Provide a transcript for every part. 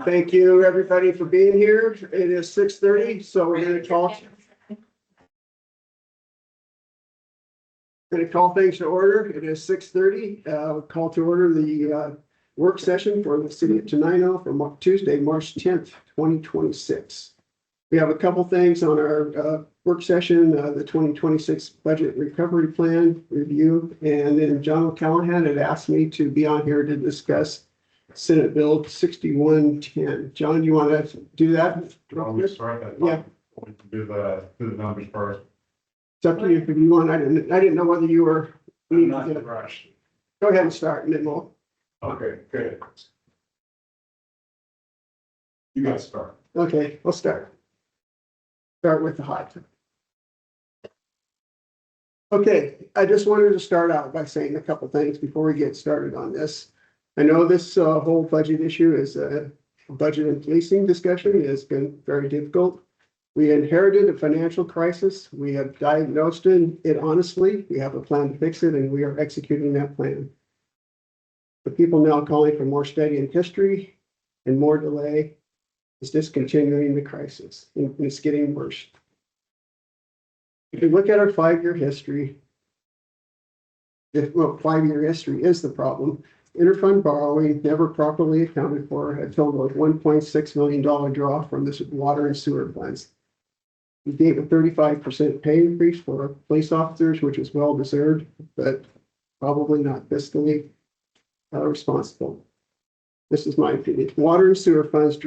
Thank you, everybody, for being here. It is 6:30, so we're going to call things to order. It is 6:30. Call to order the work session for the city of Tenino for Tuesday, March 10th, 2026. We have a couple things on our work session, the 2026 budget recovery plan review, and then John O'Callahan had asked me to be on here to discuss Senate Bill 6110. John, you want to do that? We start that. Yeah. We can do the numbers first. It's up to you if you want. I didn't know whether you were. I'm not in a rush. Go ahead and start, and then we'll. Okay, good. You guys start. Okay, we'll start. Start with the hot. Okay, I just wanted to start out by saying a couple things before we get started on this. I know this whole budget issue is a budget and policing discussion. It has been very difficult. We inherited a financial crisis. We have diagnosed it honestly. We have a plan to fix it, and we are executing that plan. The people now calling for more study in history and more delay is discontinuing the crisis, and it's getting worse. If you look at our 5-year history, well, 5-year history is the problem. Interfund borrowing never properly accounted for a total of $1.6 million draw from this water and sewer funds. We gave a 35% pay increase for police officers, which is well deserved, but probably not fiscally responsible. This is my opinion. Water and sewer funds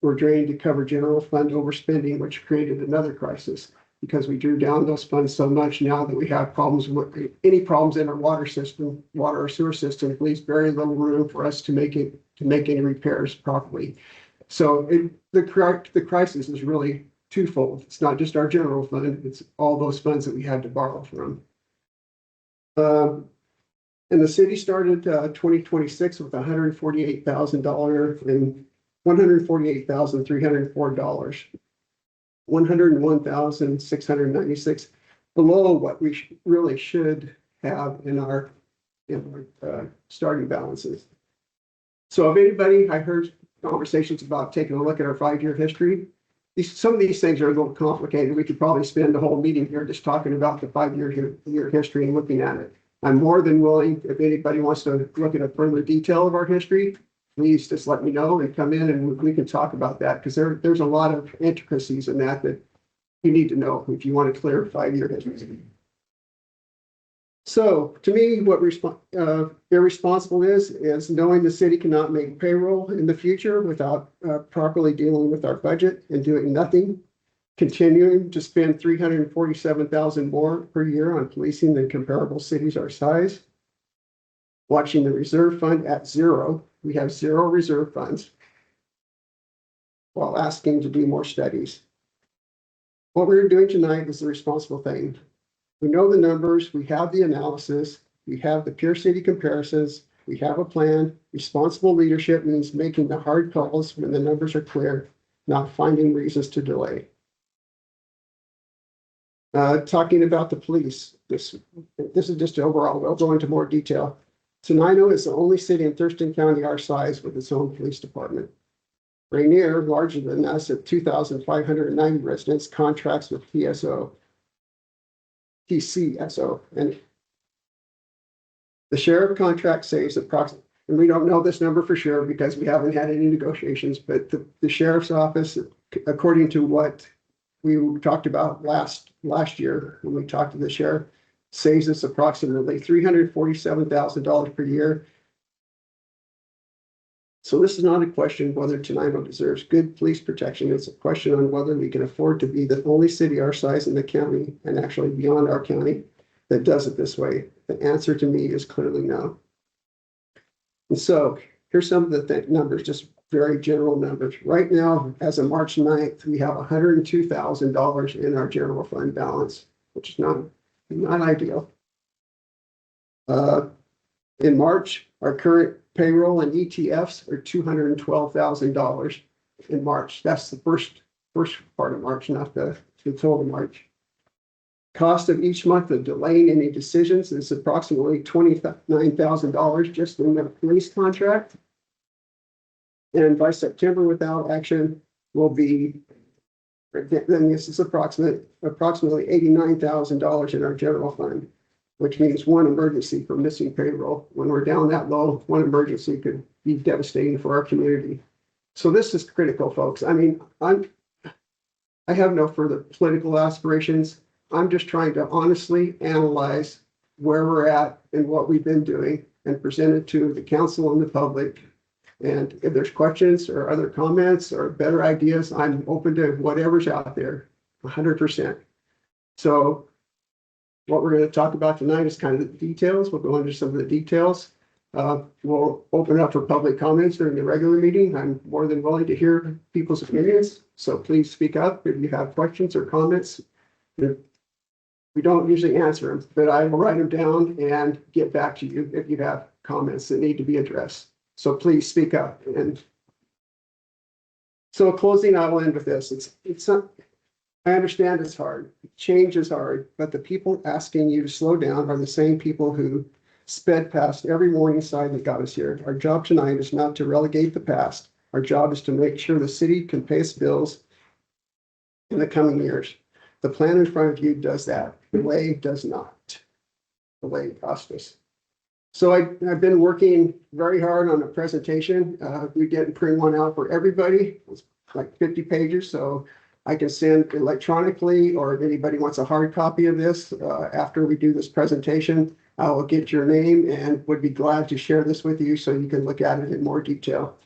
were drained to cover general fund overspending, which created another crisis because we drew down those funds so much now that we have problems with any problems in our water or sewer system leaves very little room for us to make any repairs properly. So the crisis is really twofold. It's not just our general fund, it's all those funds that we had to borrow from. And the city started 2026 with $148,000 and $148,304, $101,696 below what we really should have in our starting balances. So if anybody, I heard conversations about taking a look at our 5-year history. Some of these things are a little complicated. We could probably spend the whole meeting here just talking about the 5-year history and looking at it. I'm more than willing, if anybody wants to look at a further detail of our history, please just let me know and come in and we can talk about that, because there's a lot of intricacies in that you need to know if you want to clear 5-year history. So to me, what irresponsible is knowing the city cannot make payroll in the future without properly dealing with our budget and doing nothing, continuing to spend $347,000 more per year on policing than comparable cities our size, watching the reserve fund at zero. We have zero reserve funds while asking to do more studies. What we're doing tonight is the responsible thing. We know the numbers, we have the analysis, we have the peer city comparisons, we have a plan. Responsible leadership means making the hard calls when the numbers are clear, not finding reasons to delay. Talking about the police, this is just overall, we'll go into more detail. Tenino is the only city in Thurston County our size with its own police department. Rainier, larger than us at 2,590 residents, contracts with TCSO, and the sheriff contract saves approximately, and we don't know this number for sure because we haven't had any negotiations, but the sheriff's office, according to what we talked about last year when we talked to the sheriff, saves us approximately $347,000 per year. So this is not a question of whether Tenino deserves good police protection. It's a question on whether we can afford to be the only city our size in the county and actually beyond our county that does it this way. The answer to me is clearly no. And so here's some of the numbers, just very general numbers. Right now, as of March 9th, we have $102,000 in our general fund balance, which is not ideal. In March, our current payroll and ETFs are $212,000 in March. That's the first part of March, not the total March. Cost of each month of delaying any decisions is approximately $29,000 just in the police contract. And by September without action will be, then this is approximately $89,000 in our general fund, which means one emergency for missing payroll. When we're down that low, one emergency could be devastating for our community. So this is critical, folks. I mean, I have no further political aspirations. I'm just trying to honestly analyze where we're at and what we've been doing and present it to the council and the public. And if there's questions or other comments or better ideas, I'm open to whatever's out there, 100%. So what we're going to talk about tonight is kind of the details. We'll go into some of the details. We'll open up for public comments during the regular meeting. I'm more than willing to hear people's opinions. So please speak up if you have questions or comments. We don't usually answer them, but I will write them down and get back to you if you have comments that need to be addressed. So please speak up. And so closing, I will end with this. I understand it's hard. Change is hard, but the people asking you to slow down are the same people who sped past every warning sign that got us here. Our job tonight is not to relegate the past. Our job is to make sure the city can pay its bills in the coming years. The plan in front of you does that. The way does not. The way cost us. So I've been working very hard on a presentation. We didn't print one out for everybody. It's like 50 pages, so I can send electronically, or if anybody wants a hard copy of this after we do this presentation, I will get your name and would be glad to share this with you so you can look at it in more detail.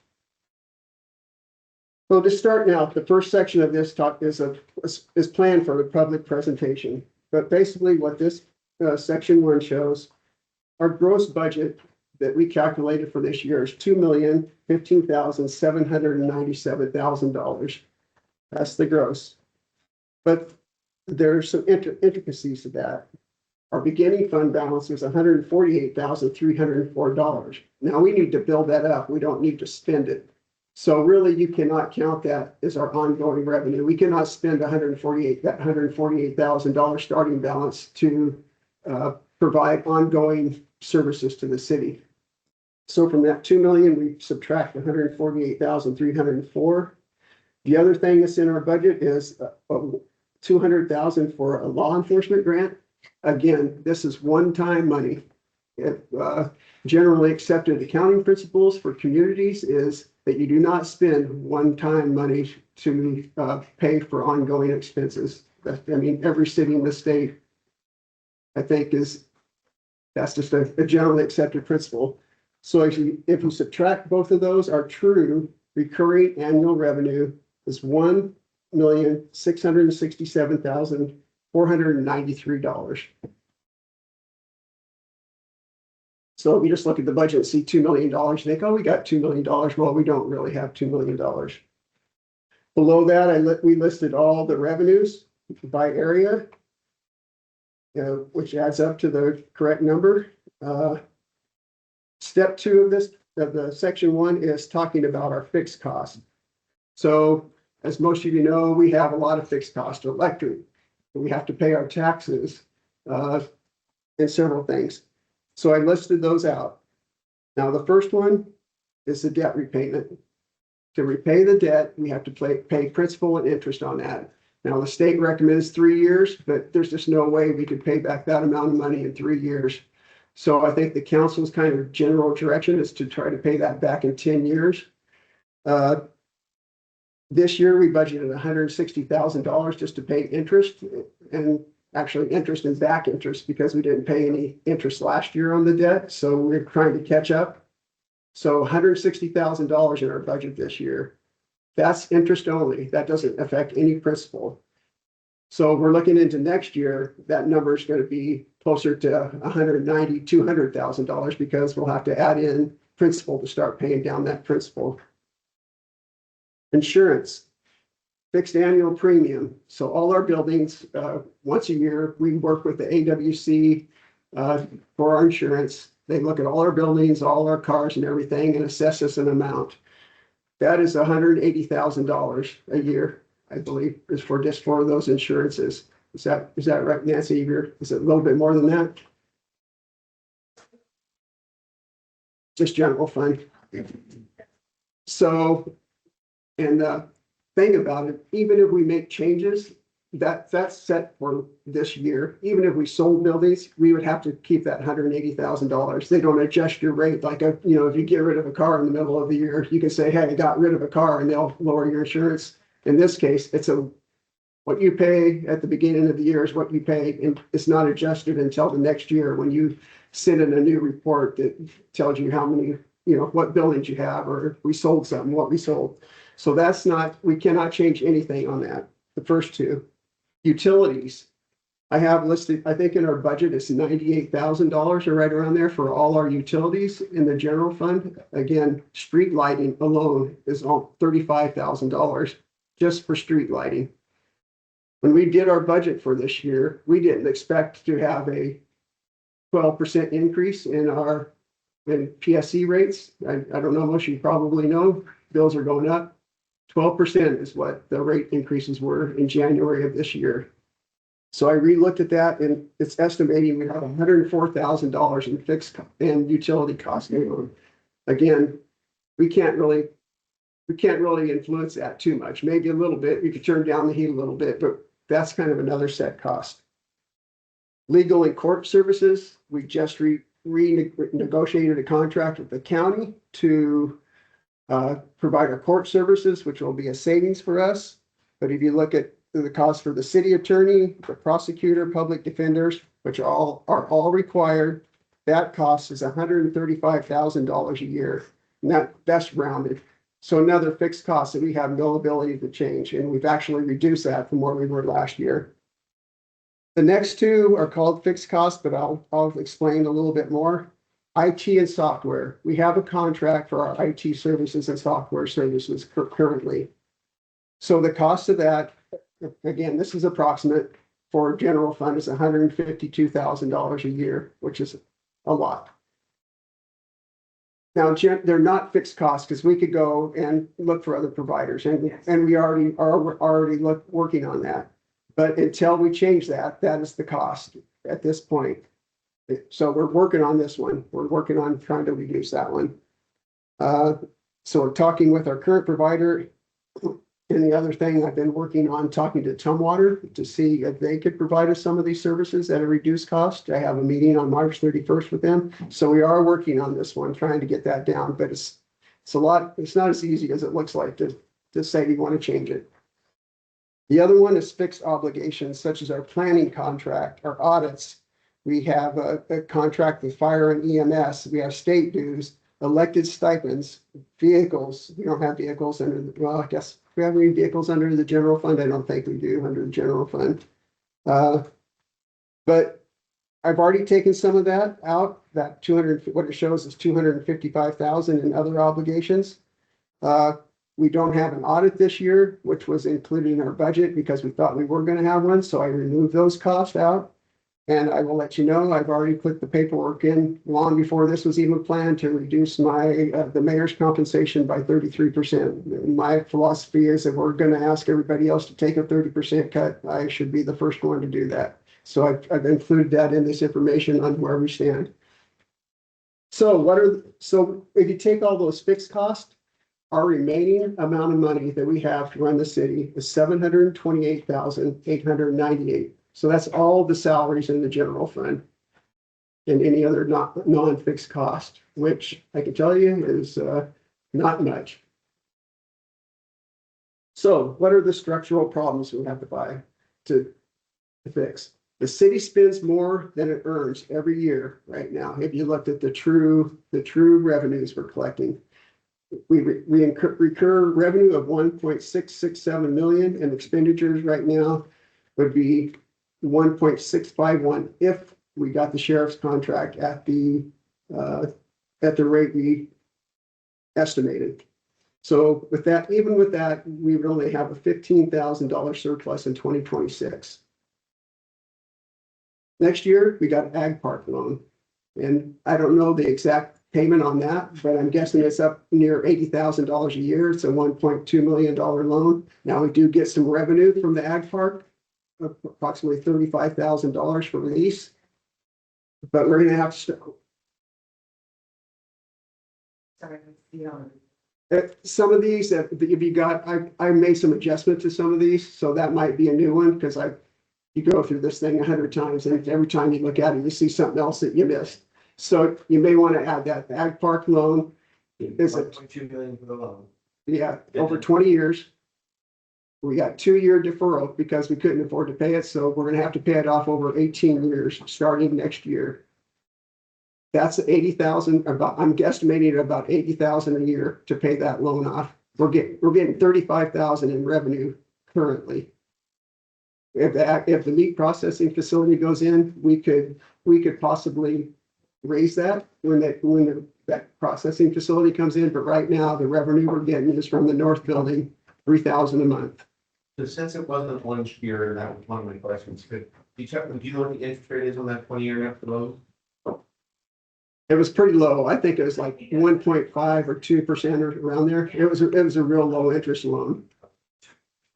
So to start now, the first section of this talk is planned for the public presentation. But basically what this section 1 shows, our gross budget that we calculated for this year is $2,015,797,000. That's the gross. But there's some intricacies to that. Our beginning fund balance was $148,304. Now we need to build that up. We don't need to spend it. So really, you cannot count that as our ongoing revenue. We cannot spend that $148,000 starting balance to provide ongoing services to the city. So from that 2 million, we subtract 148,304. The other thing that's in our budget is 200,000 for a law enforcement grant. Again, this is one-time money. Generally accepted accounting principles for communities is that you do not spend one-time money to pay for ongoing expenses. I mean, every city in the state, I think, that's just a generally accepted principle. So if you subtract both of those, our true recurring annual revenue is $1,667,493. So if you just look at the budget and see $2 million, you think, oh, we got $2 million. Well, we don't really have $2 million. Below that, we listed all the revenues by area, which adds up to the correct number. Step 2 of the section 1 is talking about our fixed costs. So as most of you know, we have a lot of fixed costs. Electric, we have to pay our taxes, and several things. So I listed those out. Now, the first one is the debt repayment. To repay the debt, we have to pay principal and interest on that. Now, the state recommends 3 years, but there's just no way we could pay back that amount of money in 3 years. So I think the council's kind of general direction is to try to pay that back in 10 years. This year, we budgeted $160,000 just to pay interest, and actually interest and back interest, because we didn't pay any interest last year on the debt. So we're trying to catch up. So $160,000 in our budget this year. That's interest only. That doesn't affect any principal. So we're looking into next year, that number is going to be closer to $190,000, $200,000, because we'll have to add in principal to start paying down that principal. Insurance, fixed annual premium. So all our buildings, once a year, we work with the AWC for our insurance. They look at all our buildings, all our cars and everything, and assess us an amount. That is $180,000 a year, I believe, is for just for those insurances. Is that right, Nancy? Is it a little bit more than that? Just general fund. So, and the thing about it, even if we make changes, that's set for this year. Even if we sold buildings, we would have to keep that $180,000. They don't adjust your rate like, if you get rid of a car in the middle of the year, you can say, hey, I got rid of a car, and they'll lower your insurance. In this case, what you pay at the beginning of the year is what you pay, and it's not adjusted until the next year when you send in a new report that tells you how many, what buildings you have, or if we sold something, what we sold. So we cannot change anything on that, the first two. Utilities, I have listed, I think in our budget, it's $98,000 or right around there for all our utilities in the general fund. Again, street lighting alone is all $35,000 just for street lighting. When we did our budget for this year, we didn't expect to have a 12% increase in PSC rates. I don't know, most of you probably know, bills are going up. 12% is what the rate increases were in January of this year. So I re-looked at that, and it's estimating we have $104,000 in fixed and utility costs. Again, we can't really influence that too much. Maybe a little bit. We could turn down the heat a little bit, but that's kind of another set cost. Legal and court services, we just renegotiated a contract with the county to provide our court services, which will be a savings for us. But if you look at the cost for the city attorney, the prosecutor, public defenders, which are all required, that cost is $135,000 a year. And that's rounded. So another fixed cost that we have no ability to change, and we've actually reduced that from where we were last year. The next two are called fixed costs, but I'll explain a little bit more. IT and software. We have a contract for our IT services and software services currently. So the cost of that, again, this is approximate for general fund, is $152,000 a year, which is a lot. Now, they're not fixed costs because we could go and look for other providers, and we already working on that. But until we change that, that is the cost at this point. So we're working on this one. We're working on trying to reduce that one. So we're talking with our current provider. And the other thing, I've been working on talking to Tumwater to see if they could provide us some of these services at a reduced cost. I have a meeting on March 31st with them. So we are working on this one, trying to get that down, but it's a lot. It's not as easy as it looks like to say we want to change it. The other one is fixed obligations, such as our planning contract, our audits. We have a contract with fire and EMS. We have state dues, elected stipends, vehicles. We don't have vehicles under well, I guess we have any vehicles under the general fund. I don't think we do under the general fund. But I've already taken some of that out. That 200, what it shows is 255,000 in other obligations. We don't have an audit this year, which was included in our budget because we thought we were going to have one. So I removed those costs out. And I will let you know, I've already put the paperwork in long before this was even planned to reduce the mayor's compensation by 33%. My philosophy is if we're going to ask everybody else to take a 30% cut, I should be the first one to do that. So I've included that in this information on where we stand. So if you take all those fixed costs, our remaining amount of money that we have to run the city is $728,898. So that's all the salaries in the general fund and any other non-fixed cost, which I can tell you is not much. So what are the structural problems we have to fix? The city spends more than it earns every year right now. If you looked at the true revenues we're collecting, we incur revenue of 1.667 million, and expenditures right now would be 1.651 if we got the sheriff's contract at the rate we estimated. So with that, even with that, we would only have a $15,000 surplus in 2026. Next year, we got an ag park loan, and I don't know the exact payment on that, but I'm guessing it's up near $80,000 a year. It's a $1.2 million loan. Now we do get some revenue from the ag park, approximately $35,000 for lease, but we're going to have to. Sorry, Some of these, if you got, I made some adjustment to some of these, so that might be a new one, because you go through this thing 100 times, and every time you look at it, you see something else that you missed. So you may want to add that. The ag park loan is a, 1.2 million for the loan. yeah, over 20 years. We got 2-year deferral because we couldn't afford to pay it, so we're gonna have to pay it off over 18 years, starting next year. That's 80,000, about, I'm guesstimating at about 80,000 a year to pay that loan off. We're getting 35,000 in revenue currently. If the meat processing facility goes in, we could possibly raise that when that processing facility comes in, but right now, the revenue we're getting is from the north building, 3,000 a month. So since it wasn't 1 year, and that was one of my questions, do you know what the interest rate is on that 20-year after loan? It was pretty low. I think it was like 1.5 or 2% or around there. It was a real low interest loan.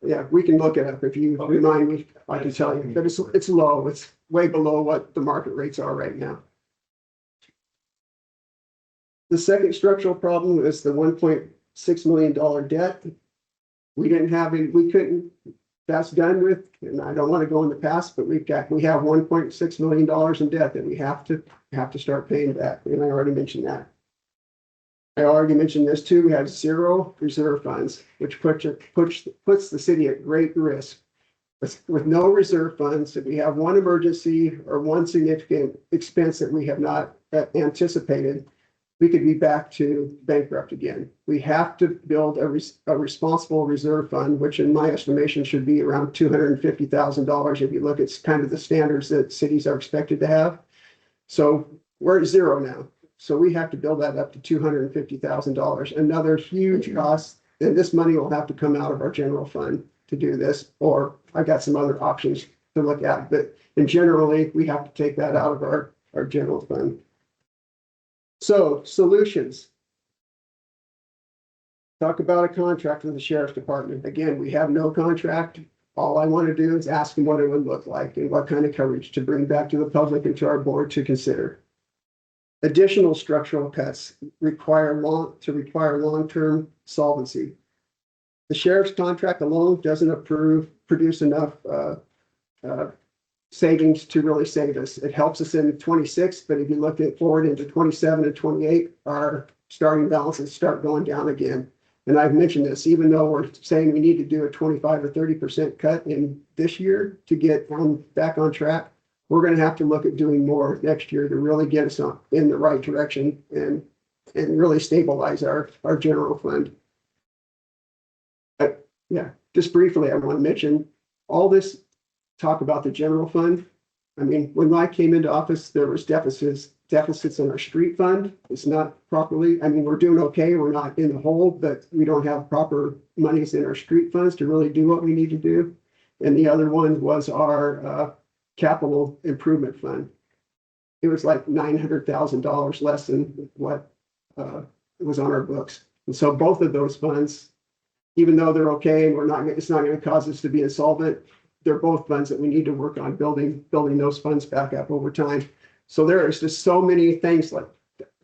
Yeah, we can look it up if you remind me. I can tell you, but it's low. It's way below what the market rates are right now. The second structural problem is the $1.6 million debt. We didn't have any, we couldn't, that's done with, and I don't want to go in the past, but we have $1.6 million in debt that we have to start paying back. And I already mentioned that. I already mentioned this too. We have 0 reserve funds, which puts the city at great risk. With no reserve funds, if we have one emergency or one significant expense that we have not anticipated, we could be back to bankrupt again. We have to build a responsible reserve fund, which in my estimation should be around $250,000 if you look at kind of the standards that cities are expected to have. So we're at 0 now. So we have to build that up to $250,000. Another huge cost, and this money will have to come out of our general fund to do this, or I got some other options to look at, but generally we have to take that out of our general fund. So solutions. Talk about a contract with the sheriff's department. Again, we have no contract. All I want to do is ask them what it would look like and what kind of coverage to bring back to the public and to our board to consider. Additional structural cuts require long-term solvency. The sheriff's contract alone doesn't produce enough savings to really save us. It helps us in 26, but if you look at forward into 27 and 28, our starting balances start going down again. And I've mentioned this, even though we're saying we need to do a 25 or 30% cut in this year to get back on track, we're going to have to look at doing more next year to really get us in the right direction and really stabilize our general fund. Yeah, just briefly, I want to mention all this talk about the general fund. I mean, when I came into office, there was deficits in our street fund. It's not properly, I mean, we're doing okay. We're not in the hole, but we don't have proper monies in our street funds to really do what we need to do. And the other one was our capital improvement fund. It was like $900,000 less than what was on our books. And so both of those funds, even though they're okay and it's not going to cause us to be insolvent, they're both funds that we need to work on building those funds back up over time. So there is just so many things like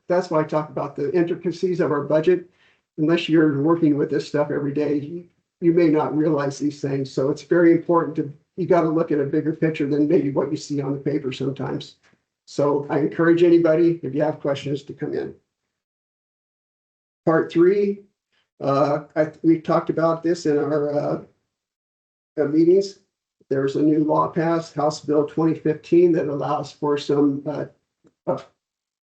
that's why I talk about the intricacies of our budget. Unless you're working with this stuff every day, you may not realize these things. So it's very important you got to look at a bigger picture than maybe what you see on the paper sometimes. So I encourage anybody, if you have questions, to come in. Part 3, we talked about this in our meetings. There's a new law passed, House Bill 2015, that allows for some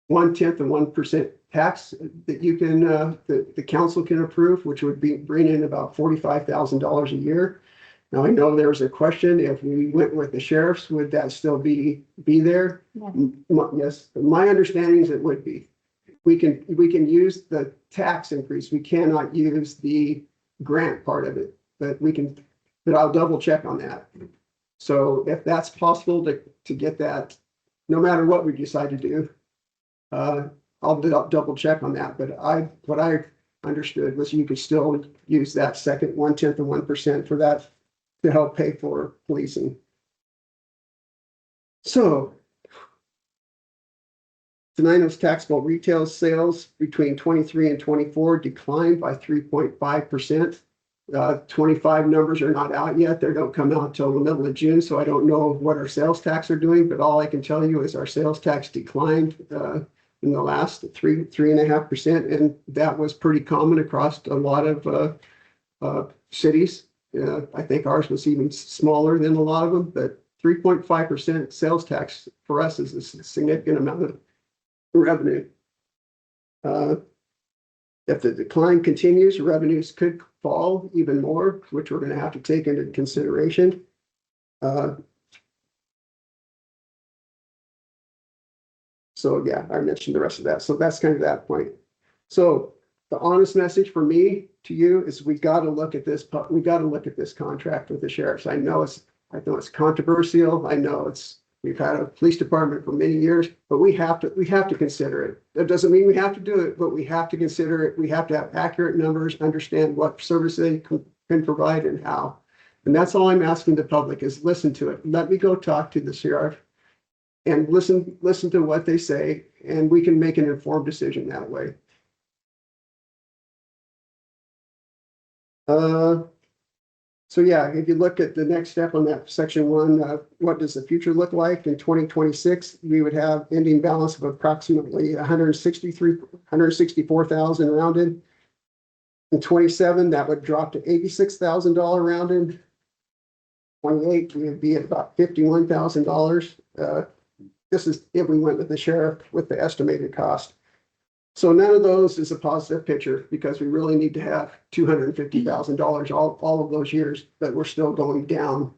1/10 of 1% tax that you can the council can approve, which would bring in about $45,000 a year. Now, I know there's a question, if we went with the sheriffs, would that still be there? Yeah. Yes, my understanding is it would be. We can use the tax increase. We cannot use the grant part of it, but I'll double check on that. So if that's possible to get that, no matter what we decide to do, I'll double check on that. But what I understood was you could still use that second 1/10 of 1% for that to help pay for policing. So Tenino's taxable retail sales between 23 and 24 declined by 3.5%. 25 numbers are not out yet. They don't come out till the middle of June, so I don't know what our sales tax are doing, but all I can tell you is our sales tax declined in the last 3.5%, and that was pretty common across a lot of cities. I think ours was even smaller than a lot of them, but 3.5% sales tax for us is a significant amount of revenue. If the decline continues, revenues could fall even more, which we're going to have to take into consideration. So yeah, I mentioned the rest of that. So that's kind of that point. So the honest message for me to you is we got to look at this. We got to look at this contract with the sheriffs. I know it's controversial. I know we've had a police department for many years, but we have to consider it. That doesn't mean we have to do it, but we have to consider it. We have to have accurate numbers, understand what service they can provide and how. And that's all I'm asking the public is listen to it. Let me go talk to the sheriff and listen to what they say, and we can make an informed decision that way. So yeah, if you look at the next step on that section 1, what does the future look like in 2026? We would have ending balance of approximately 164,000 rounded. In 27, that would drop to $86,000 rounded. 28, we would be at about $51,000. This is if we went with the sheriff with the estimated cost. So none of those is a positive picture because we really need to have $250,000 all of those years, but we're still going down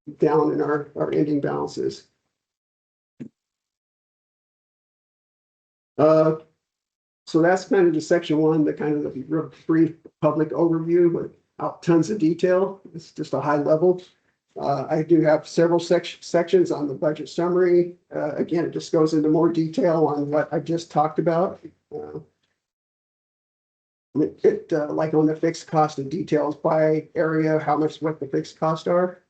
in our ending balances. So that's kind of the section 1, the kind of the real brief public overview without tons of detail. It's just a high level. I do have several sections on the budget summary. Again, it just goes into more detail on what I just talked about. Like on the fixed cost and details by area, what the fixed costs are.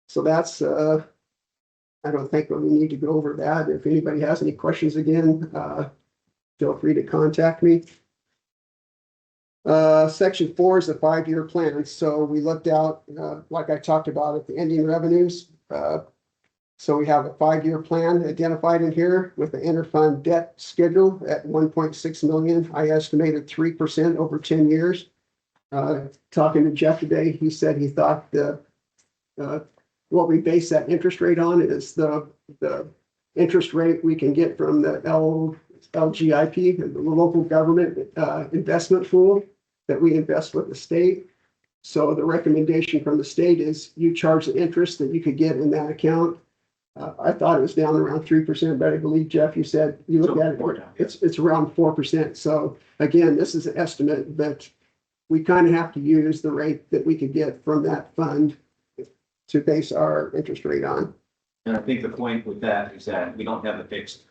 So that's, I don't think we need to go over that. If anybody has any questions again, feel free to contact me. Section 4 is the 5-year plan. So we looked out, like I talked about at the ending revenues. So we have a 5-year plan identified in here with the interfund debt schedule at 1.6 million. I estimated 3% over 10 years. Talking to Jeff today, he said he thought what we base that interest rate on is the interest rate we can get from the LGIP, the local government investment pool that we invest with the state. So the recommendation from the state is you charge the interest that you could get in that account. I thought it was down around 3%, but I believe, Jeff, you said you look at it, it's around 4%. So again, this is an estimate, but we kind of have to use the rate that we could get from that fund to base our interest rate on. And I think the point with that is that we don't have a fixed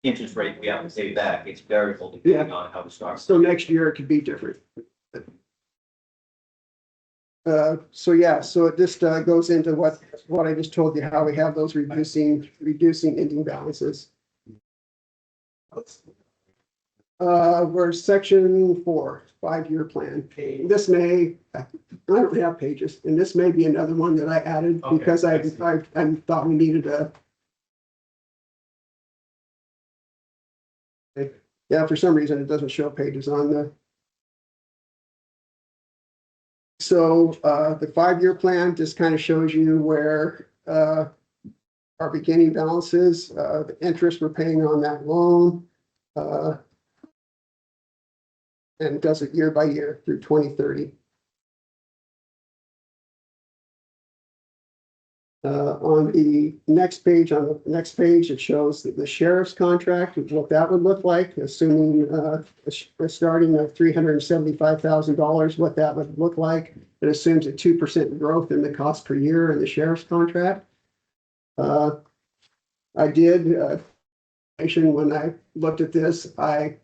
interest rate we have to pay back. It's variable depending on how the stock. So next year it could be different. So yeah, so it just goes into what I just told you, how we have those reducing ending balances. We're section 4, 5-year plan. This may, I don't have pages, and this may be another one that I added because I thought we needed a. Yeah, for some reason it doesn't show pages on the. So the 5-year plan just kind of shows you where our beginning balance is, the interest we're paying on that loan, and does it year by year through 2030. On the next page, it shows the sheriff's contract, what that would look like, assuming starting at $375,000, what that would look like. It assumes a 2% growth in the cost per year in the sheriff's contract. I did, when I looked at this, I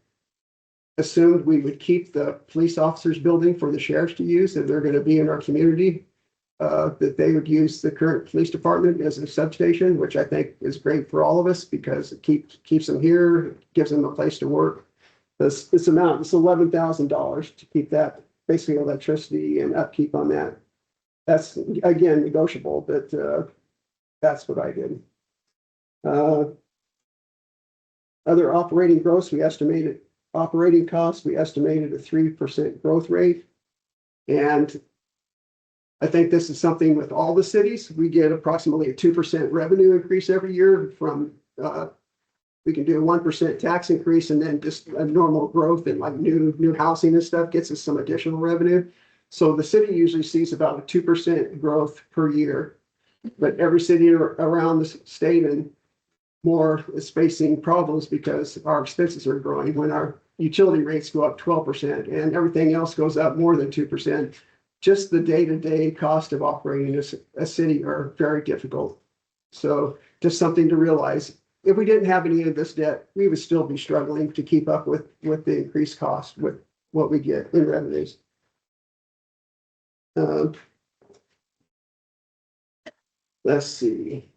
assumed we would keep the police officers building for the sheriffs to use if they're going to be in our community. that they would use the current police department as a substation, which I think is great for all of us because it keeps them here, gives them a place to work. This amount, it's $11,000 to keep that, basically electricity and upkeep on that. That's, again, negotiable, but that's what I did. Other operating gross, we estimated operating costs, we estimated a 3% growth rate. And I think this is something with all the cities. We get approximately a 2% revenue increase every year from, we can do a 1% tax increase and then just a normal growth in like new housing and stuff gets us some additional revenue. So the city usually sees about a 2% growth per year, but every city around the state and more is facing problems because our expenses are growing. When our utility rates go up 12% and everything else goes up more than 2%, just the day-to-day cost of operating a city are very difficult. So just something to realize. If we didn't have any of this debt, we would still be struggling to keep up with the increased cost with what we get in revenues. Let's see.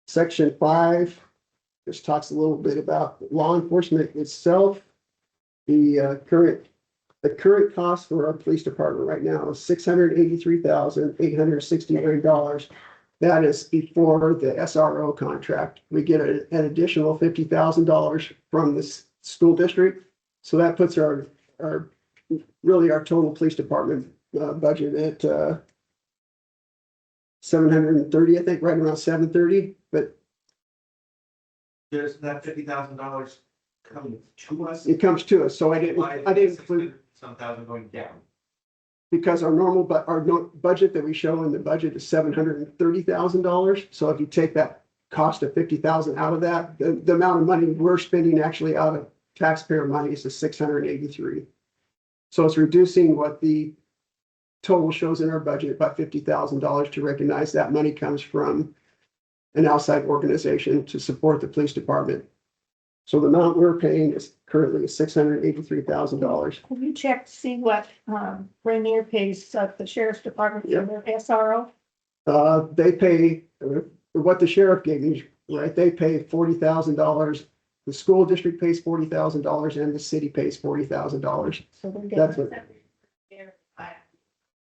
Section 5 just talks a little bit about law enforcement itself. The current cost for our police department right now is $683,869. That is before the SRO contract. We get an additional $50,000 from the school district. So that puts our total police department budget at 730, I think, right around 730. But There's that $50,000 coming to us. it comes to us. So I didn't include some thousand going down. because our budget that we show in the budget is $730,000. So if you take that cost of $50,000 out of that, the amount of money we're spending actually out of taxpayer money is $683. So it's reducing what the total shows in our budget by $50,000 to recognize that money comes from an outside organization to support the police department. So the amount we're paying is currently $683,000. Have you checked to see what Rainier pays the sheriff's department for their SRO? They pay what the sheriff gave me, right? They pay $40,000. The school district pays $40,000 and the city pays $40,000. So they're That's getting what.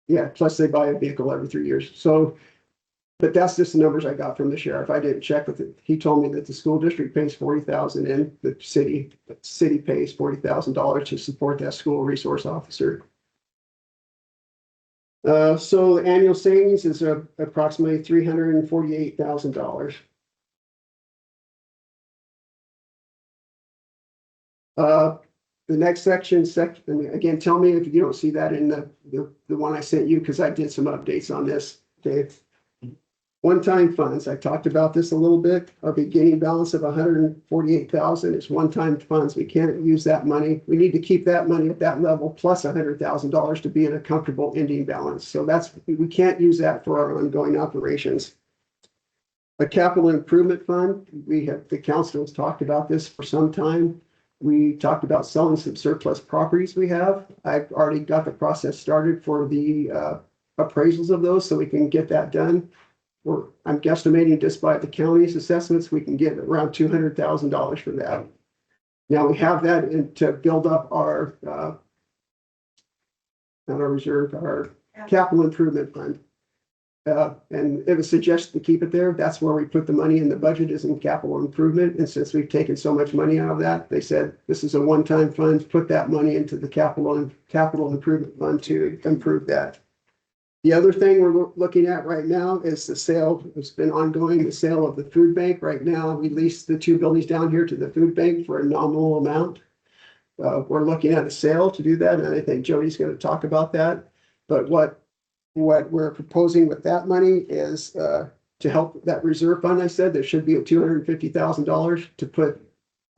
Yeah, plus they buy a vehicle every 3 years. So, but that's just the numbers I got from the sheriff. I didn't check with it. He told me that the school district pays $40,000 and the city pays $40,000 to support that school resource officer. So the annual savings is approximately $348,000. The next section, again, tell me if you don't see that in the one I sent you, because I did some updates on this, Dave. One-time funds, I talked about this a little bit. Our beginning balance of $148,000 is one-time funds. We can't use that money. We need to keep that money at that level plus $100,000 to be in a comfortable ending balance. So we can't use that for our ongoing operations. A capital improvement fund, the council has talked about this for some time. We talked about selling some surplus properties we have. I've already got the process started for the appraisals of those so we can get that done. I'm guesstimating just by the county's assessments, we can get around $200,000 for that. Now we have that to build up our, not our reserve, our capital improvement fund. And it was suggested to keep it there. That's where we put the money in the budget, is in capital improvement. And since we've taken so much money out of that, they said, this is a one-time fund, put that money into the capital improvement fund to improve that. The other thing we're looking at right now is the sale. It's been ongoing, the sale of the food bank. Right now, we leased the 2 buildings down here to the food bank for a nominal amount. We're looking at a sale to do that, and I think Jody's going to talk about that. But what we're proposing with that money is to help that reserve fund. I said there should be a $250,000 to put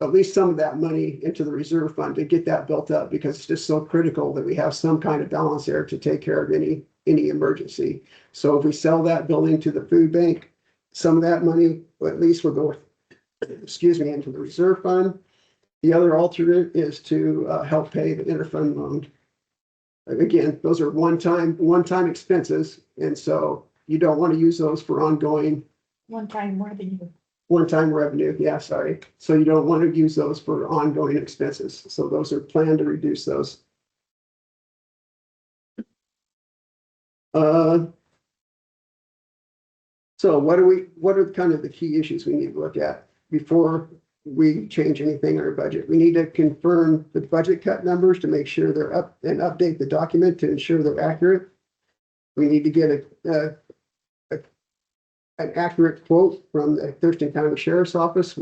at least some of that money into the reserve fund to get that built up, because it's just so critical that we have some kind of balance there to take care of any emergency. So if we sell that building to the food bank, some of that money, at least will go, into the reserve fund. The other alternate is to help pay the interfund loan. Again, those are one-time expenses, and so you don't want to use those for ongoing One-time revenue. one-time revenue. Yeah, sorry. So you don't want to use those for ongoing expenses. So those are planned to reduce those. So what are kind of the key issues we need to look at before we change anything in our budget? We need to confirm the budget cut numbers to make sure they're up and update the document to ensure they're accurate. We need to get an accurate quote from the Thurston County Sheriff's Office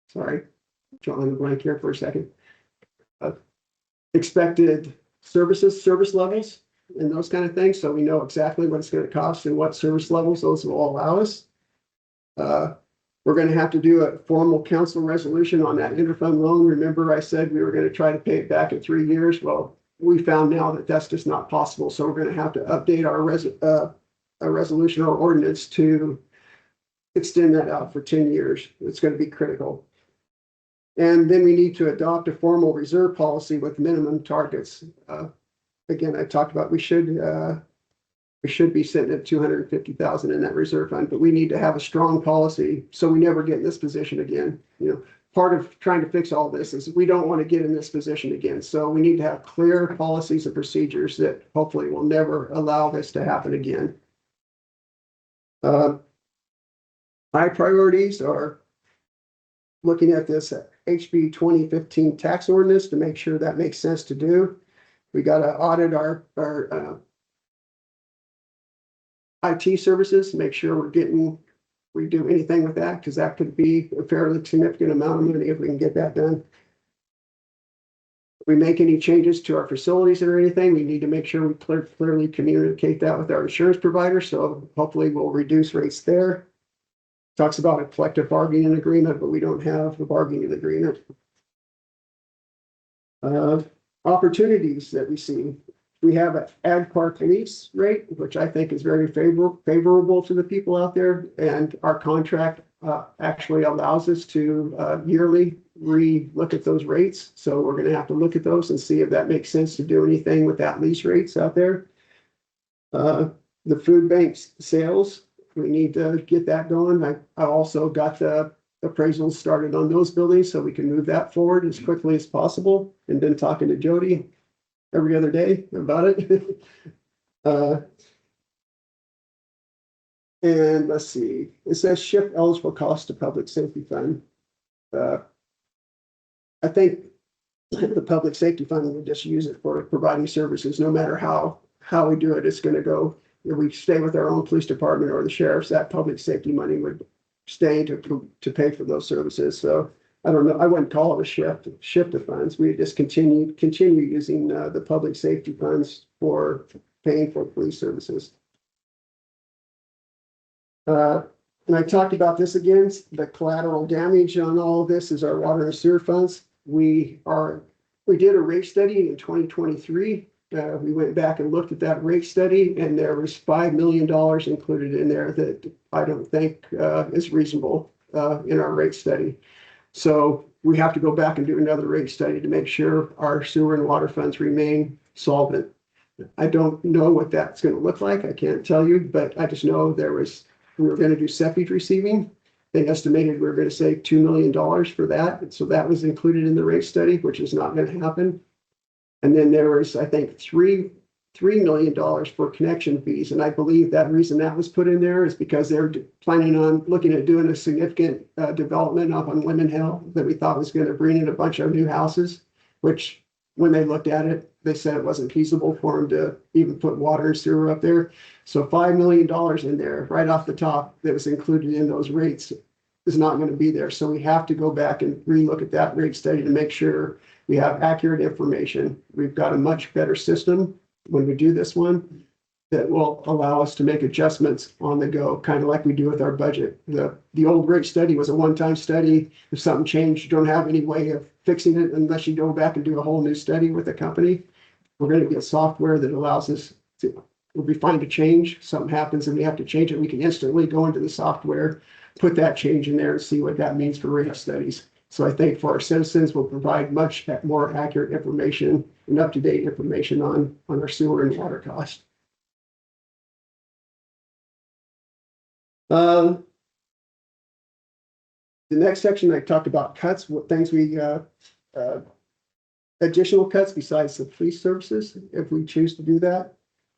sorry, drawing a blank here for a second. Expected service levels and those kind of things, so we know exactly what it's going to cost and what service levels those will allow us. We're going to have to do a formal council resolution on that interfund loan. Remember, I said we were going to try to pay it back in 3 years. Well, we found now that that's just not possible, so we're going to have to update our resolution or ordinance to extend that out for 10 years. It's going to be critical. And then we need to adopt a formal reserve policy with minimum targets. Again, I talked about we should be sitting at 250,000 in that reserve fund, but we need to have a strong policy so we never get in this position again. You know, part of trying to fix all this is we don't want to get in this position again. So we need to have clear policies and procedures that hopefully will never allow this to happen again. My priorities are looking at this HB 2015 tax ordinance to make sure that makes sense to do. We got to audit our IT services, make sure we do anything with that, because that could be a fairly significant amount of money if we can get that done. If we make any changes to our facilities or anything, we need to make sure we clearly communicate that with our insurance provider. So hopefully we'll reduce rates there. Talks about a collective bargaining agreement, but we don't have a bargaining agreement. Opportunities that we see. We have an ag park lease rate, which I think is very favorable to the people out there. And our contract actually allows us to yearly re-look at those rates. So we're going to have to look at those and see if that makes sense to do anything with that lease rates out there. The food banks sales, we need to get that going. I also got the appraisals started on those buildings so we can move that forward as quickly as possible. And then talking to Jody every other day about it. And let's see, it says shift eligible cost to public safety fund. I think the public safety fund, we just use it for providing services, no matter how we do it, it's going to go. If we stay with our own police department or the sheriff's, that public safety money would stay to pay for those services. So I don't know, I wouldn't call it a shift of funds. We just continue using the public safety funds for paying for police services. And I talked about this again, the collateral damage on all of this is our water and sewer funds. We did a rate study in 2023. We went back and looked at that rate study, and there was $5 million included in there that I don't think is reasonable in our rate study. So we have to go back and do another rate study to make sure our sewer and water funds remain solvent. I don't know what that's going to look like. I can't tell you, but I just know we were going to do septic receiving. They estimated we were going to save $2 million for that. And so that was included in the rate study, which is not going to happen. And then there was, I think, $3 million for connection fees. And I believe that reason that was put in there is because they're planning on looking at doing a significant development up on Lemon Hill that we thought was going to bring in a bunch of new houses, which when they looked at it, they said it wasn't feasible for them to even put water and sewer up there. So $5 million in there right off the top that was included in those rates is not going to be there. So we have to go back and relook at that rate study to make sure we have accurate information. We've got a much better system when we do this one that will allow us to make adjustments on the go, kind of like we do with our budget. The old rate study was a one-time study. If something changed, you don't have any way of fixing it unless you go back and do a whole new study with the company. We're going to get software that allows us to, if we find a change, something happens and we have to change it, we can instantly go into the software, put that change in there and see what that means for rate studies. So I think for our citizens, we'll provide much more accurate information and up-to-date information on our sewer and water costs. The next section, I talked about cuts, what things additional cuts besides the police services, if we choose to do that.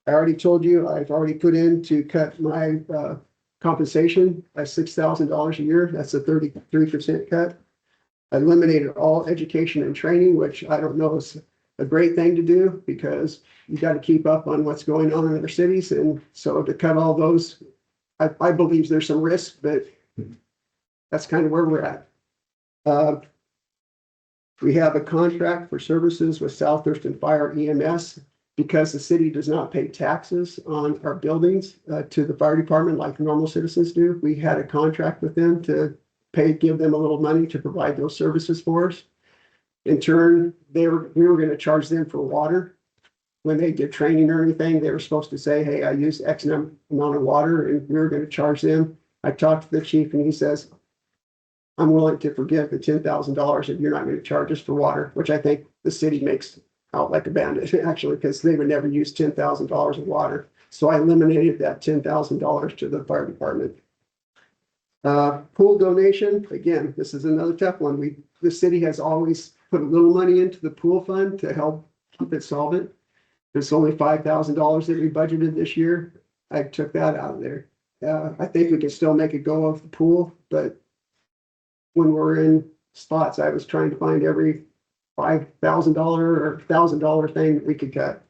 I already told you, I've already put in to cut my compensation by $6,000 a year. That's a 33% cut. I eliminated all education and training, which I don't know is a great thing to do because you got to keep up on what's going on in our cities. And so to cut all those, I believe there's some risk, but that's kind of where we're at. We have a contract for services with South Thurston Fire EMS because the city does not pay taxes on our buildings to the fire department like normal citizens do. We had a contract with them to give them a little money to provide those services for us. In turn, we were going to charge them for water. When they did training or anything, they were supposed to say, hey, I used X amount of water, and we were going to charge them. I talked to the chief and he says, I'm willing to forgive the $10,000 if you're not going to charge us for water, which I think the city makes out like a bandit, actually, because they would never use $10,000 of water. So I eliminated that $10,000 to the fire department. Pool donation, again, this is another tough one. The city has always put a little money into the pool fund to help keep it solvent. It's only $5,000 that we budgeted this year. I took that out of there. I think we can still make a go of the pool, but when we're in spots, I was trying to find every $5,000 or $1,000 thing that we could cut.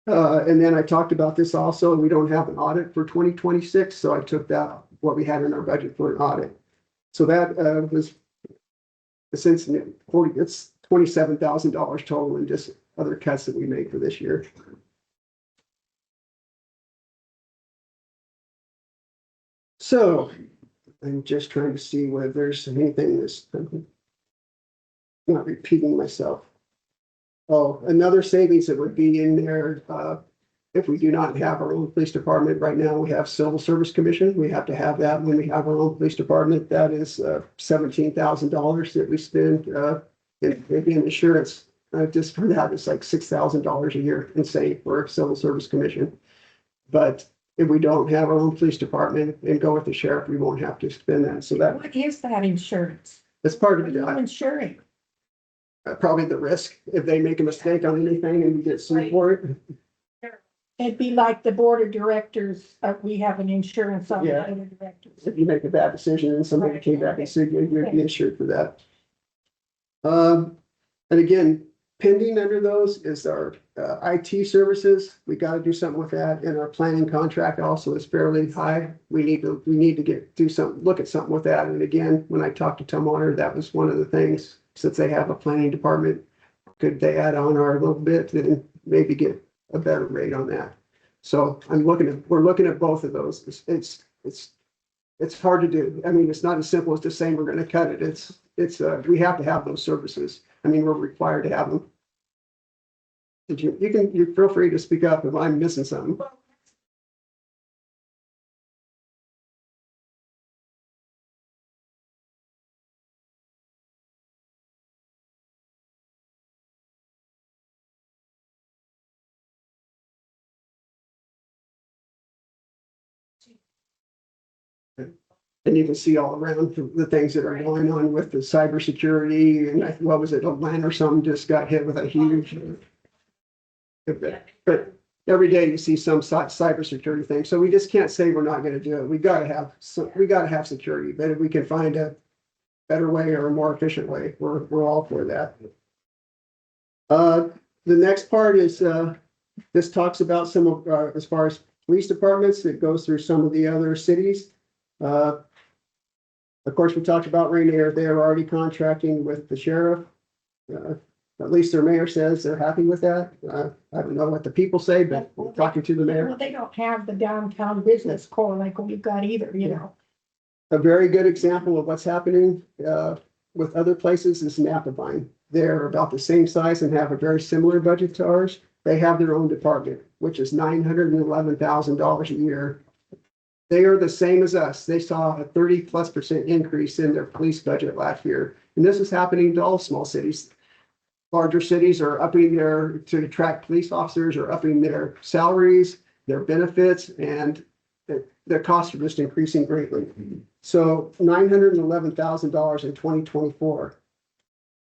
And then I talked about this also, we don't have an audit for 2026, so I took that, what we had in our budget for an audit. So that was essentially it's $27,000 total in just other cuts that we made for this year. So I'm just trying to see whether there's anything that's not repeating myself. Oh, another savings that would be in there, if we do not have our own police department right now, we have Civil Service Commission. We have to have that when we have our own police department. That is $17,000 that we spend in insurance. Just for that, it's like $6,000 a year insane for Civil Service Commission. But if we don't have our own police department and go with the sheriff, we won't have to spend that. So that What is that insurance? that's part of What are you it. insuring? Probably the risk if they make a mistake on anything and we get sued for it. It'd be like the board of directors, we have an insurance on the Yeah. board of directors. If you make a bad decision and somebody Right. came back and sued you, you'd be insured for that. And again, pending under those is our IT services. We got to do something with that, and our planning contract also is fairly high. We need to look at something with that. And again, when I talked to Tom Honor, that was one of the things, since they have a planning department, could they add on our little bit and maybe get a better rate on that? So we're looking at both of those. It's hard to do. I mean, it's not as simple as just saying we're going to cut it. We have to have those services. I mean, we're required to have them. You feel free to speak up if I'm missing something. And you can see all around the things that are going on with the cybersecurity, and what was it, Atlanta or something just got hit with a huge. But every day you see some cybersecurity thing, so we just can't say we're not going to do it. We got to have security, but if we can find a better way or a more efficient way, we're all for that. The next part is this talks about some of as far as police departments. It goes through some of the other cities. Of course, we talked about Rainier. They are already contracting with the sheriff. At least their mayor says they're happy with that. I don't know what the people say, but we're talking to the mayor. Well, they don't have the downtown business core like we've got either, you know. A very good example of what's happening with other places is Napavine. They're about the same size and have a very similar budget to ours. They have their own department, which is $911,000 a year. They are the same as us. They saw a 30+% increase in their police budget last year. And this is happening to all small cities. Larger cities are upping to attract police officers, or upping their salaries, their benefits, and their costs are just increasing greatly. So $911,000 in 2024.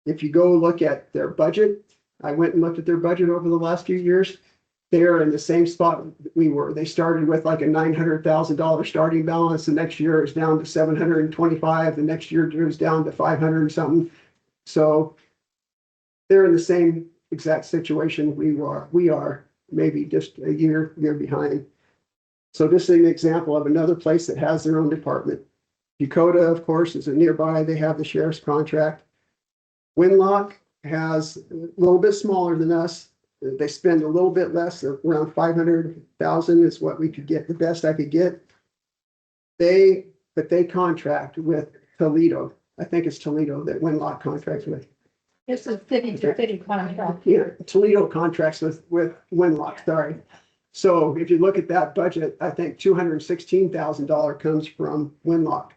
If you go look at their budget, I went and looked at their budget over the last few years. They're in the same spot we were. They started with like a $900,000 starting balance. The next year is down to 725. The next year it was down to 500 and something. So they're in the same exact situation we are maybe just a year behind. So this is an example of another place that has their own department. Dakota, of course, is nearby. They have the sheriff's contract. Winlock has a little bit smaller than us. They spend a little bit less, around 500,000 is what we could get, the best I could get. But they contract with Toledo. I think it's Toledo that Winlock contracts with. This is city to city contract. Yeah, Toledo contracts with Winlock, sorry. So if you look at that budget, I think $216,000 comes from Winlock.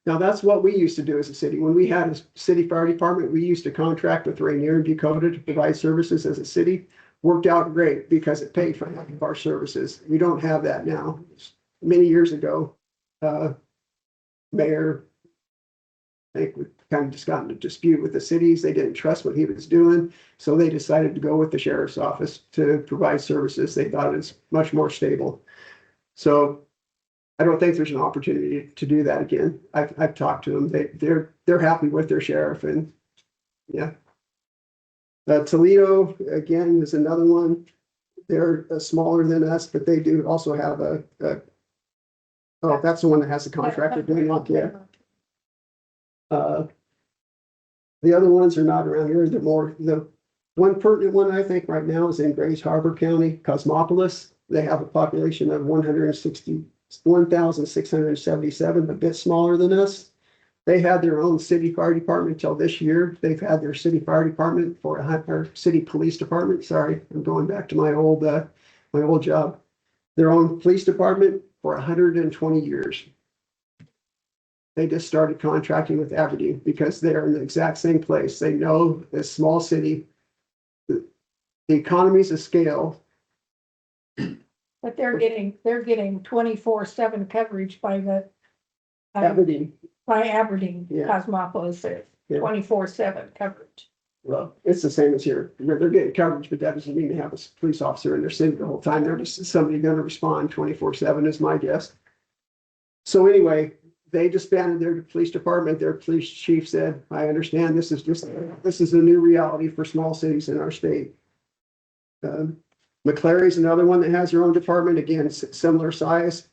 Now, that's what we used to do as a city. When we had a city fire department, we used to contract with Rainier and Dakota to provide services as a city. Worked out great because it paid for half of our services. We don't have that now. Many years ago, Mayor, I think we kind of just got into dispute with the cities. They didn't trust what he was doing. So they decided to go with the sheriff's office to provide services. They thought it was much more stable. So I don't think there's an opportunity to do that again. I've talked to them. They're happy with their sheriff, and yeah. Toledo, again, is another one. They're smaller than us, but they do also have oh, that's the one that has the contract with Winlock, yeah. The other ones are not around here. They're more, the one pertinent one I think right now is in Grays Harbor County, Cosmopolis. They have a population of 1,677, a bit smaller than us. They had their own city fire department until this year. They've had their city fire department or city police department. Sorry, I'm going back to my old job. Their own police department for 120 years. They just started contracting with Aberdeen because they're in the exact same place. They know this small city, the economies of scale. But they're getting 24/7 coverage by the Aberdeen. by Aberdeen, Yeah. Cosmopolis, Yeah. 24/7 coverage. Well, it's the same as here. They're getting coverage, but that doesn't mean they have a police officer in their city the whole time. They're just somebody going to respond 24/7 is my guess. So anyway, they disbanded their police department. Their police chief said, I understand this is a new reality for small cities in our state. McClary's another one that has their own department, again, similar size.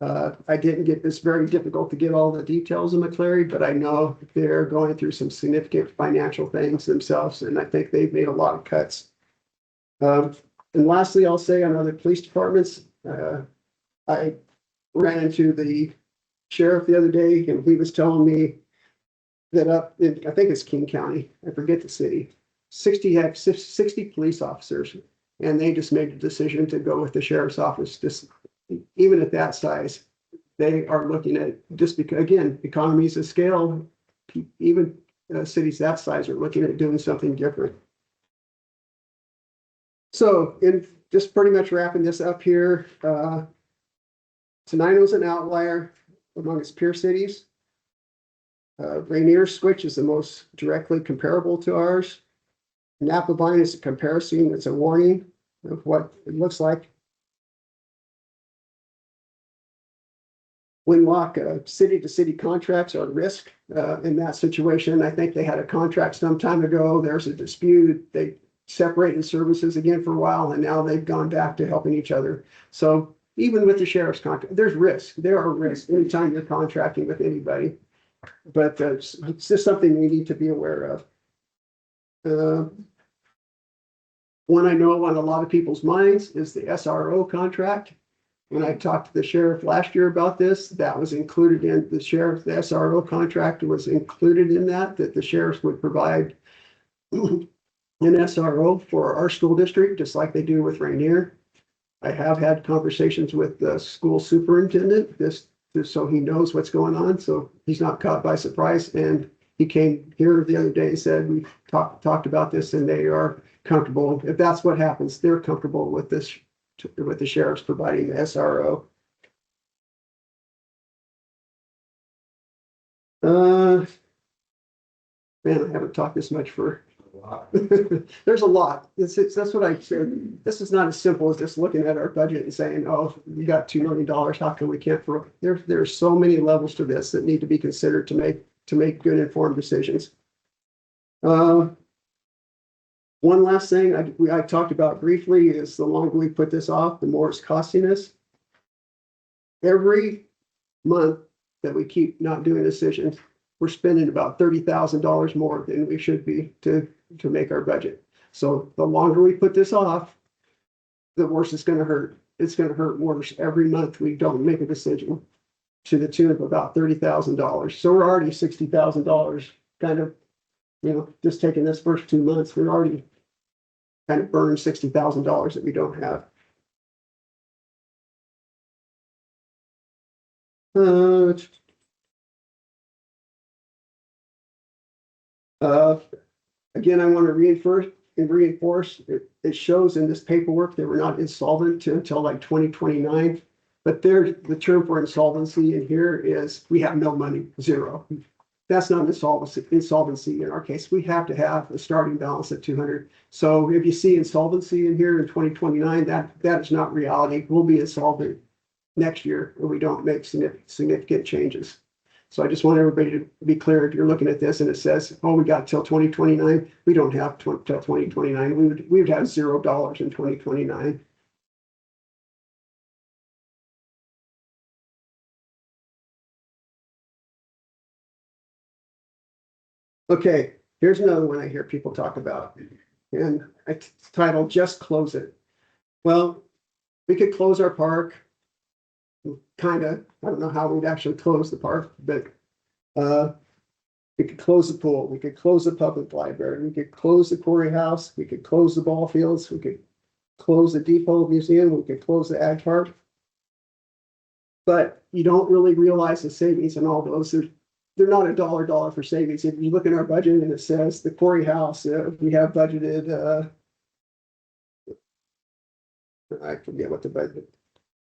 It's very difficult to get all the details of McClary, but I know they're going through some significant financial things themselves, and I think they've made a lot of cuts. And lastly, I'll say on other police departments, I ran into the sheriff the other day, and he was telling me that up in, I think it's King County, I forget the city, 60 police officers, and they just made a decision to go with the sheriff's office. Just even at that size, they are looking at, just because, again, economies of scale, even cities that size are looking at doing something different. So in just pretty much wrapping this up here, Tenino's an outlier among its peer cities. Rainier's switch is the most directly comparable to ours. Napavine is a comparison that's a warning of what it looks like. Winlock, city-to-city contracts are at risk in that situation. I think they had a contract some time ago. There's a dispute. They separated services again for a while, and now they've gone back to helping each other. So even with the sheriff's contract, there's risk. There are risks anytime you're contracting with anybody. But it's just something we need to be aware of. One I know on a lot of people's minds is the SRO contract. When I talked to the sheriff last year about this, that was included in the SRO contract was included in that the sheriffs would provide an SRO for our school district, just like they do with Rainier. I have had conversations with the school superintendent, just so he knows what's going on, so he's not caught by surprise. And he came here the other day and said, we talked about this and they are comfortable. If that's what happens, they're comfortable with this, with the sheriff's providing the SRO. Man, I haven't talked this much for, there's a lot. That's what I said. This is not as simple as just looking at our budget and saying, oh, we got $2 million. How come we can't throw? There's so many levels to this that need to be considered to make good informed decisions. One last thing I talked about briefly is the longer we put this off, the more it's costing us. Every month that we keep not doing decisions, we're spending about $30,000 more than we should be to make our budget. So the longer we put this off, the worse it's going to hurt. It's going to hurt worse every month we don't make a decision, to the tune of about $30,000. So we're already $60,000 kind of, just taking this first 2 months, we're already kind of burned $60,000 that we don't have. Again, I want to reinforce it shows in this paperwork that we're not insolvent until like 2029. But the term for insolvency in here is we have no money, zero. That's not insolvency in our case. We have to have a starting balance at 200. So if you see insolvency in here in 2029, that is not reality. We'll be insolvent next year if we don't make significant changes. So I just want everybody to be clear. If you're looking at this and it says, oh, we got till 2029, we don't have till 2029. We would have $0 in 2029. Okay, here's another one I hear people talk about, and it's titled "Just Close It." Well, we could close our park. Kind of. I don't know how we'd actually close the park, but we could close the pool. We could close the public library. We could close the quarry house. We could close the ball fields. We could close the depot museum. We could close the ag park. But you don't really realize the savings in all those. They're not a dollar for savings. If you look at our budget and it says the quarry house, we have budgeted, I forget what the budget.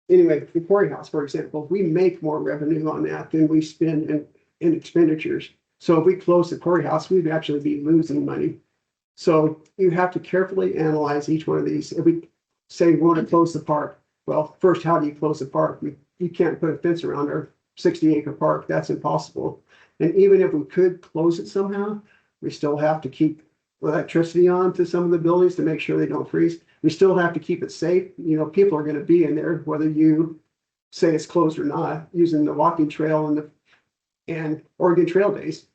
Anyway, the quarry house, for example, we make more revenue on that than we spend in expenditures. So if we close the quarry house, we'd actually be losing money. So you have to carefully analyze each one of these. If we say we want to close the park, well, first, how do you close the park? You can't put a fence around our 60-acre park. That's impossible. And even if we could close it somehow, we still have to keep electricity on to some of the buildings to make sure they don't freeze. We still have to keep it safe. People are going to be in there, whether you say it's closed or not, using the walking trail and Oregon Trail Days.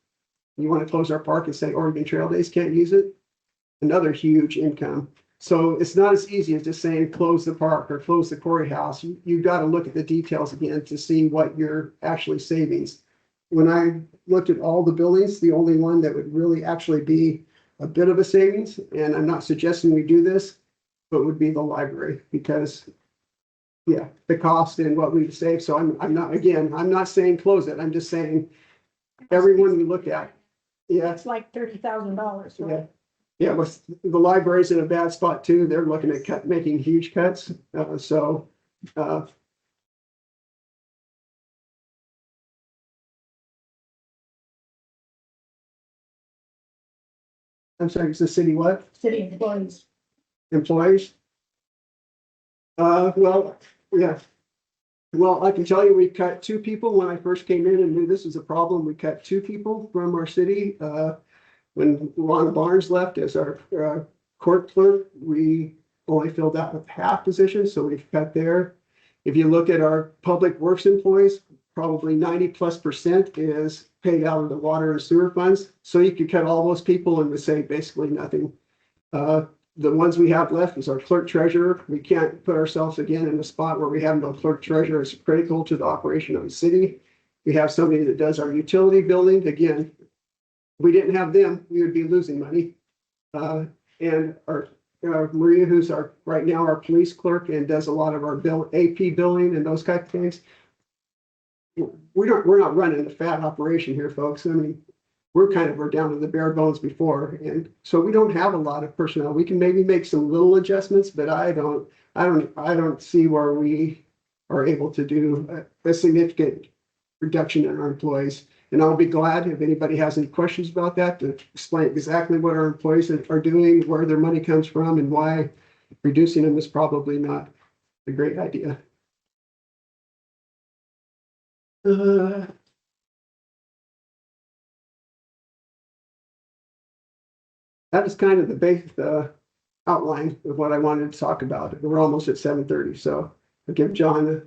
You want to close our park and say Oregon Trail Days can't use it? Another huge income. So it's not as easy as just saying close the park or close the quarry house. You've got to look at the details again to see what you're actually savings. When I looked at all the buildings, the only one that would really actually be a bit of a savings, and I'm not suggesting we do this, but would be the library, because the cost and what we've saved. So I'm not saying close it. I'm just saying everyone we look at. Yeah. It's like $30,000, Yeah. right? Yeah, well, the library's in a bad spot too. They're looking at making huge cuts. I'm sorry, it's the city what? City employees. Employees? Well, yeah. Well, I can tell you, we cut 2 people when I first came in and knew this was a problem. We cut 2 people from our city. When Lana Barnes left as our court clerk, we only filled out with half positions, so we've cut there. If you look at our public works employees, probably 90+% is paid out of the water and sewer funds. So you could cut all those people and would save basically nothing. The ones we have left is our clerk treasurer. We can't put ourselves again in a spot where we have no clerk treasurer. It's critical to the operation of the city. We have somebody that does our utility billing. Again, if we didn't have them, we would be losing money. And our Maria, who's right now our police clerk and does a lot of our AP billing and those type of things. We're not running a fat operation here, folks. I mean, we're down to the bare bones before. And so we don't have a lot of personnel. We can maybe make some little adjustments, but I don't see where we are able to do a significant reduction in our employees. And I'll be glad if anybody has any questions about that to explain exactly what our employees are doing, where their money comes from, and why reducing them is probably not a great idea. That is kind of the base outline of what I wanted to talk about. We're almost at 7:30, so I'll give John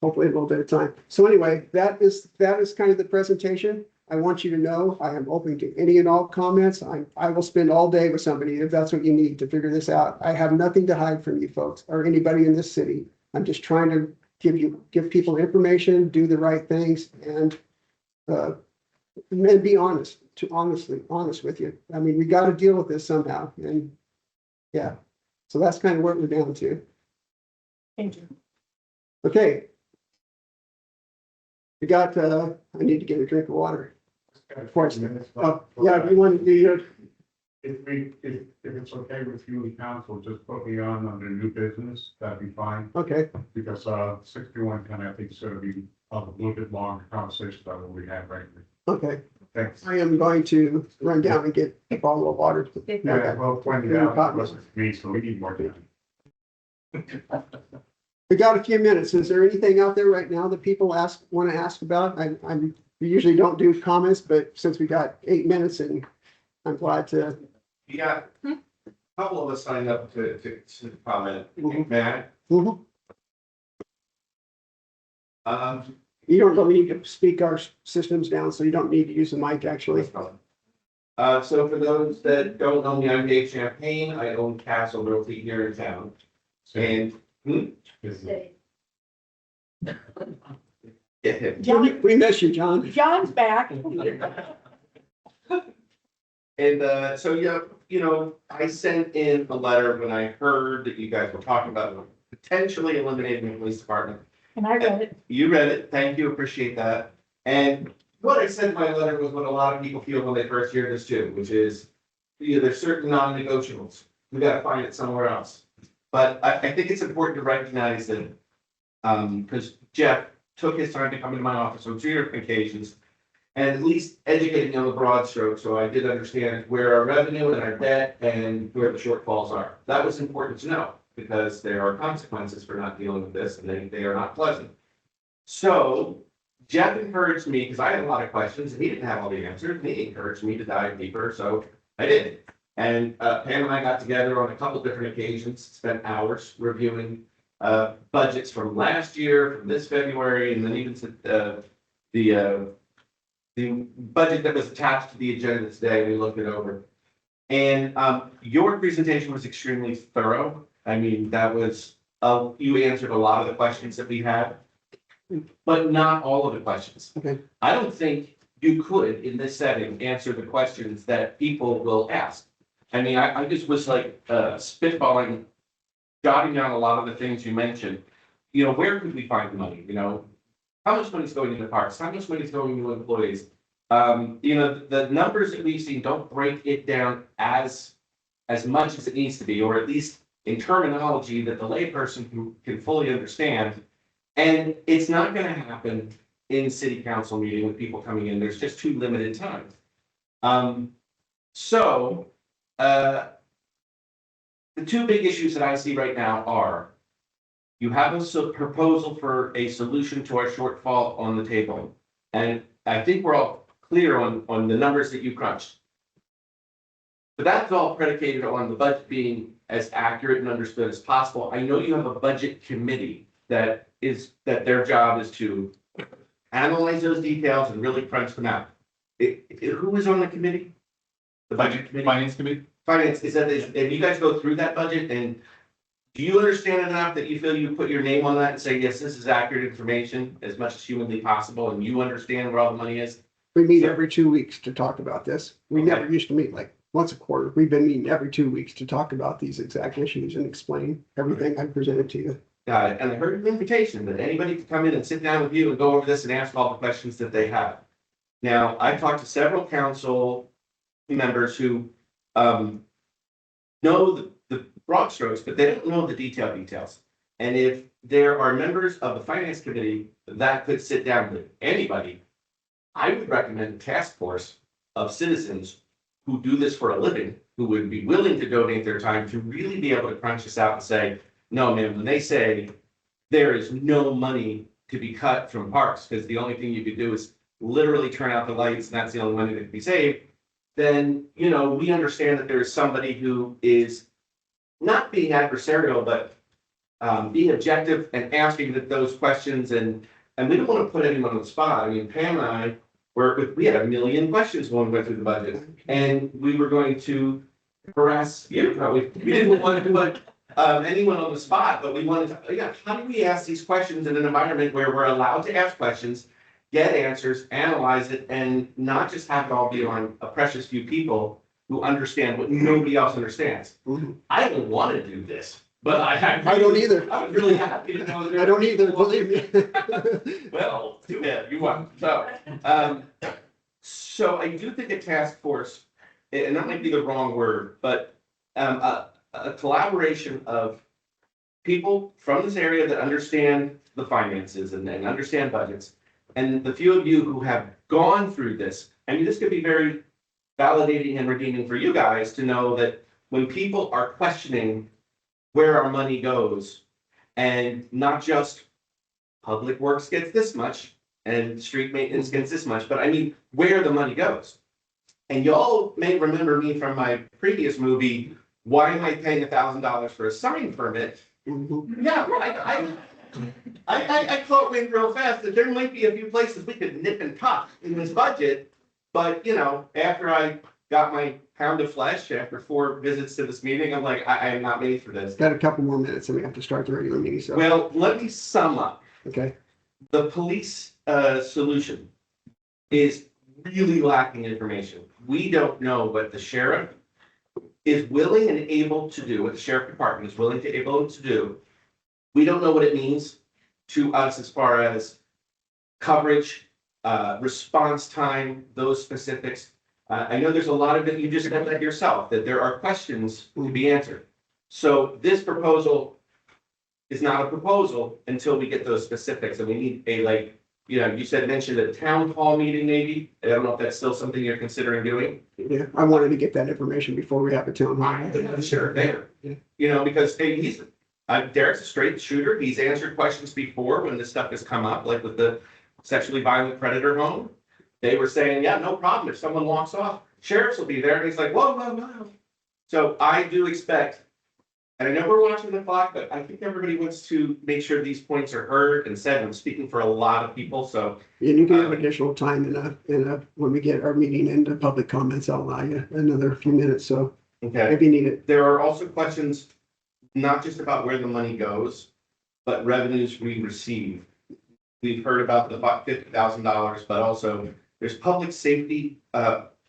hopefully a little bit of time. So anyway, that is kind of the presentation. I want you to know I am open to any and all comments. I will spend all day with somebody if that's what you need to figure this out. I have nothing to hide from you folks or anybody in this city. I'm just trying to give people information, do the right things, and be honest with you. I mean, we got to deal with this somehow, and yeah, so that's kind of what we're down to. Thank you. Okay. We got, I need to get a drink of water. Oh, yeah, if you want to do your, If it's okay with you and council, just put me on under new business, that'd be fine, okay, because 6110, I think, is gonna be a little bit longer conversation than what we have right now. okay. Thanks. I am going to run down and get a bottle of water. Yeah, well, pointed out, it wasn't me, so we need more time. We got a few minutes. Is there anything out there right now that people want to ask about? We usually don't do comments, but since we got 8 minutes and I'm glad to. Yeah, a couple of us signed up to comment. Mhm. Matt, Mhm. um, You don't really need to speak our systems down, so you don't need to use the mic actually. so for those that don't know me, I'm Dave Champagne. I own Castle Realty here in town. And, yeah, John, We miss you, John. John's back. and, so, yeah, you know, I sent in a letter when I heard that you guys were talking about potentially eliminating the police department. And I read it. You read it. Thank you. Appreciate that. And what I said in my letter was what a lot of people feel when they first hear this too, which is, there's certain non-negotiables. We gotta find it somewhere else. But I think it's important to recognize that, because Jeff took his time to come into my office on 2 different occasions and at least educated me on the broad strokes, so I did understand where our revenue and our debt and where the shortfalls are. That was important to know, because there are consequences for not dealing with this, and they are not pleasant. So Jeff encouraged me, because I had a lot of questions, and he didn't have all the answers, and he encouraged me to dive deeper, so I did. And Pam and I got together on a couple different occasions, spent hours reviewing budgets from last year, from this February, and then even the budget that was attached to the agenda today, we looked it over. And your presentation was extremely thorough. I mean, that was, you answered a lot of the questions that we had, but not all of the questions. Okay. I don't think you could, in this setting, answer the questions that people will ask. I mean, I just was like spitballing, jotting down a lot of the things you mentioned. You know, where could we find the money? You know, how much money is going into parks? How much money is going into employees? You know, the numbers that we've seen don't break it down as much as it needs to be, or at least in terminology that the layperson can fully understand. And it's not going to happen in city council meeting with people coming in. There's just too limited time. The two big issues that I see right now are, you have a proposal for a solution to our shortfall on the table. And I think we're all clear on the numbers that you crunched. But that's all predicated on the budget being as accurate and understood as possible. I know you have a budget committee that their job is to analyze those details and really crunch them out. Who is on the committee? The budget committee? Finance committee? Finance, and you guys go through that budget, and do you understand it enough that you feel you put your name on that and say, yes, this is accurate information as much as humanly possible, and you understand where all the money is? We meet every 2 weeks to talk about this. We Okay. never used to meet like once a quarter. We've been meeting every 2 weeks to talk about these exact issues and explain everything I presented to you. Got it. And I heard an invitation that anybody could come in and sit down with you and go over this and ask all the questions that they have. Now, I've talked to several council members who know the broad strokes, but they don't know the details. And if there are members of the finance committee that could sit down with anybody, I would recommend a task force of citizens who do this for a living, who would be willing to donate their time to really be able to crunch this out and say, no, man, when they say there is no money to be cut from parks, because the only thing you could do is literally turn out the lights and that's the only money that can be saved, then, you know, we understand that there's somebody who is not being adversarial, but being objective and asking those questions. And we don't want to put anyone on the spot. I mean, Pam and I we had 1 million questions when we went through the budget, and we were going to harass you. We didn't want to put anyone on the spot, but we wanted to, yeah, how do we ask these questions in an environment where we're allowed to ask questions, get answers, analyze it, and not just have it all be on a precious few people who understand what nobody else understands. Mhm. I don't want to do this, but I don't either. I was really happy to know that. I don't either, believe me. Well, too bad, you won. So I do think a task force, and that might be the wrong word, but a collaboration of people from this area that understand the finances and understand budgets, and the few of you who have gone through this. I mean, this could be very validating and redeeming for you guys to know that when people are questioning where our money goes, and not just public works gets this much and street maintenance gets this much, but I mean, where the money goes. And y'all may remember me from my previous movie, Why Am I Paying $1,000 for a sign permit? Mhm. Yeah, I caught wind real fast that there might be a few places we could nip and tuck in this budget. But, you know, after I got my pound of flesh, after 4 visits to this meeting, I'm like, I am not made for this. Got a couple more minutes and we have to start the regular meeting, so, Well, let me sum up. okay. The police solution is really lacking information. We don't know what the sheriff is willing and able to do, what the sheriff department is willing to able to do. We don't know what it means to us as far as coverage, response time, those specifics. I know there's a lot of it, you just said that yourself, that there are questions to be answered. So this proposal is not a proposal until we get those specifics, and we need a, like, you know, mentioned a town hall meeting maybe. I don't know if that's still something you're considering doing. Yeah, I wanted to get that information before we have a town hall. Sure, there. Yeah. You know, because hey, Derek's a straight shooter. He's answered questions before when this stuff has come up, like with the sexually violent predator home. They were saying, yeah, no problem. If someone walks off, sheriffs will be there. And he's like, whoa. So I do expect, and I know we're watching the clock, but I think everybody wants to make sure these points are heard and said. I'm speaking for a lot of people, so. And you can have additional time when we get our meeting into public comments, I'll allow you another few minutes, so Okay. if you need it. There are also questions, not just about where the money goes, but revenues we receive. We've heard about the $50,000, but also there's public safety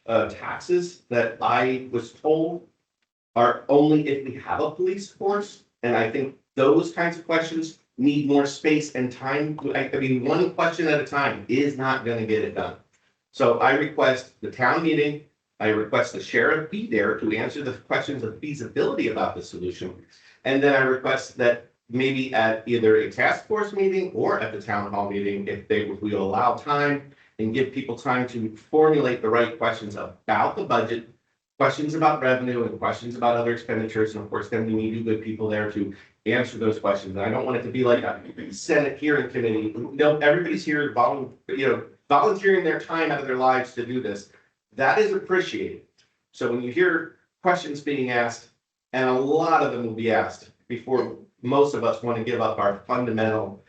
taxes that I was told are only if we have a police force. And I think those kinds of questions need more space and time. I mean, one question at a time is not going to get it done. So I request the town meeting, I request the sheriff be there to answer the questions of feasibility about the solution. And then I request that maybe at either a task force meeting or at the town hall meeting, if we allow time and give people time to formulate the right questions about the budget, questions about revenue and questions about other expenditures. And of course, then we need you good people there to answer those questions. And I don't want it to be like a Senate hearing committee. No, everybody's here volunteering their time out of their lives to do this. That is appreciated. So when you hear questions being asked, and a lot of them will be asked before most of us want to give up our fundamental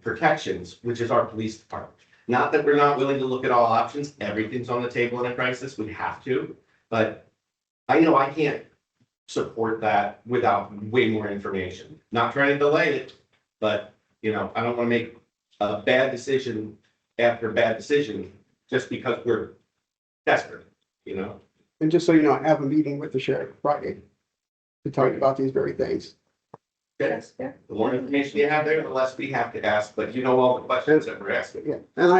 protections, which is our police department. Not that we're not willing to look at all options. Everything's on the table in a crisis. We have to. But I know I can't support that without way more information. Not trying to delay it, but I don't want to make a bad decision after bad decision just because we're desperate, And just so you know, I have a meeting with the sheriff Friday to talk about these very things. Yes. The more information you have there, the less we have to ask, but you know all the questions that we're asking. Yeah, and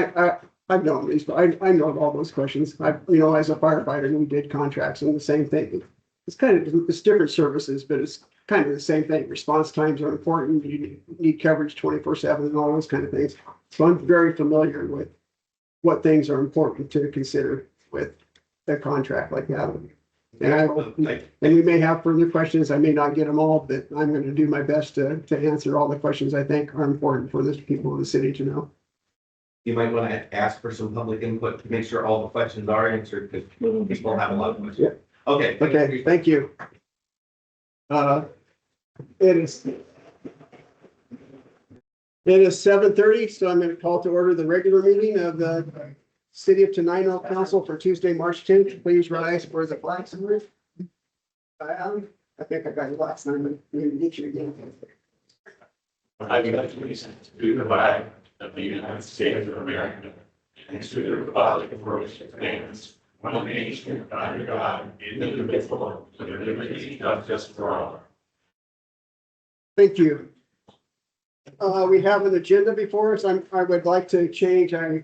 I've known these, but I know all those questions. As a firefighter, we did contracts and the same thing. It's it's different services, but it's kind of the same thing. Response times are important. You need coverage 24/7 and all those kind of things. So I'm very familiar with what things are important to consider with a contract like that. And we may have further questions. I may not get them all, but I'm going to do my best to answer all the questions I think are important for the people in the city to know. You might want to ask for some public input to make sure all the questions are answered, because people have a lot of questions. Yeah. Okay. Okay, thank you. It is 7:30, so I'm going to call to order the regular meeting of the City of Tenino Council for Tuesday, March 10th. Please rise for the flag salute. I think I got it last time, but maybe get you again. I pledge allegiance to the flag of the United States of America and to the republic for which it stands, one nation, under God, indivisible, with liberty and justice for all. Thank you. We have an agenda before us. I would like to change. I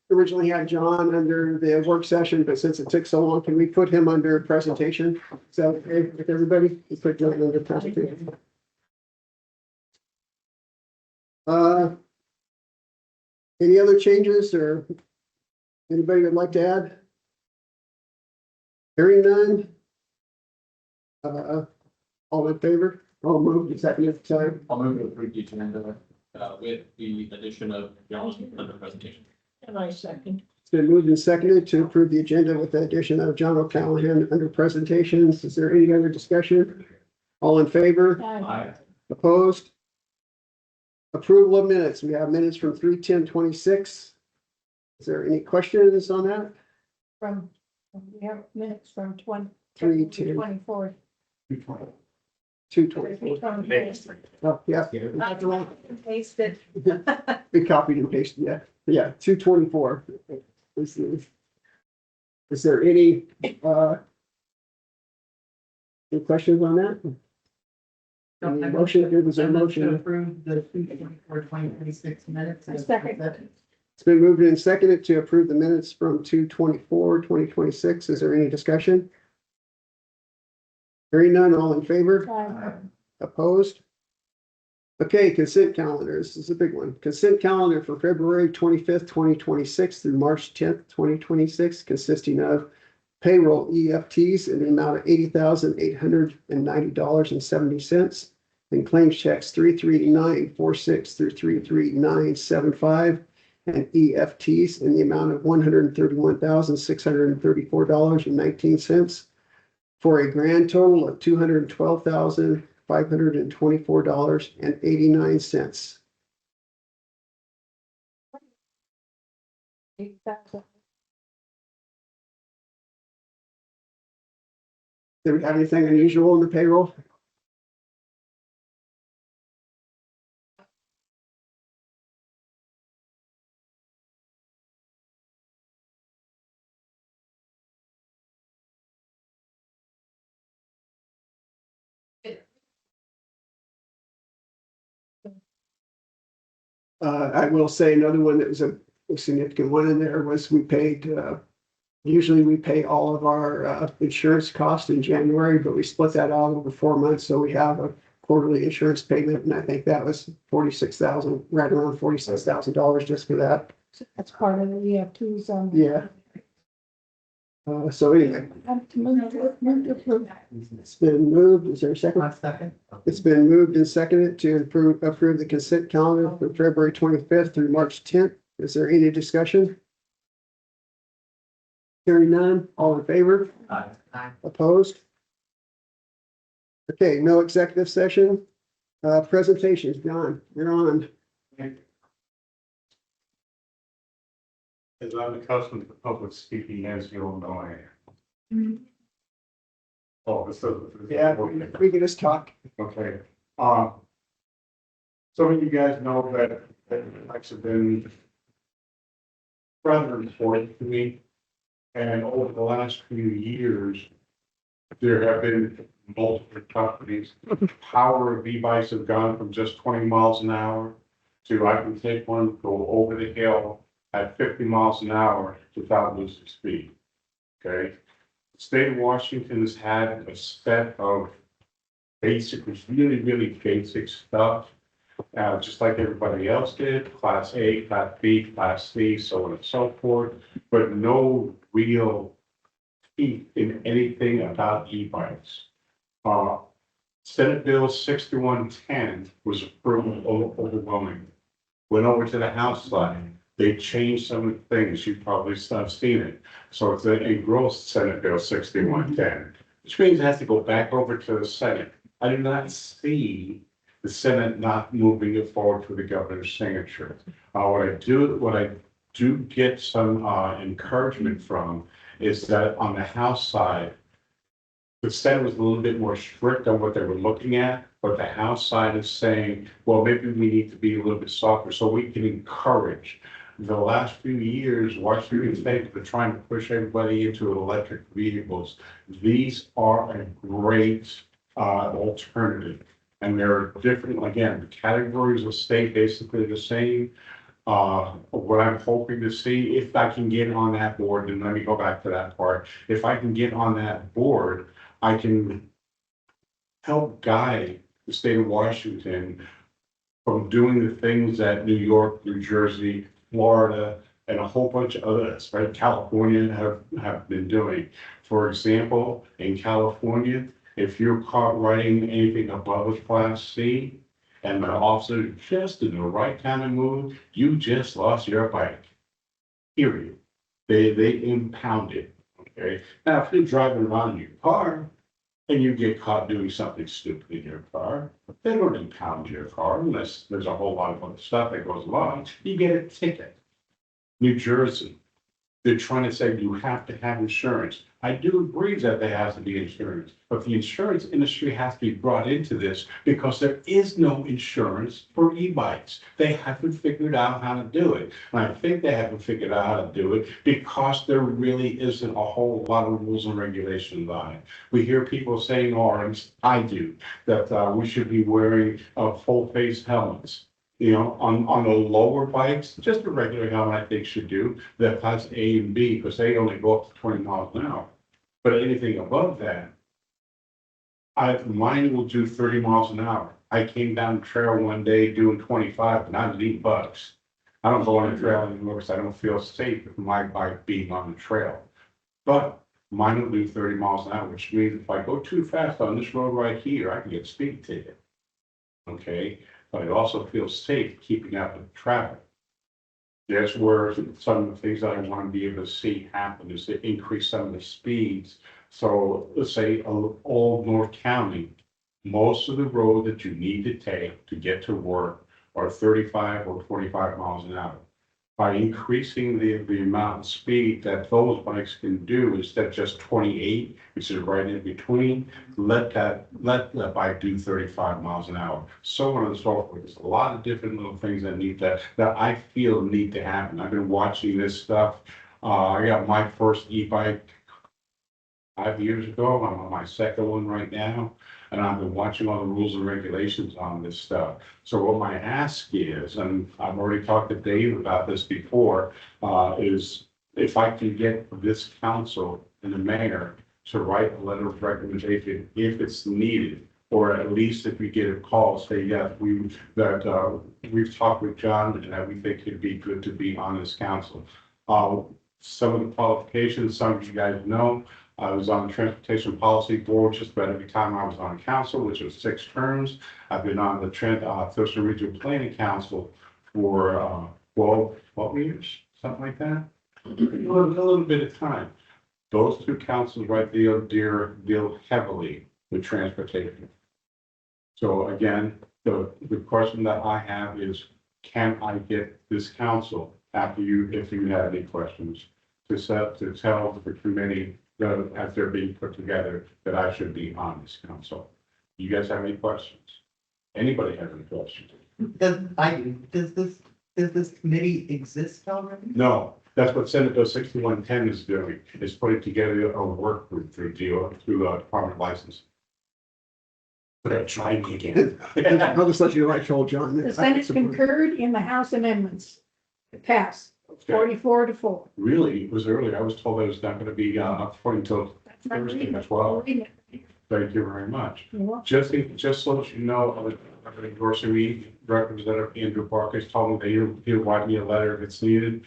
originally had John under the work session, but since it took so long, can we put him under presentation? Is that okay with everybody? We put John under presentation. Any other changes or anybody would like to add? Hearing none. All in favor? All moved, is that your time? I'll move to approve the agenda with the addition of Johnson under presentation. And I second. It's been moved and seconded to approve the agenda with the addition of John O'Callahan under presentations. Is there any other discussion? All in favor? Aye. Opposed? Approval of minutes. We have minutes from 3/10/26. Is there any questions on that? We have minutes from 3/10. 24. 2/24. Oh, yeah. Paste it. We copied and pasted, yeah. Yeah, 2/24. Is there any questions on that? Any motion, was there a To motion? approve the 2026 minutes. I second. It's been moved and seconded to approve the minutes from 2/24/2026. Is there any discussion? Hearing none, all in favor? Aye. Opposed? Okay, consent calendar. This is a big one. Consent calendar for February 25th, 2026 through March 10th, 2026, consisting of payroll EFTs in the amount of $80,890.70 and claims checks 338946 through 338975 and EFTs in the amount of $131,634.19 for a grand total of $212,524.89. 8,000. Did we have anything unusual in the payroll? I will say another one that was a significant one in there was we paid, usually we pay all of our insurance costs in January, but we split that out over 4 months. So we have a quarterly insurance payment, and I think that was 46,000, right around $46,000 just for that. That's part of the EFTs. Yeah. So anyway, Move to approve. it's been moved. Is there a second? Second. It's been moved and seconded to approve the consent calendar for February 25th through March 10th. Is there any discussion? Hearing none, all in favor? Aye. Opposed? Okay, no executive session. Presentations, John, you're on. As I'm accustomed to public speaking, as you'll know I am. Oh, this is. Yeah, we can just talk. Okay, some of you guys know that it's been rather important to me. And over the last few years, there have been multiple companies. Power of e-bikes have gone from just 20 miles an hour to I can take one, go over the hill at 50 miles an hour without losing speed. Okay? The state of Washington has had a set of basic, really basic stuff, just like everybody else did, class A, class B, class C, so on and so forth, but no real teeth in anything about e-bikes. Uh, Senate Bill 6110 was approved overwhelmingly. Went over to the House side. They changed some of the things. You probably have seen it. So it's engrossed Senate Bill 6110, which means it has to go back over to the Senate. I do not see the Senate not moving it forward to the governor's signature. What I do get some encouragement from is that on the House side, the Senate was a little bit more strict on what they were looking at, but the House side is saying, well, maybe we need to be a little bit softer so we can encourage. The last few years, Washington State has been trying to push everybody into electric vehicles. These are a great alternative. And they're different, again, the categories will stay basically the same. What I'm hoping to see, if I can get on that board, and let me go back to that part, if I can get on that board, I can help guide the state of Washington from doing the things that New York, New Jersey, Florida, and a whole bunch of others, right? California have been doing. For example, in California, if you're caught riding anything above a class C and the officer just in the right kind of move, you just lost your bike. Period. They impound it. Okay. Now, if you're driving around in your car and you get caught doing something stupid in your car, they don't impound your car unless there's a whole lot of other stuff that goes along. You get a ticket. New Jersey, they're trying to say you have to have insurance. I do agree that there has to be insurance, but the insurance industry has to be brought into this because there is no insurance for e-bikes. They haven't figured out how to do it. And I think they haven't figured out how to do it because there really isn't a whole lot of rules and regulations on it. We hear people saying, or at least I do, that we should be wearing full face helmets. You know, on the lower bikes, just a regular helmet I think should do, the class A and B, because they only go up to 20 miles an hour. But anything above that, mine will do 30 miles an hour. I came down the trail one day doing 25, and I was eating bugs. I don't go on the trail anymore because I don't feel safe with my bike being on the trail. But mine will do 30 miles an hour, which means if I go too fast on this road right here, I can get a speed ticket. Okay, but I also feel safe keeping up with traffic. That's where some of the things that I want to be able to see happen is to increase some of the speeds. So let's say all North County, most of the road that you need to take to get to work are 35 or 45 miles an hour. By increasing the amount of speed that those bikes can do instead of just 28, which is right in between, let that bike do 35 miles an hour. So on and so forth. There's a lot of different little things that I feel need to happen. I've been watching this stuff. I got my first e-bike 5 years ago. I'm on my second one right now. And I've been watching all the rules and regulations on this stuff. So what my ask is, and I've already talked to Dave about this before, is if I can get this council and the mayor to write a letter of recommendation if it's needed, or at least if we get a call, say, yes, we've talked with John and that we think it'd be good to be on this council. Some of the qualifications, some of you guys know, I was on the Transportation Policy Board just about every time I was on council, which was 6 terms. I've been on the Thurston Regional Planning Council for 12 years, something like that. A little bit of time. Those 2 councils right there deal heavily with transportation. So again, the question that I have is, can I get this council after if you have any questions, to tell the committee as they're being put together that I should be on this council. You guys have any questions? Anybody have any questions? Does this committee exist already? No, That's what Senate Bill 6110 is doing, is putting together a work group through Department of License. But I'm trying again. I'll just let you know, I told John. The that I Senate support it. concurred in the House amendments. It passed 44-4. Really, it was early. I was told it was not gonna be up for until That's not Thursday reading as it. well. Reading it. Thank you very much. You're welcome. Just so that you know, endorsing me, Representative Andrew Parker has told me that he'll write me a letter if it's needed.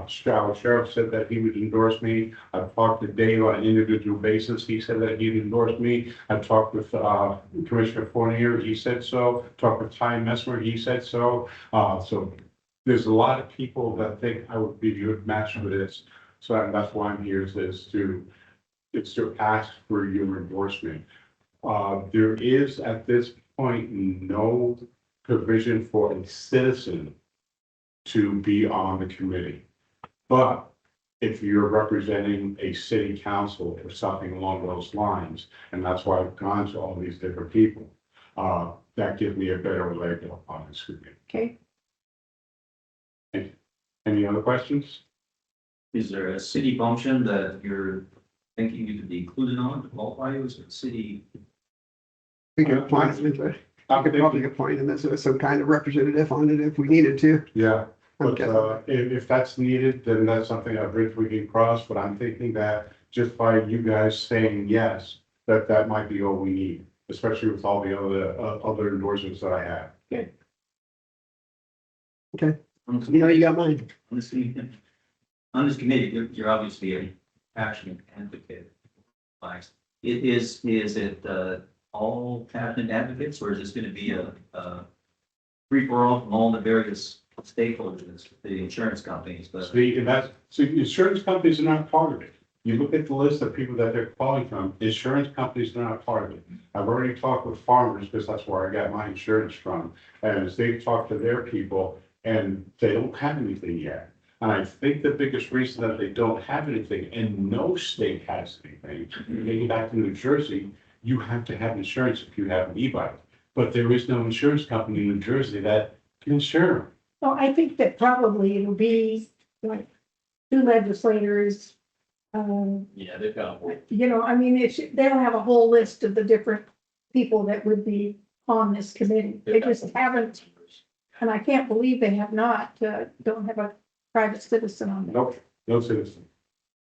Sheriff said that he would endorse me. I've talked to Dave on an individual basis. He said that he'd endorse me. I've talked with Commissioner Fournier. He said so. Talked with Ty Messmer. He said so. So there's a lot of people that think I would be a good match for this. So that's why I'm here is to ask for your endorsement. There is at this point no provision for a citizen to be on the committee. But if you're representing a city council or something along those lines, and that's why I've gone to all these different people, that gives me a better leg up on this committee. Okay, Any other questions? Is there a city function that you're thinking you could be included on to qualify you as a city? We could appoint him, I could probably appoint him as some kind of representative on it if we needed to. Yeah, but Okay. if that's needed, then that's something a bridge we can cross, but I'm thinking that just by you guys saying yes, that might be all we need, especially with all the other endorsements that I have. You know, you got mine. On this committee, you're obviously a passionate advocate. Like, is it all passionate advocates, or is this gonna be a free for all from all the various stakeholders, the insurance companies, but See, insurance companies are not part of it. You look at the list of people that they're calling from, insurance companies are not part of it. I've already talked with farmers, because that's where I got my insurance from, and as they've talked to their people, and they don't have anything yet. And I think the biggest reason that they don't have anything, and no state has anything, maybe back to New Jersey, you have to have insurance if you have an e-bike. But there is no insurance company in New Jersey that can insure. well, I think that probably it'll be like 2 legislators. Yeah, they've got. You know, I mean, they'll have a whole list of the different people that would be on this committee. They just haven't, and I can't believe they have not, don't have a private citizen on there. Nope, no citizen.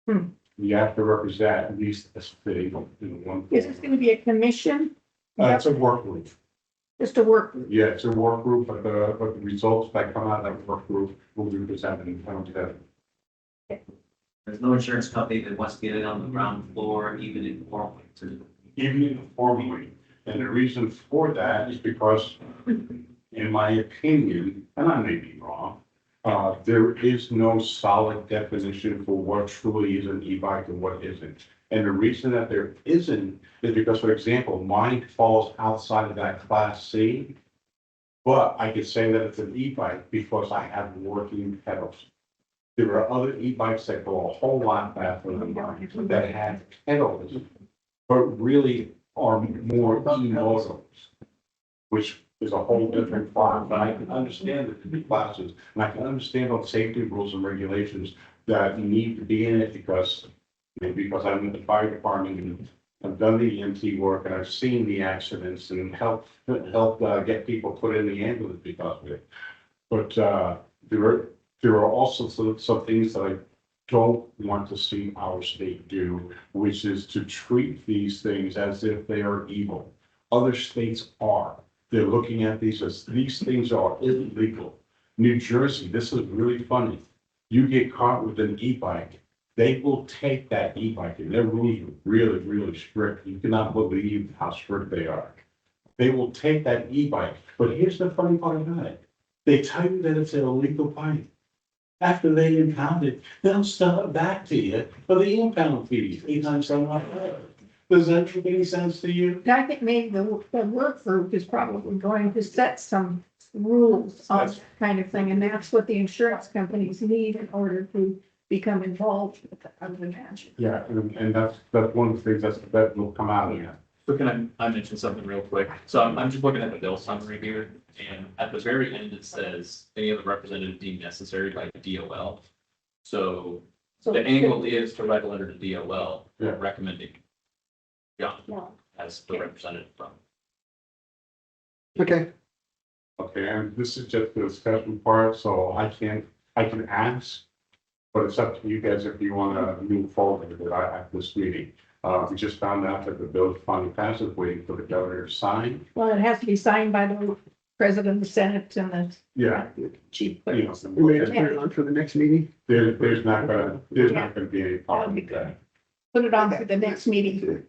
Hmm. You have to represent at least a city in one. Is this gonna be a commission? It's a work group. Just a work group? Yeah, it's a work group, but the results that come out of that work group will be presented and come together. there's no insurance company that wants to get it on the ground floor, even informally. Even informally. And the reason for that is because, in my opinion, and I may be wrong, there is no solid definition for what truly is an e-bike and what isn't. And the reason that there isn't is because, for example, mine falls outside of that Class C. But I could say that it's an e-bike because I have working pedals. There are other e-bikes that go a whole lot faster than mine that have pedals, but really are more e-motors, which is a whole different class. But I can understand the two classes, and I can understand all the safety rules and regulations that need to be in it because I'm in the fire department and I've done the EMT work and I've seen the accidents and helped get people put in the ambulance because of it. But there are also some things that I don't want to see our state do, which is to treat these things as if they are evil. Other states are. They're looking at these as these things are illegal. New Jersey, this is really funny. You get caught with an e-bike, they will take that e-bike, and their rules are really, really strict. You cannot believe how strict they are. They will take that e-bike, but here's the funny part about it. They tell you that it's an illegal bike. After they impound it, they'll sell it back to you for the impound fees, 8 times 7 $7. Does that make any sense to you? I think maybe the work group is probably going to set some rules on that kind of thing, and that's what the insurance companies need in order to become involved with it, I would imagine. Yeah, and that's one of the things that will come out of that. So can I mention something real quick? So I'm just looking at the bill summary here, and at the very end, it says any other representative deemed necessary by DOL. So So the angle is to write a letter to DOL Yeah. recommending John Yeah. as the representative from. Okay, Okay, and this is just the discussion part, so I can ask, but it's up to you guys if you wanna move forward with it at this meeting. We just found out that the bill is finally passed, waiting for the governor to sign. Well, it has to be signed by the president of the Senate and the Yeah, chief. you know, we may just put it on for the next meeting. there's not gonna be any problem with that. Put it on for the next meeting.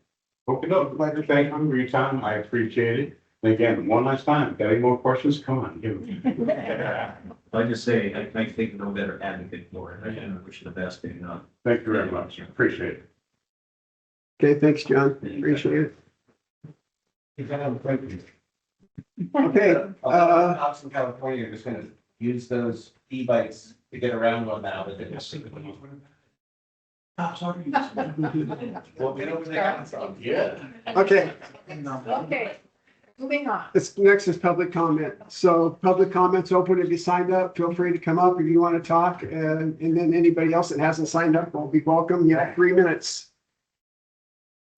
Okay, no, thank you for your time, I appreciate it. And again, one last time, got any more questions, come on, give them. I just say, I think no better advocate for it. I wish you the best in, Thank you very much, appreciate it. Okay, thanks, John. Appreciate it. Okay, Cops in California are just gonna use those e-bikes to get around on now, but they're just. Well, we know where they got from. Yeah. okay. Okay, moving on. This next is public comment. So public comments open. If you signed up, feel free to come up if you want to talk. And then anybody else that hasn't signed up will be welcome. You have 3 minutes.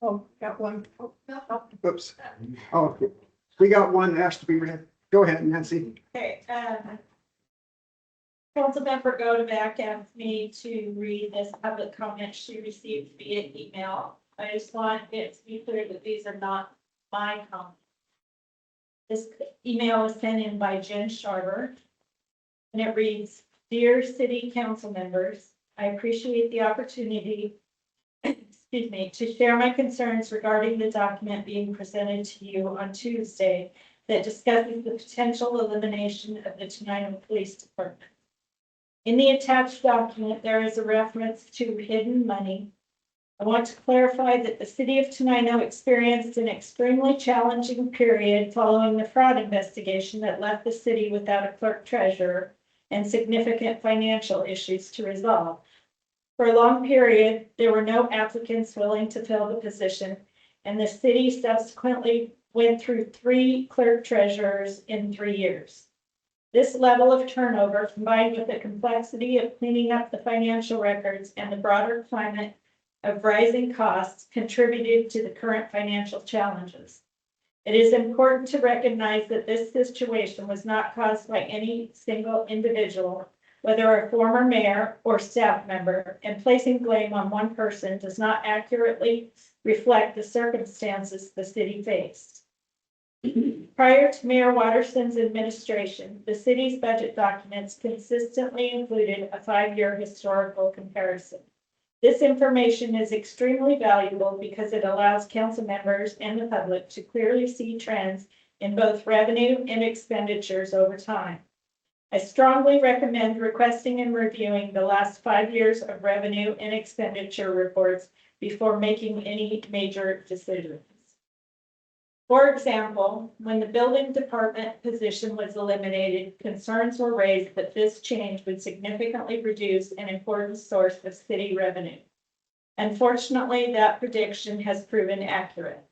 Oh, got one. Oh, no. Oops. Oh, we got one that has to be read. Go ahead, Nancy. Okay, Councilmember Godemack asked me to read this public comment she received via email. I just want it to be clear that these are not my comments. This email was sent in by Jen Sharber. And it reads, "Dear City Council members, I appreciate the opportunity, excuse me, to share my concerns regarding the document being presented to you on Tuesday that discusses the potential elimination of the Tenino Police Department. In the attached document, there is a reference to hidden money. I want to clarify that the city of Tenino experienced an extremely challenging period following the fraud investigation that left the city without a clerk treasurer and significant financial issues to resolve. For a long period, there were no applicants willing to fill the position, and the city subsequently went through 3 clerk treasurers in 3 years. This level of turnover, combined with the complexity of cleaning up the financial records and the broader climate of rising costs, contributed to the current financial challenges. It is important to recognize that this situation was not caused by any single individual, whether a former mayor or staff member, and placing blame on one person does not accurately reflect the circumstances the city faced. Prior to Mayor Watterson's administration, the city's budget documents consistently included a 5-year historical comparison. This information is extremely valuable because it allows council members and the public to clearly see trends in both revenue and expenditures over time. I strongly recommend requesting and reviewing the last 5 years of revenue and expenditure reports before making any major decisions. For example, when the building department position was eliminated, concerns were raised that this change would significantly reduce an important source of city revenue. Unfortunately, that prediction has proven accurate.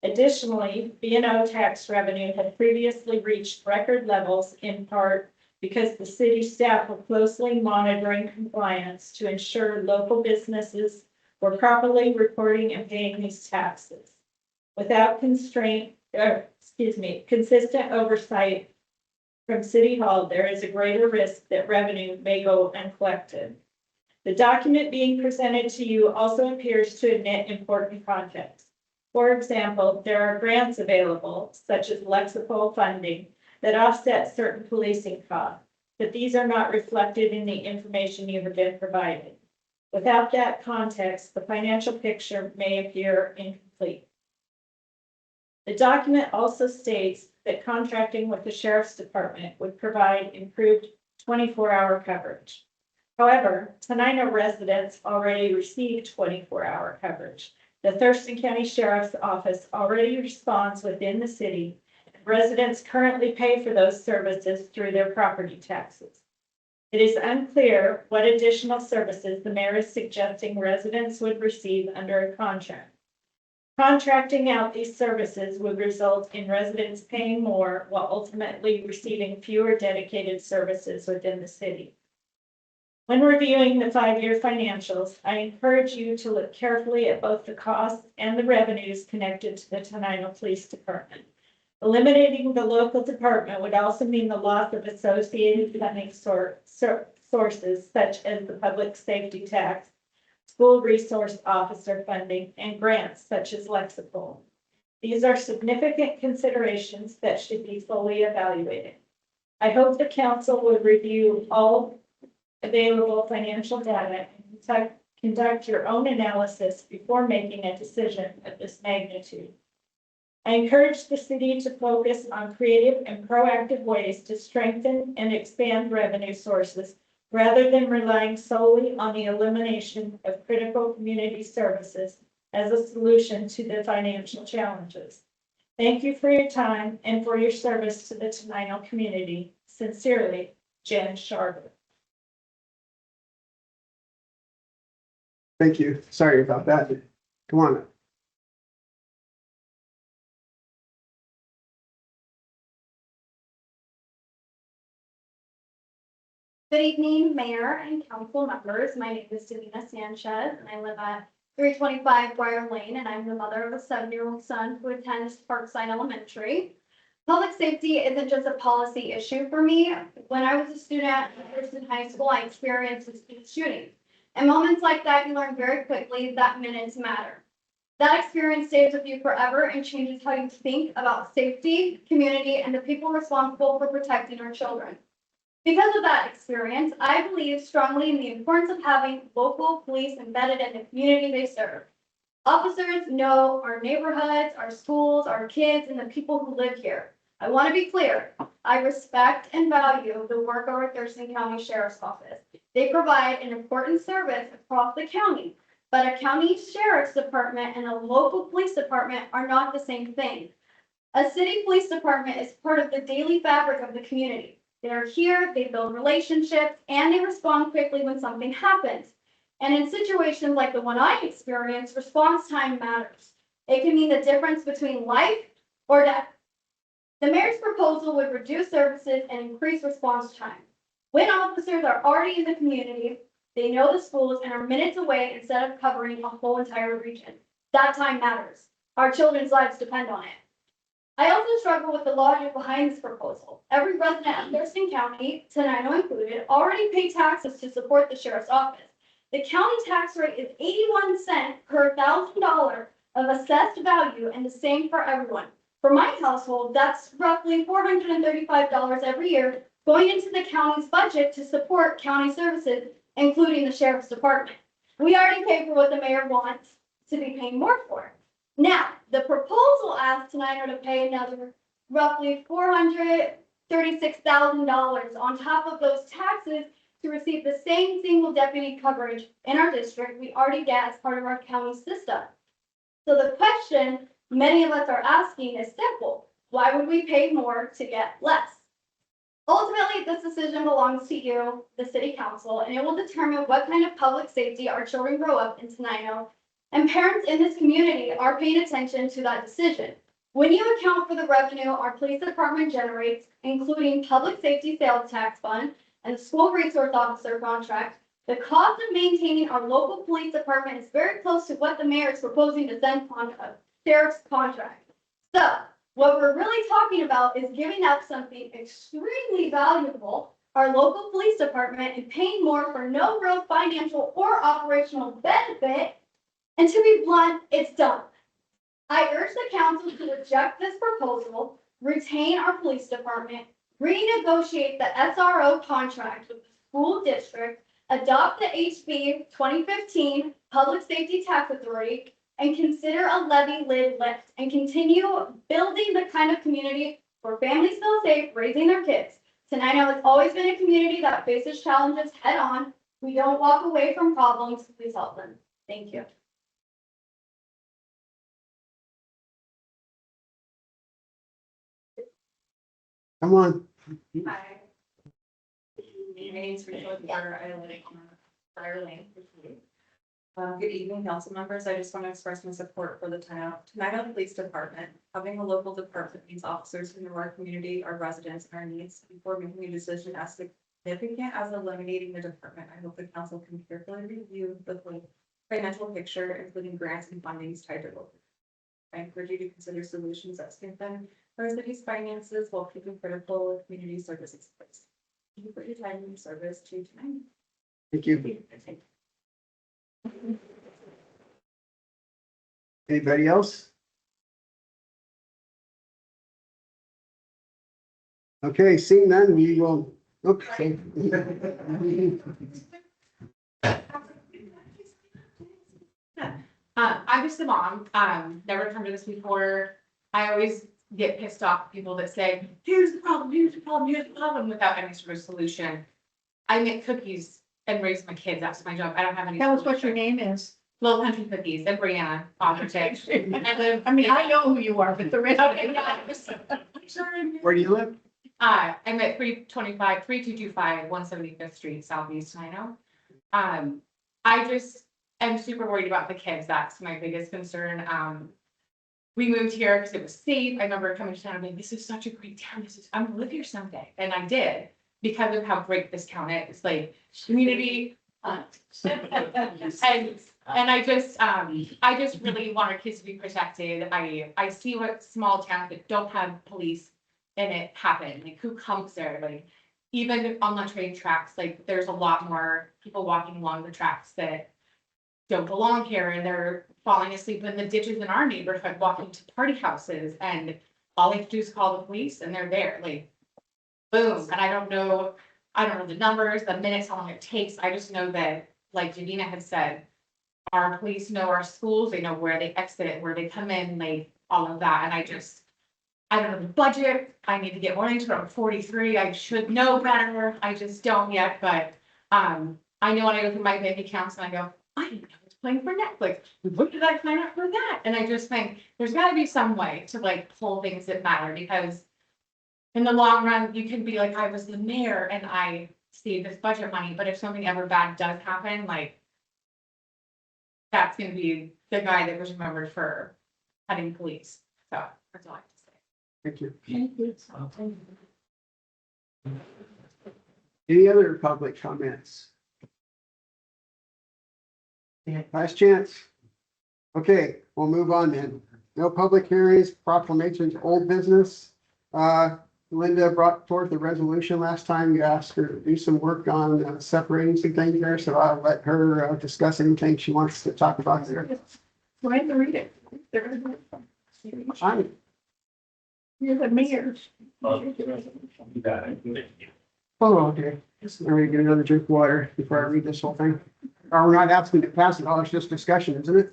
Additionally, B&O tax revenue had previously reached record levels in part because the city staff were closely monitoring compliance to ensure local businesses were properly reporting and paying these taxes. Without consistent oversight from City Hall, there is a greater risk that revenue may go uncollected. The document being presented to you also appears to omit important context. For example, there are grants available, such as Lexipol funding, that offset certain policing costs, but these are not reflected in the information you have been provided. Without that context, the financial picture may appear incomplete. The document also states that contracting with the sheriff's department would provide improved 24-hour coverage. However, Tenino residents already receive 24-hour coverage. The Thurston County Sheriff's Office already responds within the city. Residents currently pay for those services through their property taxes. It is unclear what additional services the mayor is suggesting residents would receive under a contract. Contracting out these services would result in residents paying more while ultimately receiving fewer dedicated services within the city. When reviewing the 5-year financials, I encourage you to look carefully at both the costs and the revenues connected to the Tenino Police Department. Eliminating the local department would also mean the loss of associated funding sources such as the public safety tax, school resource officer funding, and grants such as Lexipol. These are significant considerations that should be fully evaluated. I hope the council will review all available financial data and conduct your own analysis before making a decision of this magnitude. I encourage the city to focus on creative and proactive ways to strengthen and expand revenue sources rather than relying solely on the elimination of critical community services as a solution to the financial challenges. Thank you for your time and for your service to the Tenino community. Sincerely, Jen Sharper. Thank you. Sorry about that. Come on. Good evening, Mayor and council members. My name is Tenino Sanchez, and I live at 325 Briar Lane, and I'm the mother of a 7-year-old son who attends Parkside Elementary. Public safety isn't just a policy issue for me. When I was a student at Thurston High School, I experienced a school shooting. And moments like that, you learn very quickly that minutes matter. That experience stays with you forever and changes how you think about safety, community, and the people responsible for protecting our children. Because of that experience, I believe strongly in the importance of having local police embedded in the community they serve. Officers know our neighborhoods, our schools, our kids, and the people who live here. I want to be clear. I respect and value the work of our Thurston County Sheriff's Office. They provide an important service across the county, but a county sheriff's department and a local police department are not the same thing. A city police department is part of the daily fabric of the community. They're here, they build relationships, and they respond quickly when something happens. And in situations like the one I experienced, response time matters. It can mean the difference between life or death. The mayor's proposal would reduce services and increase response time. When officers are already in the community, they know the schools and are minutes away instead of covering a whole entire region. That time matters. Our children's lives depend on it. I also struggle with the logic behind this proposal. Every resident of Thurston County, Tenino included, already pay taxes to support the sheriff's office. The county tax rate is 81 cents per $1,000 of assessed value, and the same for everyone. For my household, that's roughly $435 every year going into the county's budget to support county services, including the sheriff's department. We already pay for what the mayor wants to be paying more for. Now, the proposal asks Tenino to pay another roughly $436,000 on top of those taxes to receive the same single deputy coverage in our district we already get as part of our county system. So the question many of us are asking is simple. Why would we pay more to get less? Ultimately, this decision belongs to you, the city council, and it will determine what kind of public safety our children grow up in Tenino. And parents in this community are paying attention to that decision. When you account for the revenue our police department generates, including public safety sales tax fund and the school resource officer contract, the cost of maintaining our local police department is very close to what the mayor is proposing to send on a sheriff's contract. So what we're really talking about is giving up something extremely valuable, our local police department, and paying more for no real financial or operational benefit. And to be blunt, it's dumb. I urge the council to reject this proposal, retain our police department, renegotiate the SRO contract with the school district, adopt the HB 2015 Public Safety Tax Authority, and consider a levy lid lift and continue building the kind of community where families feel safe raising their kids. Tenino has always been a community that faces challenges head on. We don't walk away from problems, we solve them. Thank you. Come on. Hi. My name is Rachel Carter. I live in Briar Lane. Good evening, council members. I just want to express my support for the Tenino Police Department. Having a local department means officers who know our community, our residents, and our needs before making a decision as to significant as eliminating the department. I hope the council can carefully review the full financial picture, including grants and fundings tied to local. I encourage you to consider solutions that strengthen our city's finances while keeping critical community services in place. Thank you for your time and service to tonight. Thank you. Anybody else? Okay, seeing none, we will, oops. I'm just a mom, never come to this before. I always get pissed off at people that say, here's the problem, here's the problem, here's the problem, without any sort of solution. I make cookies and raise my kids, that's my job, I don't have any. Tell us what your solution. name is. Little Country Cookies, and Brianna, Politics. I mean, I know who you are, but the rest of Okay, it. yeah. Where do you live? I'm at 3225 175th Street, Southeast Tenino. I just am super worried about the kids. That's my biggest concern. We moved here because it was safe. I remember coming to town and being, this is such a great town. I'm gonna live here someday. And I did because of how great this town is, like community. And I just really want our kids to be protected. I see what small towns that don't have police in it happen, like who comes there, like even on the train tracks, like there's a lot more people walking along the tracks that don't belong here, and they're falling asleep in the ditches in our neighborhood, walking to party houses, and all they have to do is call the police and they're there, like boom. And I don't know the numbers, the minutes, how long it takes. I just know that, like Janina had said, our police know our schools, they know where they exit, where they come in, like all of that. And I don't know the budget. I need to get more into it. I'm 43. I should know better. I just don't yet, but I know when I go through my bank accounts and I go, I didn't know I was playing for Netflix. What did I sign up for that? And I just think there's gotta be some way to like pull things that matter, because in the long run, you can be like, I was the mayor and I saved this budget money, but if something ever bad does happen, like that's gonna be the guy that was remembered for cutting police. So that's all I have to say. Thank you. Thank you. Any other public comments? Last chance. Okay, we'll move on then. No public hearings, proclamations, old business. Linda brought forth a resolution last time. You asked her to do some work on separating some things there, so I'll let her discuss anything she wants to talk about there. Go ahead and read it. You're the mayor. Oh, okay. Let me get another drink of water before I read this whole thing. We're not asking to pass it, all it's just discussion, isn't it?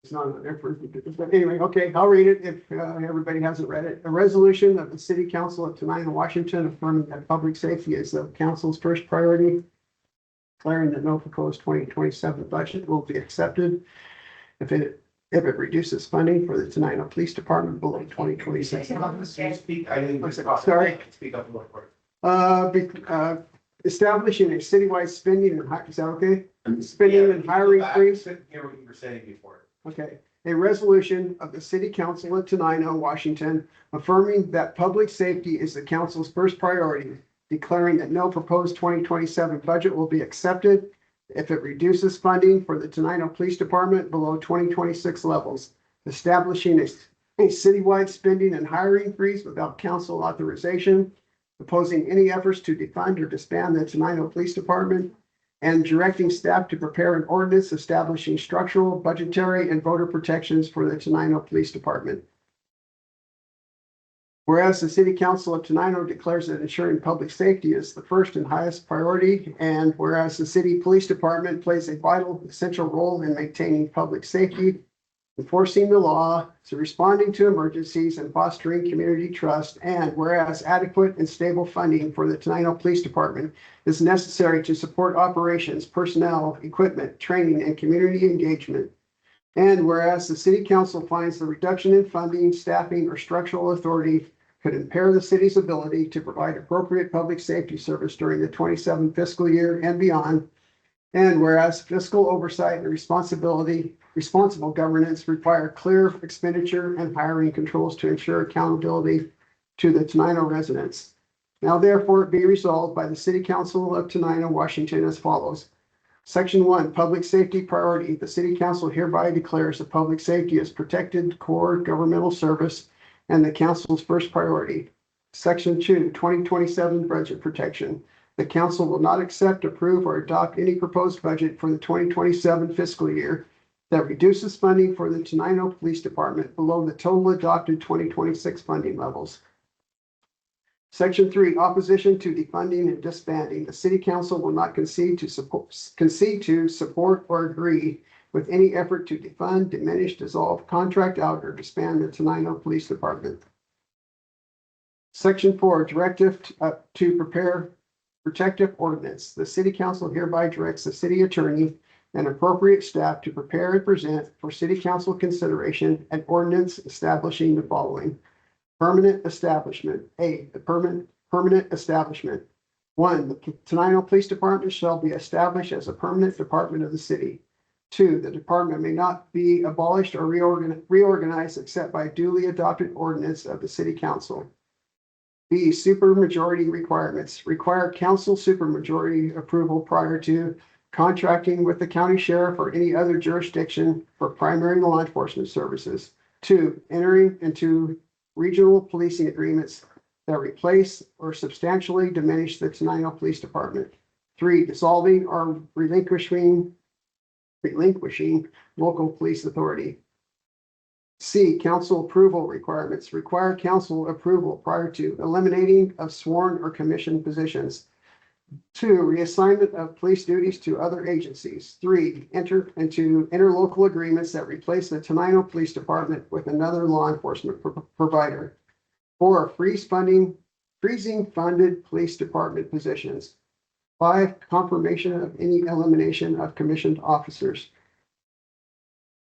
It's not on there for, but anyway, okay, I'll read it if everybody hasn't read it. A resolution of the City Council of Tenino, Washington, affirming that public safety is the council's first priority, declaring that no proposed 2027 budget will be accepted if it reduces funding for the Tenino Police Department below 2026. Speak, I didn't. Sorry. Speak up a little quick. Establishing a citywide spending and is that okay? Spending and hiring freeze. Hear what you were saying before. Okay, a resolution of the City Council of Tenino, Washington, affirming that public safety is the council's first priority, declaring that no proposed 2027 budget will be accepted if it reduces funding for the Tenino Police Department below 2026 levels, establishing a citywide spending and hiring freeze without council authorization, opposing any efforts to defund or disband the Tenino Police Department, and directing staff to prepare an ordinance establishing structural, budgetary, and voter protections for the Tenino Police Department. Whereas the City Council of Tenino declares that ensuring public safety is the first and highest priority, and whereas the City Police Department plays a vital, essential role in maintaining public safety, enforcing the law, to responding to emergencies and fostering community trust, and whereas adequate and stable funding for the Tenino Police Department is necessary to support operations, personnel, equipment, training, and community engagement. And whereas the City Council finds the reduction in funding, staffing, or structural authority could impair the city's ability to provide appropriate public safety service during the 27 fiscal year and beyond. And whereas fiscal oversight and responsibility responsible governance require clear expenditure and hiring controls to ensure accountability to the Tenino residents. Now therefore be resolved by the City Council of Tenino, Washington as follows. Section 1, Public Safety Priority. The City Council hereby declares that public safety is protected core governmental service and the council's first priority. Section 2, 2027 Budget Protection. The council will not accept, approve, or adopt any proposed budget for the 2027 fiscal year that reduces funding for the Tenino Police Department below the total adopted 2026 funding levels. Section 3, Opposition to defunding and disbanding. The City Council will not concede to support, or agree with any effort to defund, diminish, dissolve, contract out, or disband the Tenino Police Department. Section 4, Directive to prepare protective ordinance. The City Council hereby directs the city attorney and appropriate staff to prepare and present for City Council consideration an ordinance establishing the following. Permanent establishment. A, the permanent establishment. 1, the Tenino Police Department shall be established as a permanent department of the city. 2, the department may not be abolished or reorganized except by duly adopted ordinance of the City Council. B, supermajority requirements. Require council supermajority approval prior to contracting with the county sheriff or any other jurisdiction for primary law enforcement services. 2, entering into regional policing agreements that replace or substantially diminish the Tenino Police Department. 3, dissolving or relinquishing local police authority. C, council approval requirements. Require council approval prior to eliminating of sworn or commissioned positions. 2, reassignment of police duties to other agencies. 3, enter into interlocal agreements that replace the Tenino Police Department with another law enforcement provider. 4, freezing funded police department positions. 5, confirmation of any elimination of commissioned officers.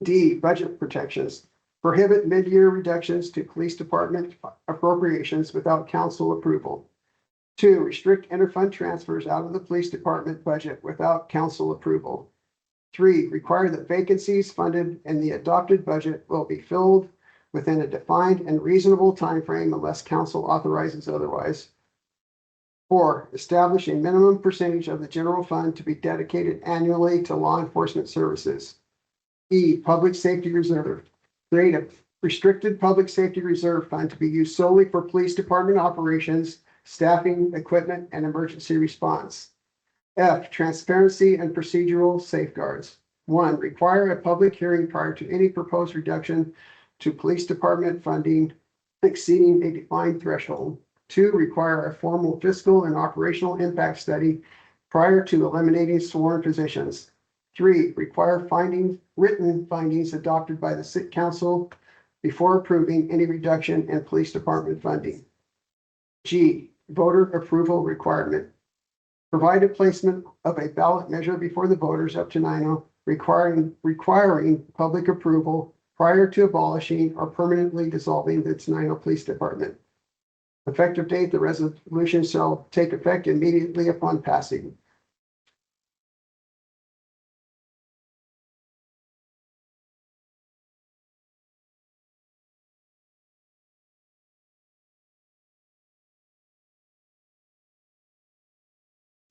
D, budget protections. Prohibit mid-year reductions to police department appropriations without council approval. 2, restrict interfund transfers out of the police department budget without council approval. 3, require that vacancies funded in the adopted budget will be filled within a defined and reasonable timeframe unless council authorizes otherwise. 4, establish a minimum percentage of the general fund to be dedicated annually to law enforcement services. E, public safety reserve. Create a restricted public safety reserve fund to be used solely for police department operations, staffing, equipment, and emergency response. F, transparency and procedural safeguards. 1, require a public hearing prior to any proposed reduction to police department funding exceeding a defined threshold. 2, require a formal fiscal and operational impact study prior to eliminating sworn positions. 3, require written findings adopted by the City Council before approving any reduction in police department funding. G, voter approval requirement. Provide a placement of a ballot measure before the voters of Tenino requiring public approval prior to abolishing or permanently dissolving the Tenino Police Department. Effective date, the resolution shall take effect immediately upon passing.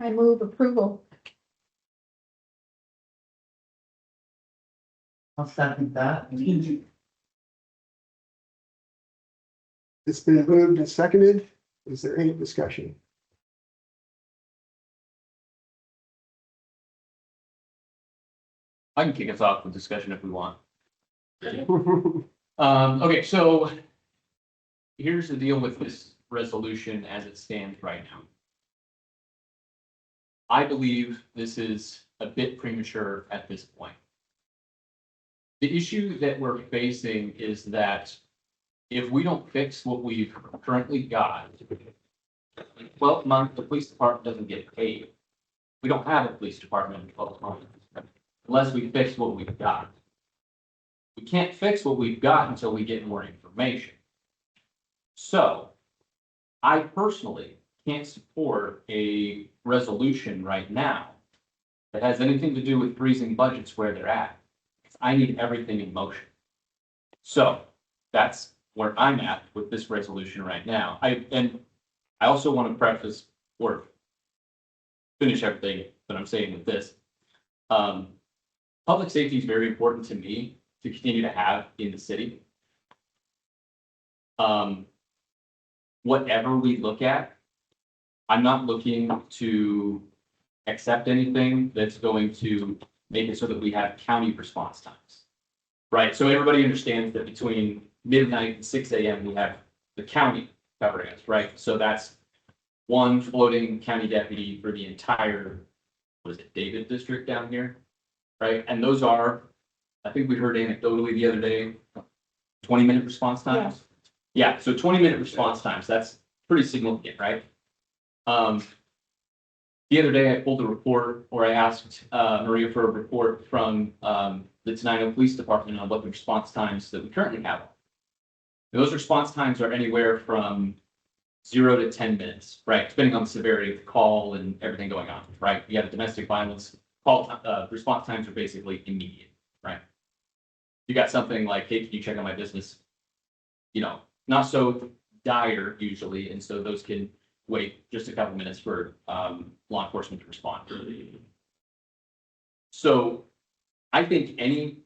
I move approval. I'll second that. It's been moved and seconded. Is there any discussion? I can kick us off with discussion if we want. Okay, so here's the deal with this resolution as it stands right now. I believe this is a bit premature at this point. The issue that we're facing is that if we don't fix what we've currently got, in 12 months, the police department doesn't get paid. We don't have a police department in 12 months unless we fix what we've got. We can't fix what we've got until we get more information. So I personally can't support a resolution right now that has anything to do with freezing budgets where they're at. I need everything in motion. So that's where I'm at with this resolution right now. And I also want to preface or finish everything that I'm saying with this. Public safety is very important to me to continue to have in the city. Whatever we look at, I'm not looking to accept anything that's going to make it so that we have county response times. Right, so everybody understands that between midnight and 6 a.m., we have the county covering us, right? So that's one floating county deputy for the entire, what is it, David district down here? Right, and those are, I think we heard anecdotally the other day, 20-minute response times. Yeah, so 20-minute response times, that's pretty significant, right? The other day I pulled a report, or I asked Maria for a report from the Tenino Police Department on what the response times that we currently have. And those response times are anywhere from 0 to 10 minutes, right? Depending on the severity of the call and everything going on, right? You have domestic violence, response times are basically immediate, right? You got something like, hey, can you check on my business? You know, not so dire usually, and so those can wait just a couple minutes for law enforcement to respond. So I think any,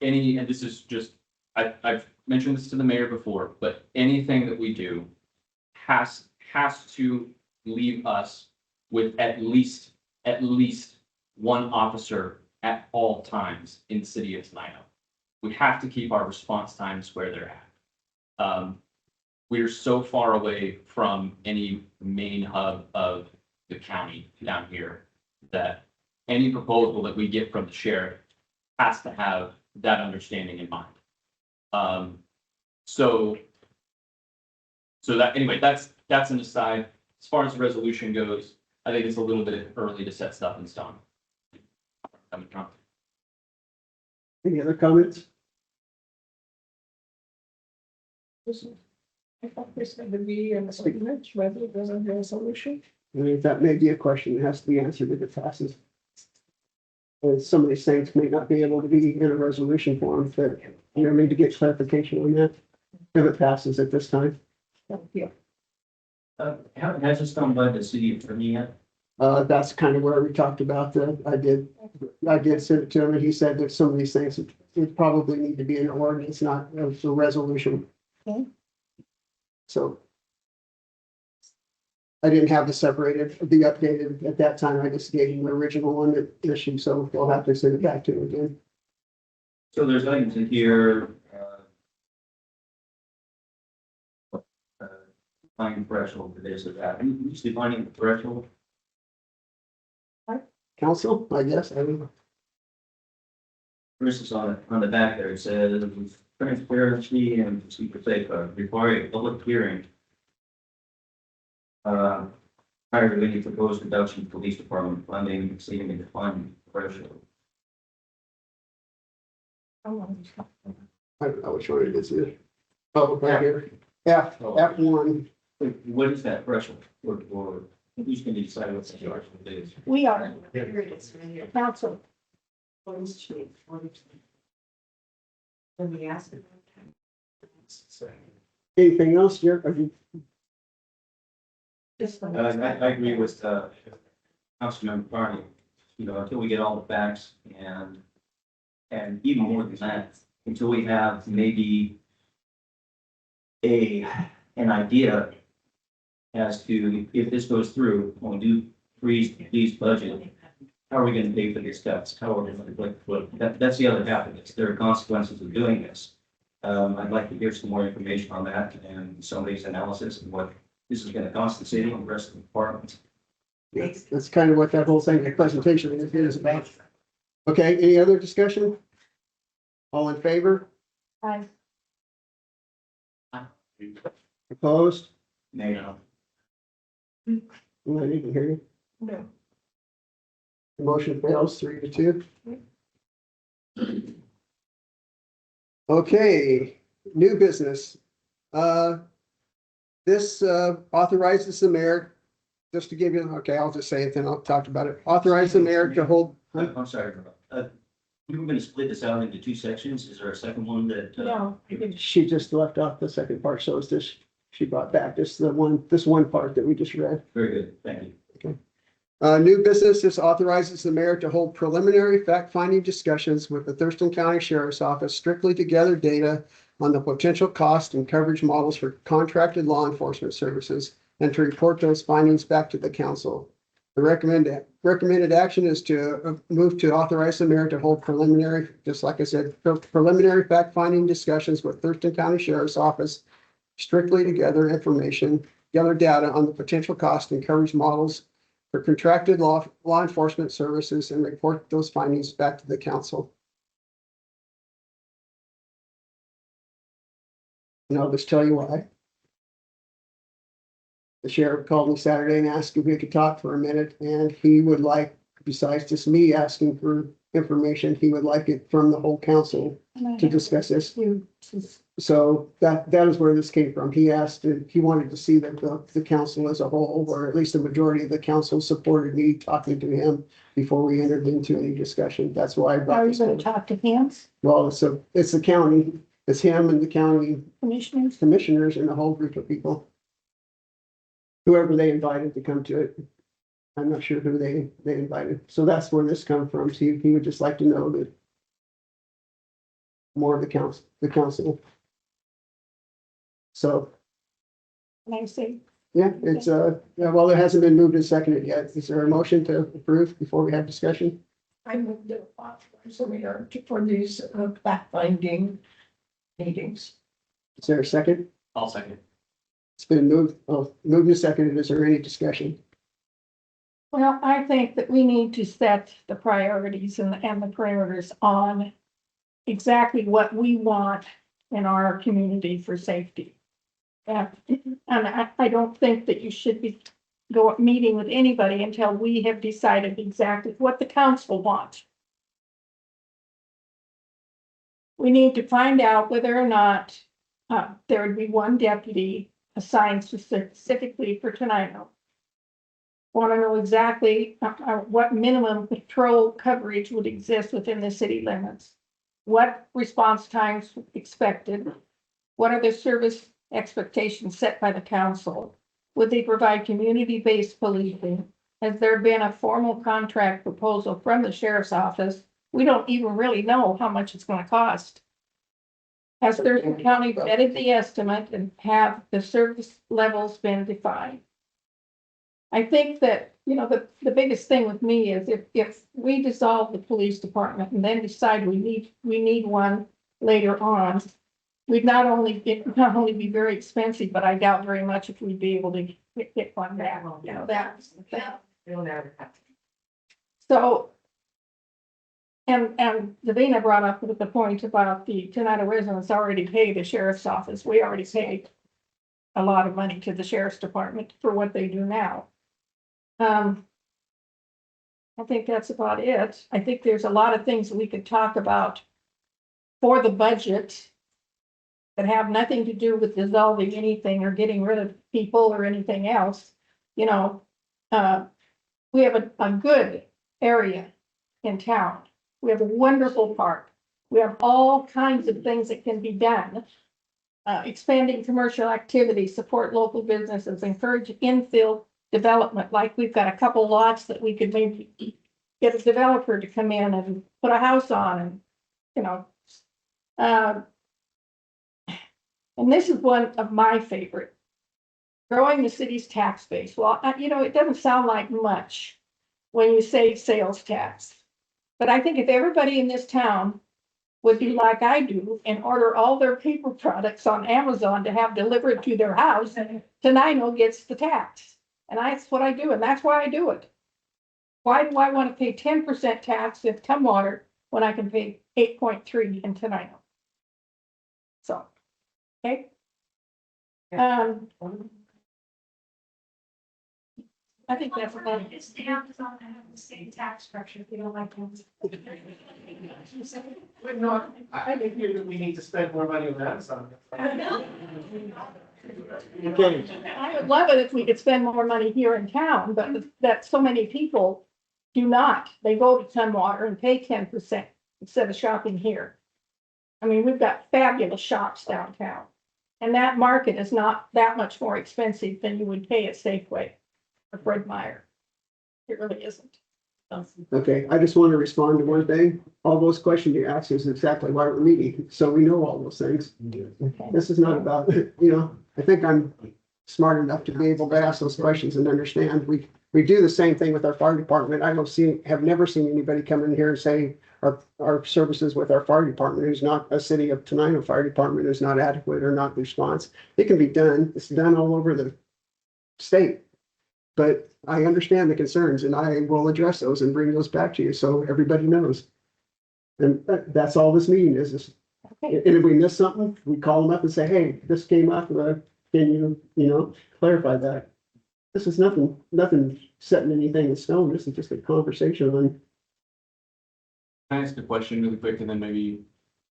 and this is just, I've mentioned this to the mayor before, but anything that we do has to leave us with at least one officer at all times in the city of Tenino. We have to keep our response times where they're at. We're so far away from any main hub of the county down here that any proposal that we get from the sheriff has to have that understanding in mind. So that, anyway, that's an aside. As far as the resolution goes, I think it's a little bit early to set stuff in stone. Any other comments? I thought this had to be an ordinance rather than a resolution. I mean, that may be a question that has to be answered if it passes. And some of these things may not be able to be in a resolution form, but you need to get clarification on that if it passes at this time. Yeah. Has this come by the city attorney yet? That's kind of where we talked about that. I did send it to him and he said that some of these things would probably need to be an ordinance, not a resolution. Okay. So I didn't have the updated at that time. I just gave him the original one that issued, so we'll have to send it back to him again. So there's items in here. Defining threshold for this or that. Who's defining the threshold? Council, I guess, I don't know. First is on the back there, it says transparency and procedure safeguard, require a public hearing. Prior to any proposed reduction in police department funding exceeding the defined threshold. I don't know which one it is. Oh, right here. F1. What is that threshold? Or who's going to decide what the threshold is? We are, Here it is, right here. council. Police chief, 40%. Let me ask him. Anything else, Jerry? Are you- I agree with, Councilmember Carney, you know, until we get all the facts and even more than that, until we have maybe an idea as to if this goes through, when we do freeze the police budget, how are we gonna pay for these steps? How are we gonna, that's the other half of this. There are consequences of doing this. I'd like to hear some more information on that and somebody's analysis of what this is gonna cost the city and the rest of the departments. That's kind of what that whole thing, the presentation is about. Okay, any other discussion? All in favor? Aye. Opposed? No. I didn't hear you. No. The motion fails 3-2. Okay, new business. This authorizes the mayor, just to give you, okay, I'll just say it, then I'll talk about it. Authorize the mayor to hold. I'm sorry. We were gonna split this out into two sections. Is there a second one that? No, She just left off the second part, so it's this, she brought back this one part that we just read. Very good, thank you. New business, this authorizes the mayor to hold preliminary fact-finding discussions with the Thurston County Sheriff's Office strictly to gather data on the potential cost and coverage models for contracted law enforcement services and to report those findings back to the council. The recommended action is to move to authorize the mayor to hold preliminary, just like I said, preliminary fact-finding discussions with Thurston County Sheriff's Office strictly to gather data on the potential cost and coverage models for contracted law enforcement services and report those findings back to the council. And I'll just tell you why. The sheriff called me Saturday and asked if we could talk for a minute, and he would like, besides just me asking for information, he would like it from the whole council to discuss this. So that is where this came from. He asked, he wanted to see that the council as a whole, or at least the majority of the council supported me talking to him before we entered into any discussion. That's why I brought are you this. gonna talk to him, Well, it's the county, it's him and the county commissioners? commissioners and a whole group of people. Whoever they invited to come to it. I'm not sure who they invited. So that's where this comes from. So he would just like to know that more of the council. So, And I say, yeah, it's, yeah, well, it hasn't been moved and seconded yet. Is there a motion to approve before we have discussion? I moved to authorize the mayor for these fact-finding meetings. Is there a second? I'll second. It's been moved and seconded. Is there any discussion? well, I think that we need to set the priorities and the parameters on exactly what we want in our community for safety. And I don't think that you should be meeting with anybody until we have decided exactly what the council wants. We need to find out whether or not there would be one deputy assigned specifically for Tenino. Want to know exactly what minimum patrol coverage would exist within the city limits. What response times expected? What are the service expectations set by the council? Would they provide community-based policing? Has there been a formal contract proposal from the sheriff's office? We don't even really know how much it's going to cost. Has Thurston County vetted the estimate and have the service levels been defined? I think that, you know, the biggest thing with me is if we dissolve the police department and then decide we need one later on, we'd not only be very expensive, but I doubt very much if we'd be able to get one back. You know, that's the thing. You'll never have to. So, and Davina brought up the point about the Tenino residents already pay the sheriff's office. We already paid a lot of money to the sheriff's department for what they do now. I think that's about it. I think there's a lot of things we could talk about for the budget that have nothing to do with dissolving anything or getting rid of people or anything else. You know, we have a good area in town. We have a wonderful park. We have all kinds of things that can be done. Expanding commercial activity, support local businesses, encourage infill development, like we've got a couple lots that we could maybe get a developer to come in and put a house on and, you know. And this is one of my favorite. Growing the city's tax base. Well, you know, it doesn't sound like much when you say sales tax. But I think if everybody in this town would do like I do and order all their paper products on Amazon to have delivered to their house, Tenino gets the tax. And that's what I do, and that's why I do it. Why do I want to pay 10% tax in Tumwater when I can pay 8.3 in Tenino? So, okay. I think that's about it. It's the Amazon that have the same tax structure if you don't like them. But no, I think we need to spend more money on Amazon. Okay, I would love it if we could spend more money here in town, but that so many people do not. They go to Tumwater and pay 10%. instead of shopping here. I mean, we've got fabulous shops downtown. And that market is not that much more expensive than you would pay at Safeway or Fred Meyer. It really isn't. Okay, I just want to respond to one thing. All those questions you asked is exactly why we're meeting, so we know all those things. This is not about, I think I'm smart enough to be able to ask those questions and understand. We do the same thing with our fire department. I have never seen anybody come in here and say our services with our fire department, who's not a city of Tenino fire department, is not adequate or not response. It can be done. It's done all over the state. But I understand the concerns and I will address those and bring those back to you so everybody knows. And that's all this meeting is. Okay. And if we miss something, we call them up and say, hey, this came up, can you clarify that? This is nothing setting anything in stone. This is just a conversation on. Can I ask a question really quick and then maybe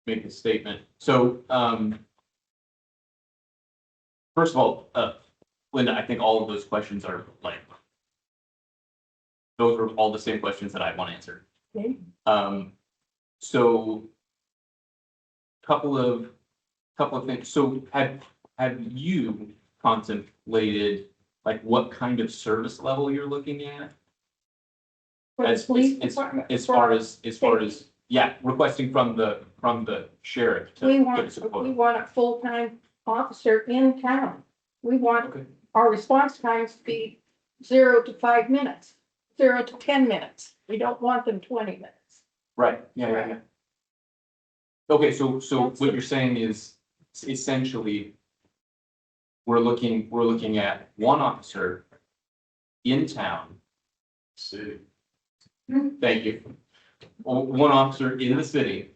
make a statement? So, first of all, Linda, I think all of those questions are like, those are all the same questions that I want answered. Okay. So couple of things. So have you contemplated like what kind of service level you're looking at? For the As police department, as far as, yeah, requesting from the sheriff we to want, get support. we want a full-time officer in town. We want Okay. our response times to be 0 to 5 minutes, 0 to 10 minutes. We don't want them 20 minutes. Right, yeah. Okay, so That's what the- you're saying is essentially we're looking at one officer in town. City. Thank you. One officer in the city.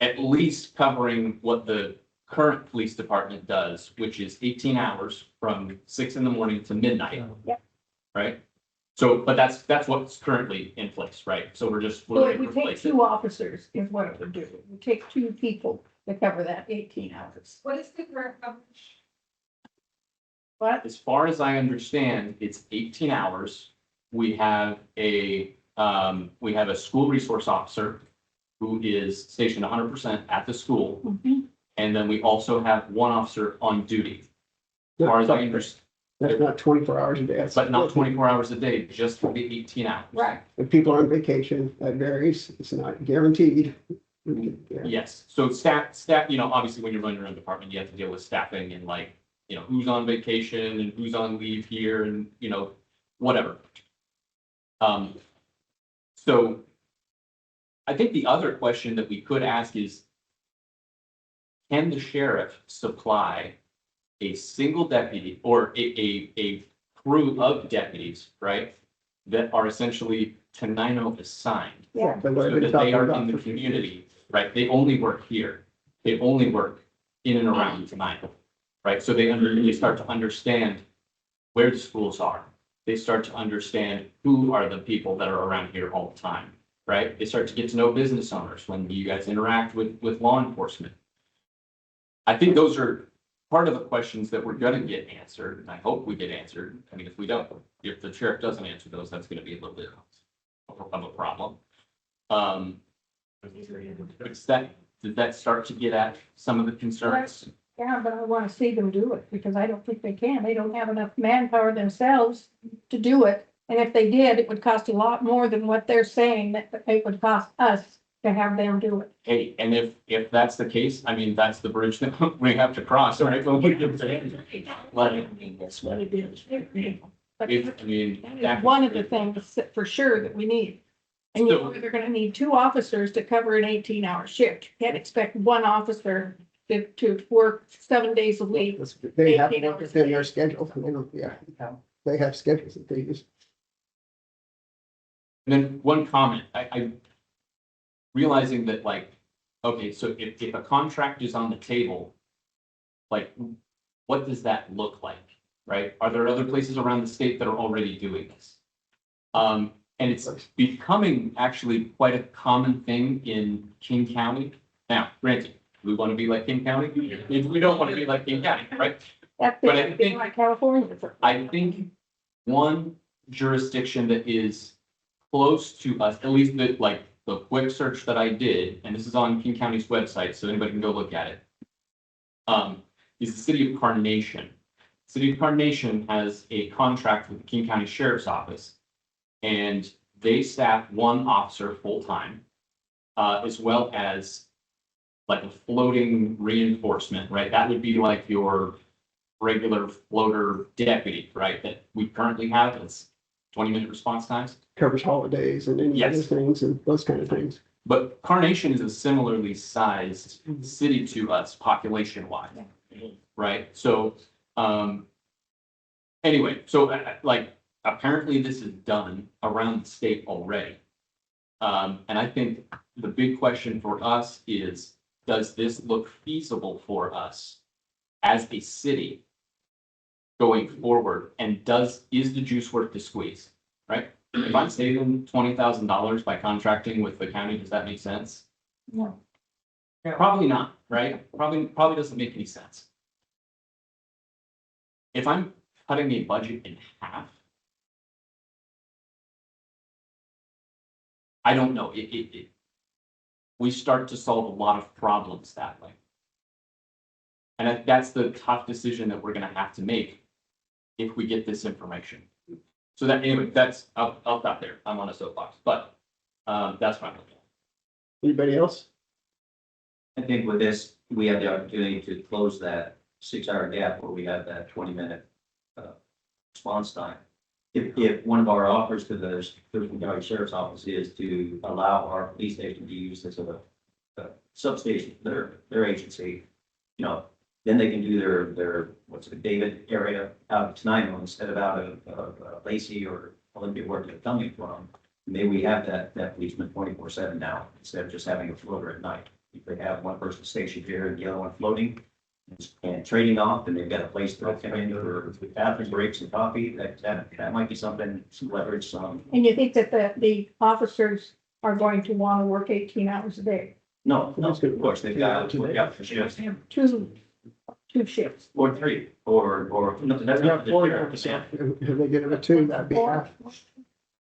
At least covering what the current police department does, which is 18 hours from 6 a.m. to midnight. Yep. Right? So, but that's what's currently in place, right? So we're So if gonna we take replace it. 2 officers is what it would do. We take 2 people to cover that 18 hours. What is the current coverage? But As far as I understand, it's 18 hours. We have a school resource officer who is stationed 100% at the school. And then we also have one officer on duty. As far as I understand, That's not 24 hours a day. That's- but not 24 hours a day, just for the 18 hours. right, If people are on vacation, that varies. It's not guaranteed. Yeah. Yes, so staff, obviously when you're running your own department, you have to deal with staffing and like, who's on vacation and who's on leave here and, whatever. So I think the other question that we could ask is, can the sheriff supply a single deputy or a crew of deputies, right? That are essentially Tenino assigned, yeah. But what so I've been that talking they are about in the for- community, right? They only work here. They only work in and around Tenino, right? So they start to understand where the schools are. They start to understand who are the people that are around here all the time, right? They start to get to know business owners when you guys interact with law enforcement. I think those are part of the questions that we're gonna get answered, and I hope we get answered. I mean, if we don't, if the sheriff doesn't answer those, that's gonna be a little bit of a problem. Did that start to get at some of the concerns? Yeah, but I want to see them do it because I don't think they can. They don't have enough manpower themselves to do it. And if they did, it would cost a lot more than what they're saying that it would cost us to have them do it. Hey, and if that's the case, I mean, that's the bridge that we have to cross, right? When we get there. Like, That's what it is. But I mean. that is one of the things that for sure that we need. And you know, they're gonna need 2 officers to cover an 18-hour shift. You can't expect one officer to work 7 days a week. They have to work within their schedule. Yeah. They have schedules that they use. And then one comment, I realizing that like, okay, so if a contract is on the table, like, what does that look like, right? Are there other places around the state that are already doing this? And it's becoming actually quite a common thing in King County. Now, granted, we want to be like King County, we don't want to be like King County, right? That's But I been think- like California. I think one jurisdiction that is close to us, at least the quick search that I did, and this is on King County's website, so anybody can go look at it. Is the city of Carnation. City of Carnation has a contract with the King County Sheriff's Office. And they staff one officer full-time, as well as like a floating reinforcement, right? That would be like your regular floater deputy, right? That we currently have. It's 20-minute response times. Covers holidays and any other Yes. things and those kind of things. But Carnation is a similarly sized city to us population-wise, right? So, anyway, so like, apparently this is done around the state already. And I think the big question for us is, does this look feasible for us as a city going forward? And is the juice worth the squeeze, right? If I'm saving $20,000 by contracting with the county, does that make sense? No. Probably not, right? Probably doesn't make any sense. If I'm cutting a budget in half, I don't know, we start to solve a lot of problems that way. And that's the tough decision that we're gonna have to make if we get this information. So that, anyway, I'll stop there. I'm on a soapbox, but, that's what I'm looking at. Anybody else? I think with this, we have the opportunity to close that 6-hour gap where we have that 20-minute response time. If one of our offers to the Thurston County Sheriff's Office is to allow our police station to use this as a substation, their agency, you know, then they can do their what's it, David area out of Tenino instead of out of Lacey or Olympia, where they're coming from. Maybe we have that policeman 24/7 now, instead of just having a floater at night. If they have one person stationed here and the other one floating and trading off, and they've got a place to come in for bathroom breaks and coffee, that might be something, some leverage, some. And you think that the officers are going to want to work 18 hours a day? No, of course, they've got to work out for shifts, Two shifts. or 3, or, no, that's not the sheriff. If they get a 2, that'd be half.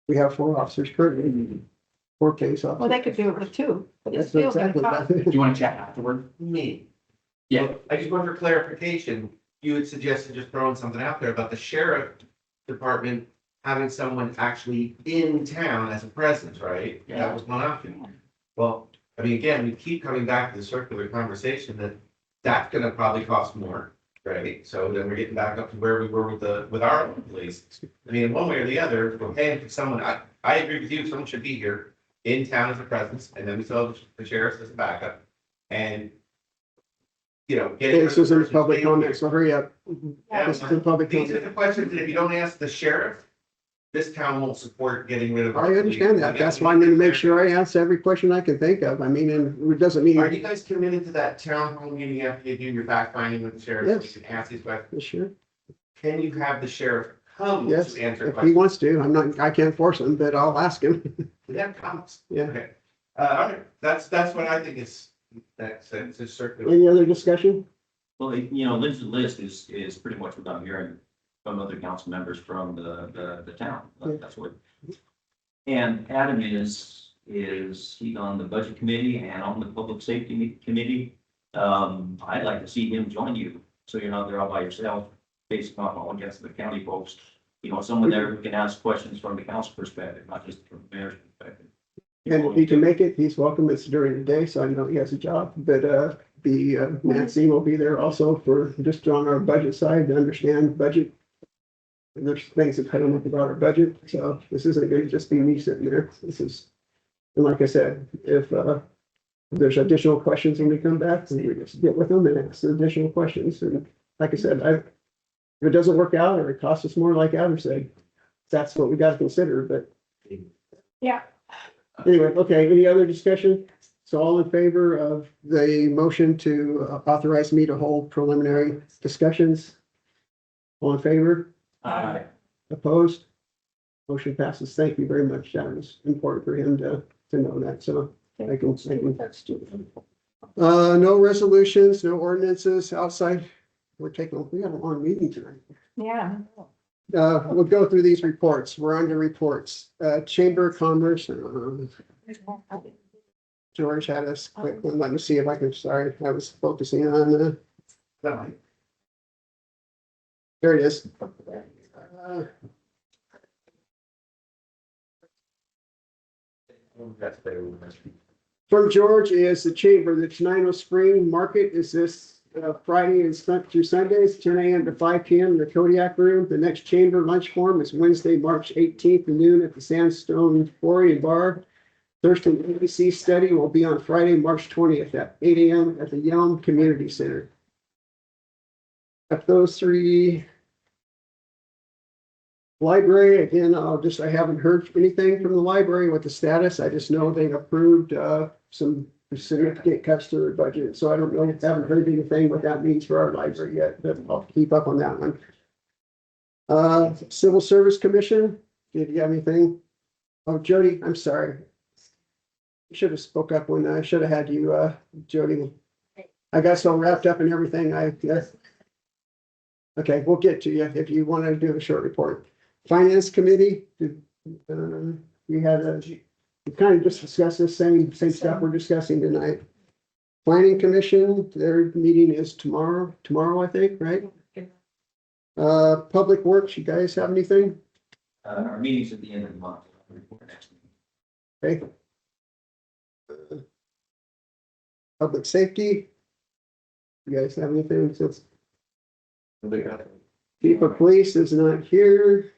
We have 4 officers currently, 4 case officers. Well, they could do it with 2, but it's That's still gonna exactly cost. Do you want to chat afterward? Me. Yeah. Well, I just want for clarification, you had suggested just throwing something out there about the sheriff department having someone actually in town as a presence, right? That was one option. Well, I mean, again, we keep coming back to the circular conversation that that's gonna probably cost more, right? So then we're getting back up to where we were with our police. I mean, one way or the other, we're paying for someone, I agree with you, someone should be here in town as a presence, and then we still have the sheriff as a backup. And, you know, getting. This is in public comment, so hurry up. Yeah, This is in public These are comment. the questions that if you don't ask the sheriff, this town won't support getting rid of. our I understand that. police. That's why I'm gonna make sure I answer every question I can think of. I mean, and it doesn't mean. Are you guys committed to that town hall meeting after you do your fact finding with the sheriff? so Yes. You can ask these questions. Sure. Can you have the sheriff come Yes, to answer if he questions? wants to, I can't force him, but I'll ask him. That comes. Yeah. Okay. All right, that's what I think is, that's a circular. Any other discussion? Well, you know, Lynch's list is pretty much what I'm hearing from other council members from the town. That's what. And Adam is he's on the budget committee and on the public safety committee. I'd like to see him join you, so you're not there all by yourself, based on all against the county folks. You know, someone there who can ask questions from the council perspective, not just from the mayor's perspective. And if he can make it, he's welcome. It's during the day, so I know he has a job, but, Nancy will be there also for just on our budget side to understand budget. And there's things that cut him up about our budget, so this isn't going to just be me sitting there. This is, and like I said, if there's additional questions when we come back, we just get with them and ask the additional questions. And like I said, if it doesn't work out or it costs us more, like Adam said, that's what we got to consider, but. Yeah. Anyway, okay, any other discussion? So all in favor of the motion to authorize me to hold preliminary discussions? All in favor? Opposed? Motion passes. Thank you very much. That was important for him to know that, so I can. No resolutions, no ordinances outside. We got a long meeting tonight. Yeah. we'll go through these reports. We're on to reports. Chamber of Commerce. George had us quick one. Let me see if I can, sorry, I was focusing on the. There it is. From George is the chamber, the Tenino Spring Market is this Friday and through Sundays, 10 a.m. to 5 p.m. in the Kodiak Room. The next chamber lunch forum is Wednesday, March 18th at noon at the Sandstone Quarry and Bar. Thurston ABC study will be on Friday, March 20th at 8 a.m. at the Yelm Community Center. At those three. Library, again, I haven't heard anything from the library with the status. I just know they approved some significant cuts to their budget. So I don't know, haven't heard anything what that means for our library yet, but I'll keep up on that one. Civil Service Commission, did you have anything? Oh, Jody, I'm sorry. You should have spoke up when I should have had you, Jody. I got so wrapped up in everything, I guess. Okay, we'll get to you if you want to do a short report. Finance Committee, we had we kind of just discussed the same stuff we're discussing tonight. Planning Commission, their meeting is tomorrow, I think, right? Public Works, you guys have anything? Our meeting's at the end of the month. We'll report next meeting. Okay. Public Safety. You guys have anything since? Chief of Police is not here.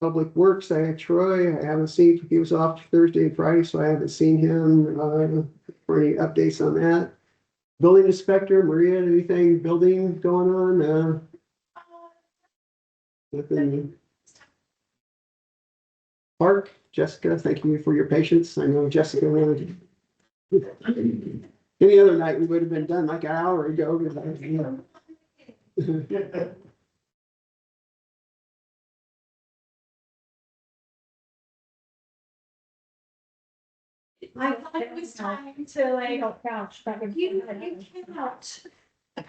Public Works, I had Troy, I haven't seen, he was off Thursday and Friday, so I haven't seen him for any updates on that. Building Inspector, Maria, anything building going on? Nothing. Park, Jessica, thank you for your patience. I know Jessica wanted to. Any other night, we would have been done like an hour ago. I thought it was time to like, Couch, that would. you cannot. I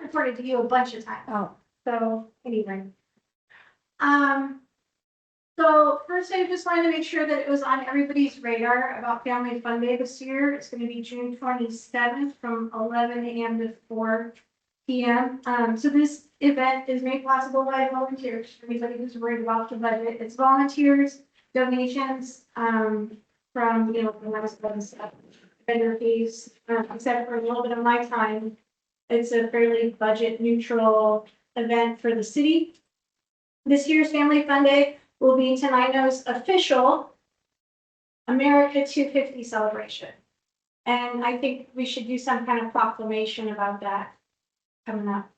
reported to you a bunch of times. Oh. So anyway. So first I just wanted to make sure that it was on everybody's radar about Family Fun Day this year. It's gonna be June 27th from 11 a.m. to 4 p.m. So this event is made possible by volunteers. For anybody who's worried about the budget, it's volunteers, donations, from, the last vendor fees, except for a little bit of my time. It's a fairly budget neutral event for the city. This year's Family Fun Day will be Tenino's official America 250 celebration. And I think we should do some kind of proclamation about that coming up.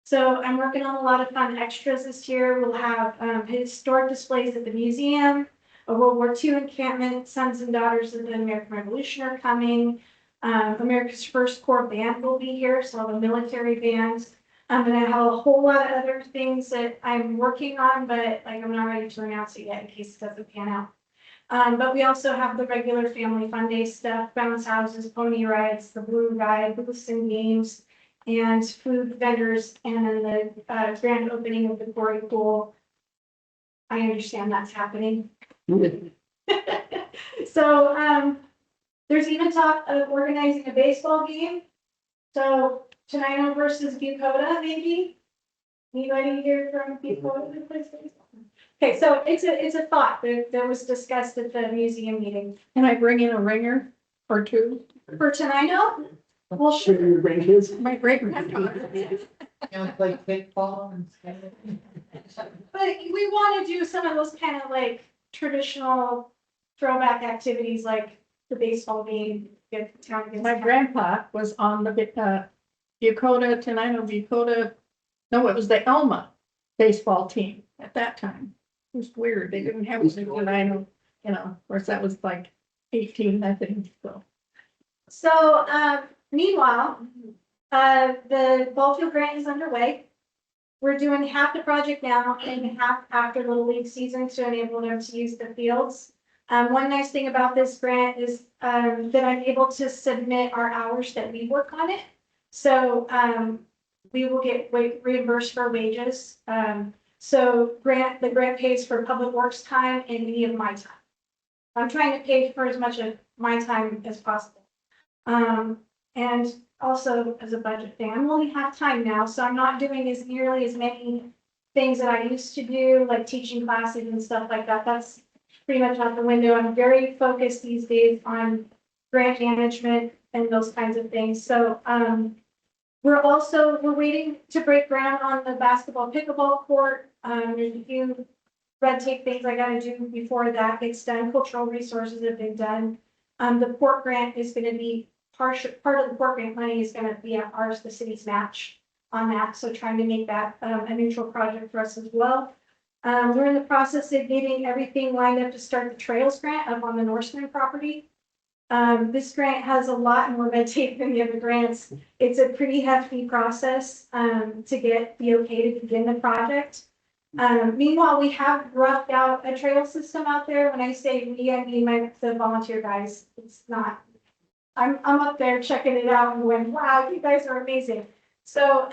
So I'm working on a lot of fun extras this year. We'll have historic displays at the museum, a World War II encampment, Sons and Daughters of the American Revolution are coming. America's First Corps Band will be here, so the military bands. I'm gonna have a whole lot of other things that I'm working on, but like I'm not ready to announce it yet in case it doesn't pan out. But we also have the regular Family Fun Day stuff, bounce houses, pony rides, the Blue Ride, booths and games, and food vendors, and then the grand opening of the quarry pool. I understand that's happening. So there's even talk of organizing a baseball game. So Tenino versus Bucota, maybe? Anybody here from Bucota that plays baseball? Okay, so it's a thought that was discussed at the museum meeting. Can I bring in a ringer or two? For Tenino? Well, sure. Your grandkids? My great granddaughter. Play kickball and stuff. But we want to do some of those kind of like traditional throwback activities like the baseball game, get town against My town. grandpa was on the Bucota, Tenino Bucota, no, it was the Elma baseball team at that time. It was weird. They didn't have a Tenino, of course, that was like 18, I think, so. So, meanwhile, the ball field grant is underway. We're doing half the project now and half after Little League season to enable them to use the fields. One nice thing about this grant is that I'm able to submit our hours that we work on it. So we will get reimbursed for wages. So the grant pays for public works time and any of my time. I'm trying to pay for as much of my time as possible. And also as a budget thing, I'm only half time now, so I'm not doing as nearly as many things that I used to do, like teaching classes and stuff like that. That's pretty much out the window. I'm very focused these days on grant management and those kinds of things. So, we're waiting to break ground on the basketball pickleball court. There's a few red tape things I gotta do before that gets done. Cultural resources have been done. The port grant is gonna be part of the port grant money is gonna be ours, the city's match on that. So trying to make that a neutral project for us as well. We're in the process of getting everything lined up to start the trails grant up on the Norseman property. This grant has a lot more red tape than the other grants. It's a pretty hefty process to get the okay to begin the project. Meanwhile, we have roughed out a trail system out there. When I say we, I mean the volunteer guys. It's not. I'm up there checking it out and going, wow, you guys are amazing. So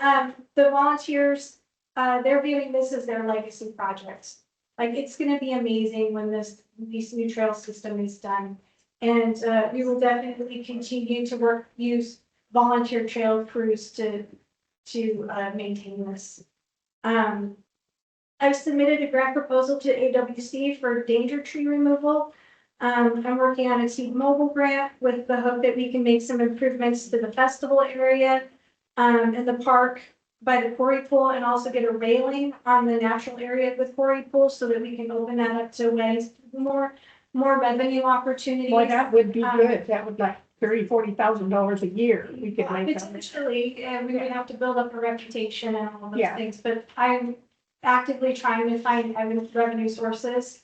the volunteers, they're viewing this as their legacy project. Like it's going to be amazing when this new trail system is done. And we will definitely continue to use volunteer trail crews to maintain this. I've submitted a grant proposal to AWC for danger tree removal. I'm working on a T-Mobile grant with the hope that we can make some improvements to the festival area in the park by the quarry pool, and also get a railing on the natural area with quarry pool so that we can open that up to ways more revenue opportunities. Boy, that would be good. That would like $30,000-$40,000 a year. We could make that. Potentially, and we're gonna have to build up a reputation and all those Yeah. things, but I'm actively trying to find revenue sources.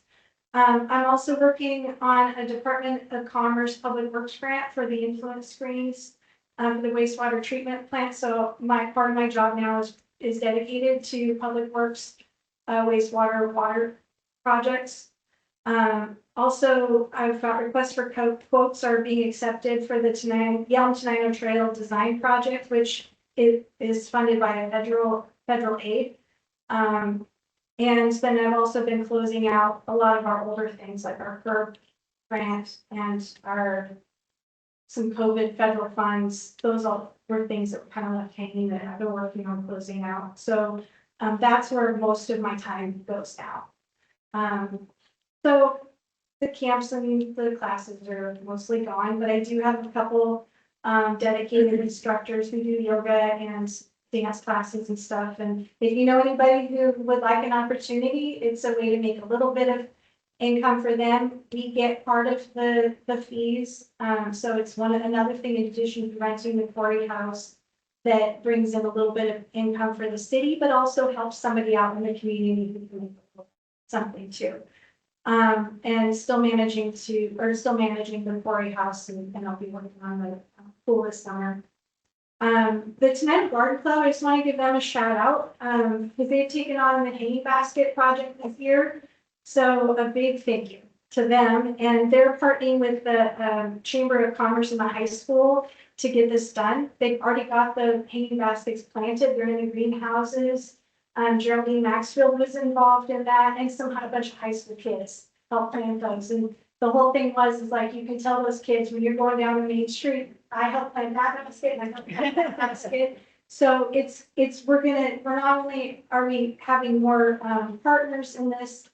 I'm also working on a Department of Commerce Public Works grant for the influence screens for the wastewater treatment plant. So part of my job now is dedicated to public works, wastewater, water projects. Also, I've got requests for quotes are being accepted for the Tenino Trail Design Project, which is funded by a federal aid. And then I've also been closing out a lot of our older things like our curb grant and some COVID federal funds. Those all were things that were kind of left hanging that I've been working on closing out. So that's where most of my time goes now. So the camps and the classes are mostly gone, but I do have a couple dedicated instructors who do yoga and dance classes and stuff. And if you know anybody who would like an opportunity, it's a way to make a little bit of income for them. We get part of the fees. So it's another thing in addition to renting the quarry house that brings in a little bit of income for the city, but also helps somebody out in the community who can make something too. And still managing the quarry house, and I'll be working on the pool this summer. The Tenino Garden Club, I just want to give them a shout out because they've taken on the hanging basket project this year. So a big thank you to them, and they're partnering with the Chamber of Commerce in the high school to get this done. They've already got the hanging baskets planted. They're in the greenhouses. Geraldine Maxfield was involved in that, and a bunch of high school kids helped plant those. And the whole thing is like you can tell those kids when you're going down the main street, I helped plant that basket, and I helped plant that basket. So we're not only are we having more partners in this,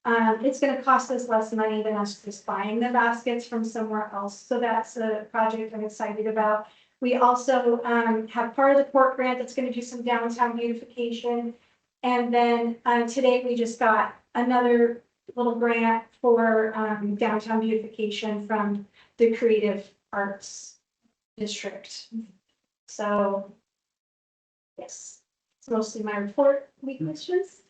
it's going to cost us less money than us just buying the baskets from somewhere else. So that's a project I'm excited about. We also have part of the port grant that's going to do some downtown beautification. And then today we just got another little grant for downtown beautification from the Creative Arts District. So yes, it's mostly my report. Any questions?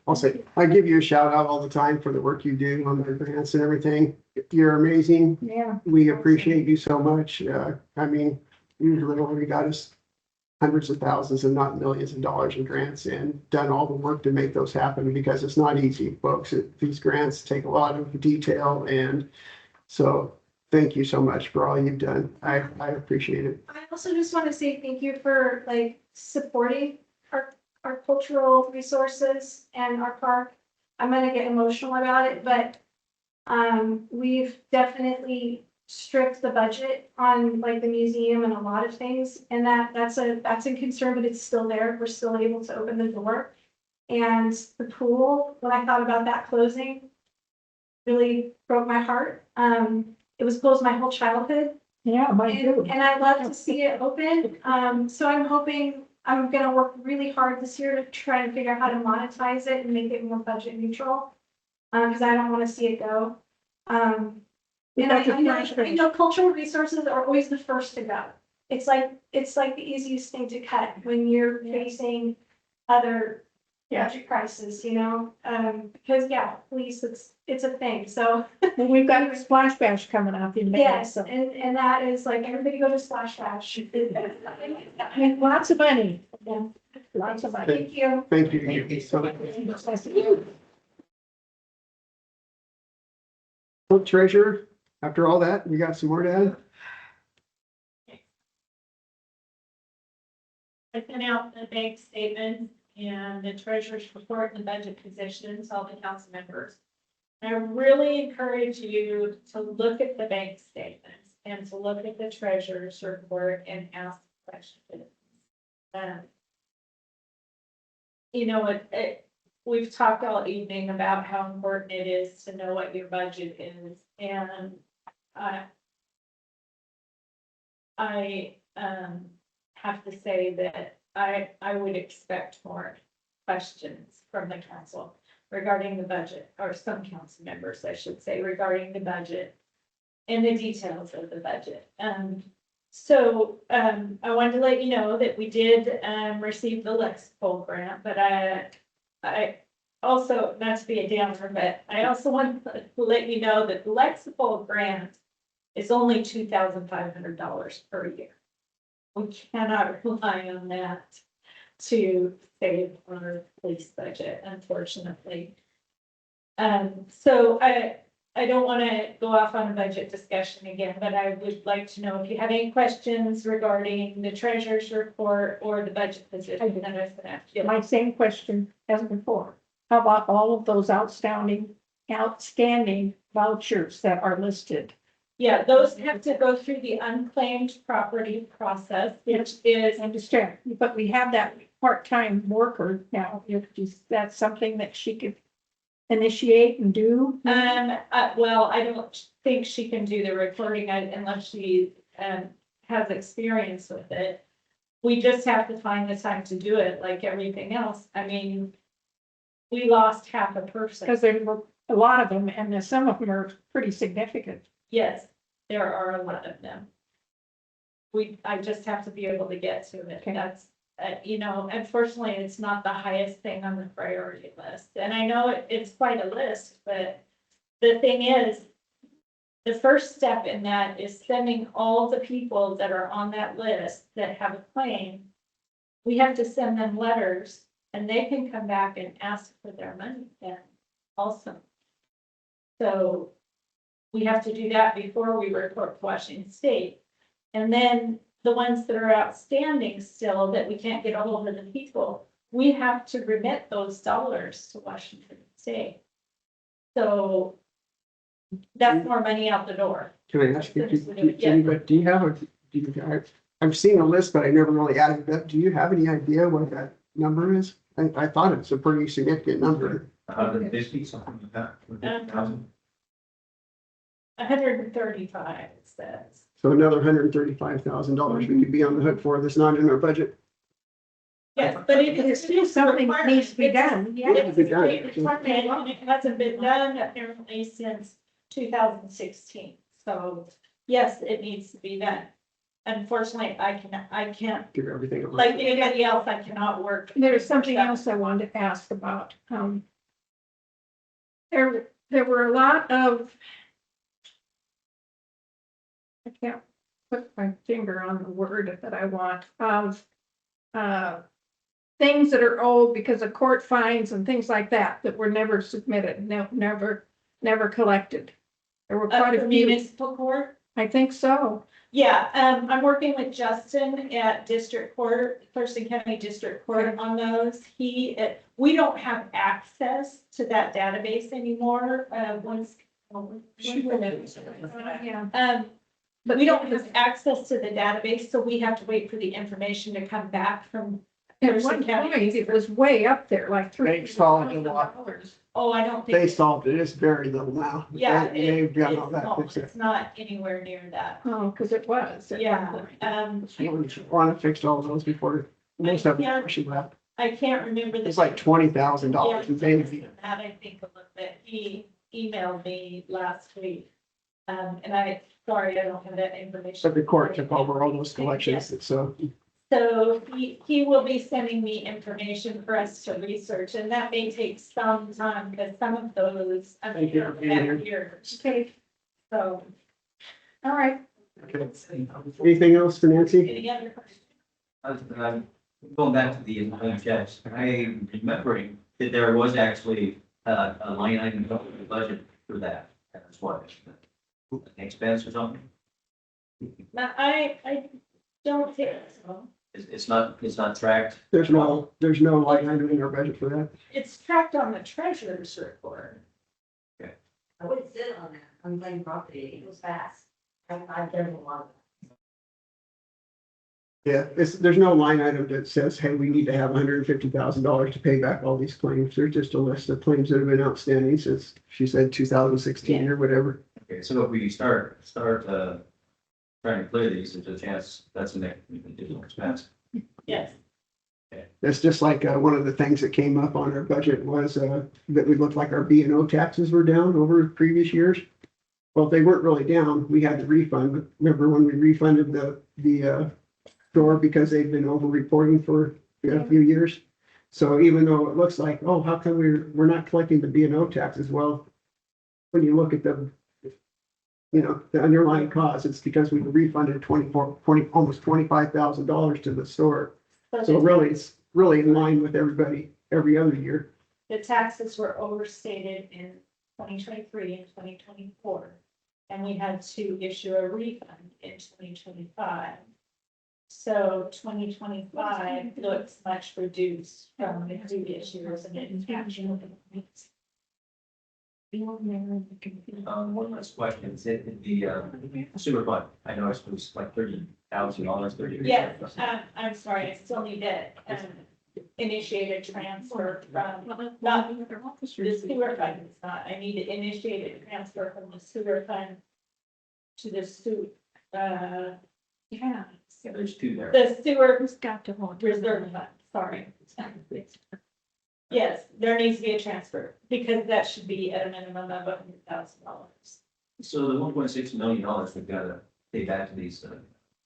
I'll say, I give you a shout out all the time for the work you do on the grants and everything. You're amazing. Yeah. We appreciate you so much. I mean, you literally got us hundreds of thousands and not millions of dollars in grants and done all the work to make those happen, because it's not easy, folks. These grants take a lot of detail, and so thank you so much for all you've done. I appreciate it. I also just want to say thank you for supporting our cultural resources and our park. I'm gonna get emotional about it, but we've definitely stripped the budget on like the museum and a lot of things, and that's a concern, but it's still there. We're still able to open the door. And the pool, when I thought about that closing, really broke my heart. It was closed my whole childhood. Yeah, mine too. And I love to see it open. So I'm hoping, I'm gonna work really hard this year to try and figure out how to monetize it and make it more budget neutral. Cause I don't wanna see it go. And I know cultural resources are always the first to go. It's like the easiest thing to cut when you're facing other budget crisis, you know? Because police, it's a thing, so. And we've got a splash bash coming up in May. Yes, So. and that is like, everybody go to Splash Bash. And lots of money. Yeah. Lots of money. Thank you. Thank you. So, Clerk treasurer, after all that, we got some more to add? I sent out the bank statements and the treasurer's report and the budget positions, all the council members. I really encourage you to look at the bank statements and to look at the treasurer's report and ask questions. You know, we've talked all evening about how important it is to know what your budget is, and I have to say that I would expect more questions from the council regarding the budget, or some council members, I should say, regarding the budget and the details of the budget. So I wanted to let you know that we did receive the Lexipol grant, but I also, not to be a downer, but I also want to let you know that the Lexipol grant is only $2,500 per year. We cannot rely on that to save our police budget, unfortunately. So I don't want to go off on a budget discussion again, but I would like to know if you have any questions regarding the treasurer's report or the budget position that I was going to ask you. My same question as before. How about all of those outstanding vouchers that are listed? Yeah, those have to go through the unclaimed property process, which is, I understand, but we have that part-time worker now. If that's something that she could initiate and do. well, I don't think she can do the recording unless she has experience with it. We just have to find the time to do it like everything else. I mean, we lost half a person. Because there were a lot of them, and some of them are pretty significant. Yes, there are a lot of them. I just have to be able to get to it. Okay. That's, you know, unfortunately, it's not the highest thing on the priority list. And I know it's quite a list, but the thing is, the first step in that is sending all the people that are on that list that have a claim. We have to send them letters, and they can come back and ask for their money then also. So we have to do that before we report to Washington State. And then the ones that are outstanding still that we can't get a hold of the people, we have to remit those dollars to Washington State. So that's more money out the door. Can I ask you, do you have I've seen a list, but I never really added it up. Do you have any idea what that number is? I thought it's a pretty significant number. 150, something like that. 150,000. 135, it says. So another $135,000 we could be on the hook for that's not in our budget. Yes, but It's still something that needs to be done. Yeah. It's required, and it hasn't been done apparently since 2016. So yes, it needs to be done. Unfortunately, I can't, Give everything. like anybody else, I cannot work. There's something else I wanted to ask about. There were a lot of, I can't put my finger on the word that I want, of things that are owed because of court fines and things like that were never submitted, never collected. There were quite a few. Municipal court? I think so. Yeah, I'm working with Justin at District Court, Thurston County District Court on those. We don't have access to that database anymore, once. Yeah. But we don't have access to the database, so we have to wait for the information to come back from. At Thurston one County. point, it was way up there, like They solved it a lot. $3,000. Oh, I don't They think, solved it. It's very little now. yeah, They've got all that. no, fixed. it's not anywhere near that. Oh, because it was. at one Yeah, point. Want to fix all those before most of them she left. I can't remember the. It's like $20,000 in maybe. That I think a little bit. He emailed me last week. And sorry, I don't have that information. But the court took over all those collections, so. So he will be sending me information for us to research, and that may take some time, because some of those. Thank you for being here. Years. Okay, So, all right. Okay. Anything else for Nancy? any other questions? Going back to the checks, I'm remembering that there was actually a line item in the budget for that. That's what, an expense or something? Now, I don't think so. It's not tracked. There's no line item in our budget for that. It's tracked on the treasurer's report. I wouldn't sit on that unclaimed property, it was fast. I've done a lot of Yeah, there's no line item that says, hey, we need to have $150,000 to pay back all these claims. There's just a list of claims that have been outstanding since, she said, 2016 or whatever. Okay, so if we start trying to clear these, there's a chance that's an additional expense. Yes. That's just like, one of the things that came up on our budget was, that we looked like our B and O taxes were down over previous years. Well, they weren't really down. We had to refund. But remember when we refunded the store because they've been over-reporting for a few years? So even though it looks like, oh, how come we're not collecting the B and O taxes? Well, when you look at the underlying cause, it's because we refunded almost $25,000 to the store. So really, it's really in line with everybody every other year. The taxes were overstated in 2023 and 2024. And we had to issue a refund in 2025. So 2025 looks much reduced from the previous years and it's actually. One last question, is it the sewer fund? I know it was like $30,000, Yes, I'm sorry, I still need to initiate a transfer from, not the sewer fund, it's not, I need to initiate a transfer from the sewer fund to the yeah. Yeah, there's two there. The sewer Who's got to hold? reserve fund, sorry. Yes, there needs to be a transfer, because that should be at a minimum of $100,000. So the $1.6 million we've got to pay back to these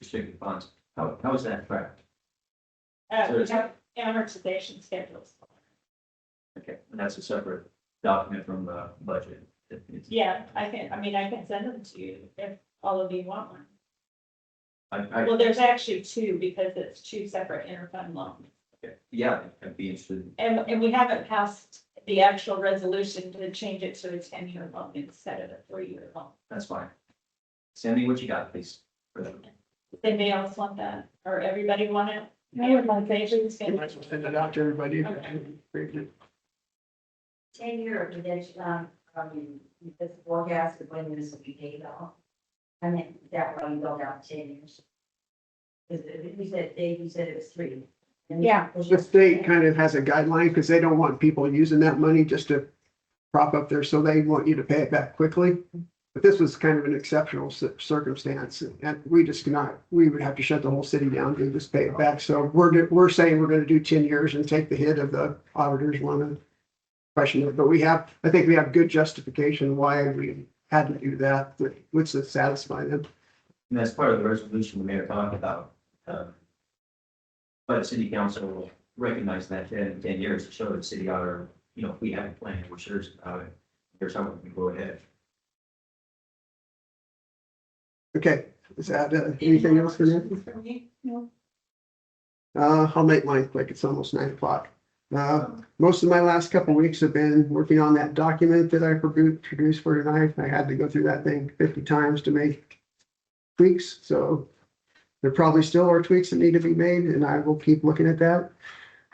restricted funds, how is that tracked? We have amortization schedules. Okay, and that's a separate document from the budget. Yeah, I can send them to you if all of you want one. I, Well, there's actually two, because it's two separate interfund loans. okay, yeah, I'd be interested. And we haven't passed the actual resolution to change it to a 10-year loan instead of a 3-year loan. That's fine. Send me what you got, please. Does anybody else want that, or everybody want it? I would like that. You might as well send it out to everybody. Okay. 10-year, this forecast of when this will be paid off. I mean, that way you go down 10 years. Because you said, Dave, you said it was 3. And Yeah. The state kind of has a guideline because they don't want people using that money just to prop up there, so they want you to pay it back quickly. But this was kind of an exceptional circumstance, and we just cannot, we would have to shut the whole city down to just pay it back. So we're saying we're going to do 10 years and take the hit of the auditors want to question it. But I think we have good justification why we had to do that, which would satisfy them. And that's part of the resolution the mayor talked about. But the city council will recognize that in 10 years to show the city ought, if we have a plan, we're serious about it. Here's how we can go ahead. Okay, is that anything else for Nancy? For me? No. I'll make mine quick. It's almost 9 o'clock. Most of my last couple of weeks have been working on that document that I produced for tonight. I had to go through that thing 50 times to make tweaks, so there probably still are tweaks that need to be made, and I will keep looking at that.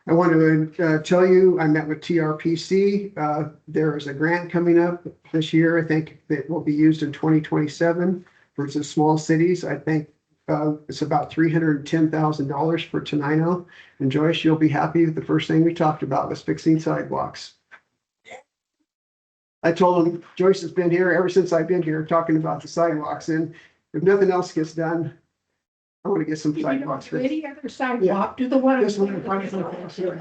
I want to tell you, I met with TRPC. There is a grant coming up this year. I think that will be used in 2027 for some small cities. I think it's about $310,000 for Tenino. And Joyce, you'll be happy with the first thing we talked about was fixing sidewalks. I told him Joyce has been here ever since I've been here talking about the sidewalks, and if nothing else gets done, I want to get some You don't sidewalks do fixed. any other sidewalk, do the one. Just want to find something.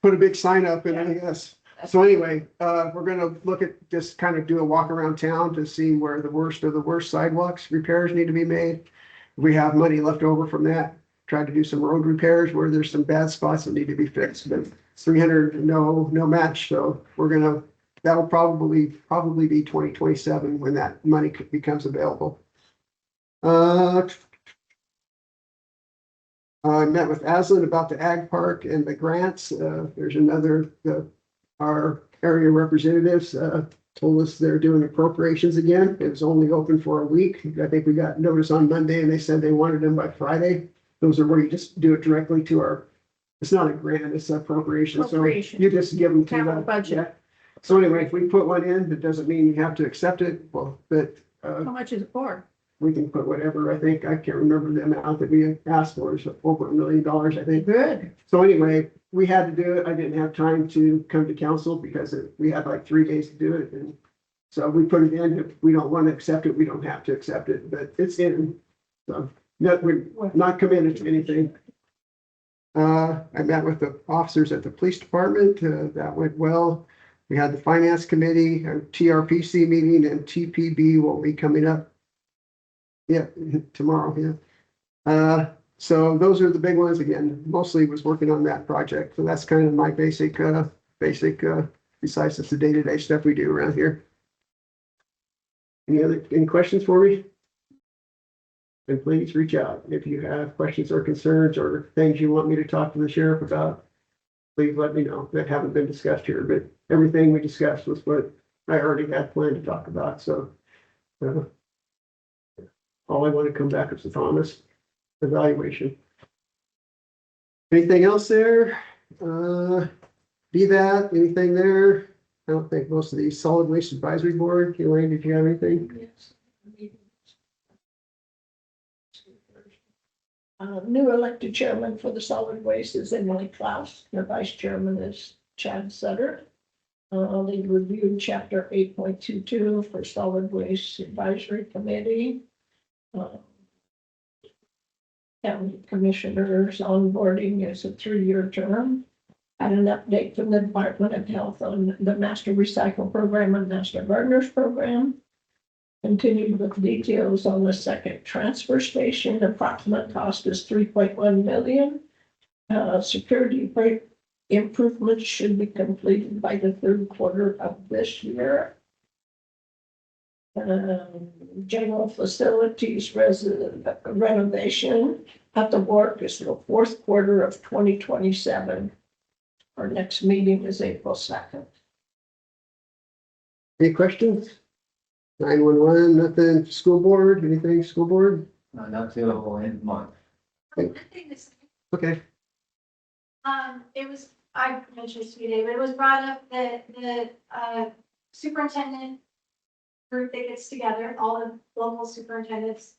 Put a big sign up and I guess. So anyway, we're gonna look at, just kind of do a walk around town to see where the worst of the worst sidewalks repairs need to be made. We have money left over from that. Try to do some road repairs where there's some bad spots that need to be fixed, but 300, no match. So that'll probably be 2027 when that money becomes available. I met with Aslan about the ag park and the grants. There's our area representatives told us they're doing appropriations again. It was only open for a week. I think we got notice on Monday and they said they wanted them by Friday. Those are where you just do it directly to it's not a grant, it's an appropriation. So Appropriation. you just give them to Capital the budget. yeah. So anyway, if we put one in, it doesn't mean you have to accept it. Well, but How much is it for? we can put whatever. I can't remember the amount that we asked for. It's over $1 million, I think. Good. So anyway, we had to do it. I didn't have time to come to council because we had like 3 days to do it. And so we put it in. If we don't want to accept it, we don't have to accept it, but it's in. So we're not committed to anything. I met with the officers at the police department. That went well. We had the finance committee, a TRPC meeting, and TPB will be coming up. Yeah, tomorrow, yeah. So those are the big ones. Again, mostly was working on that project. So that's kind of my basic, besides just the day-to-day stuff we do around here. Any questions for me? And please reach out if you have questions or concerns or things you want me to talk to the sheriff about. Please let me know that haven't been discussed here, but everything we discussed was what I already had planned to talk about. So all I want to come back is the Thomas evaluation. Anything else there? Be that, anything there? I don't think most of these solid waste advisory board. Elaine, did you have anything? Yes. New elected chairman for the solid waste is Emily Klaus. The vice chairman is Chad Sutter. They reviewed chapter 8.22 for solid waste advisory committee. County commissioners onboarding is a 3-year term. Had an update from the Department of Health on the master recycle program and master gardeners program. Continued with details on the second transfer station. Approximate cost is $3.1 million. Security improvements should be completed by the third quarter of this year. General facilities renovation at the work is the fourth quarter of 2027. Our next meeting is April 2nd. Any questions? 911, nothing. School board, anything? School board? Not till end of month. Okay. I mentioned this to you, David, it was brought up that the superintendent group that gets together, all the local superintendents,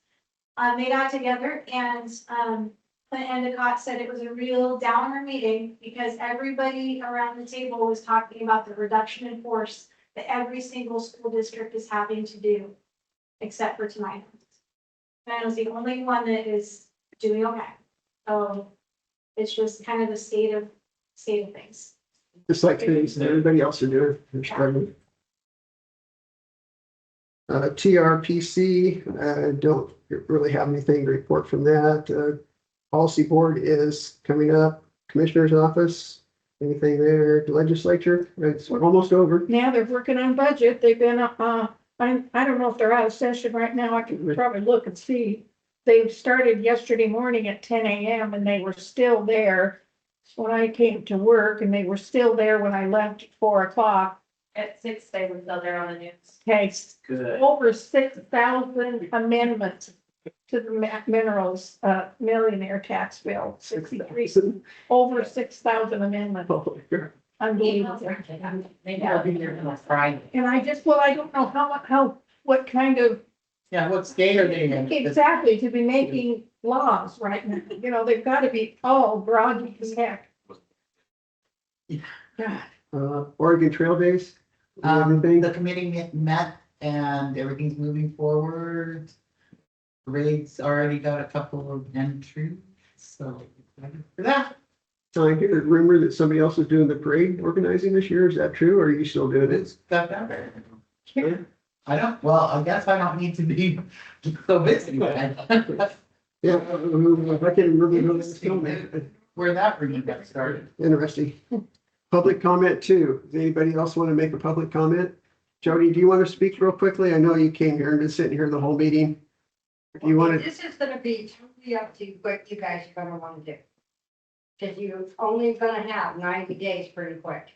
they got together and Clint Endicott said it was a real downer meeting because everybody around the table was talking about the reduction in force that every single school district is having to do, except for tonight. And I was the only one that is doing okay. So it's just kind of the state of things. Just like things that everybody else are doing. They're struggling. TRPC, don't really have anything to report from that. Policy board is coming up. Commissioner's office, anything there? Legislature, it's almost over. Now they're working on budget. They've been, I don't know if they're out of session right now. I can probably look and see. They started yesterday morning at 10 a.m. and they were still there when I came to work, and they were still there when I left at 4 o'clock. At 6, they were still there on the news. Okay, Good. over 6,000 amendments to the minerals, millionaire tax bill, 63, over 6,000 amendments. Oh, sure. Unbelievable. Maybe I'll be there on Friday. And I just, well, I don't know how, what kind of, Yeah, what state are they in? exactly, to be making laws right now. You know, they've got to be all broad as heck. God. Oregon Trail Days? Anything? The committee met and everything's moving forward. Parade's already got a couple of entries, so ready for that. So I hear a rumor that somebody else is doing the parade organizing this year. Is that true, or are you still doing it? It's got that. I don't, well, I guess I don't need to be so busy. Yeah, I can't remember who was filming. Where that really got started. Interesting. Public comment too. Does anybody else want to make a public comment? Jody, do you want to speak real quickly? I know you came here and been sitting here the whole meeting. If you want to, This is gonna be totally up to what you guys are gonna wanna do. Cause you're only gonna have 90 days pretty quick,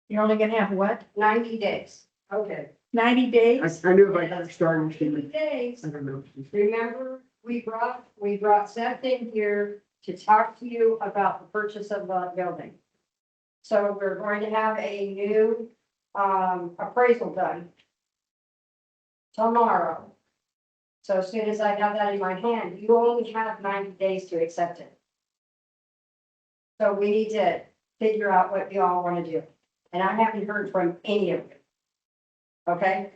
You're only gonna have what? 90 days. Okay. 90 days? I knew if I got started, she 90 would, days. I don't know. Remember, we brought Seth in here to talk to you about the purchase of the building. So we're going to have a new, appraisal done tomorrow. So as soon as I have that in my hand, you only have 90 days to accept it. So we need to figure out what you all want to do. And I haven't heard from any of you. Okay?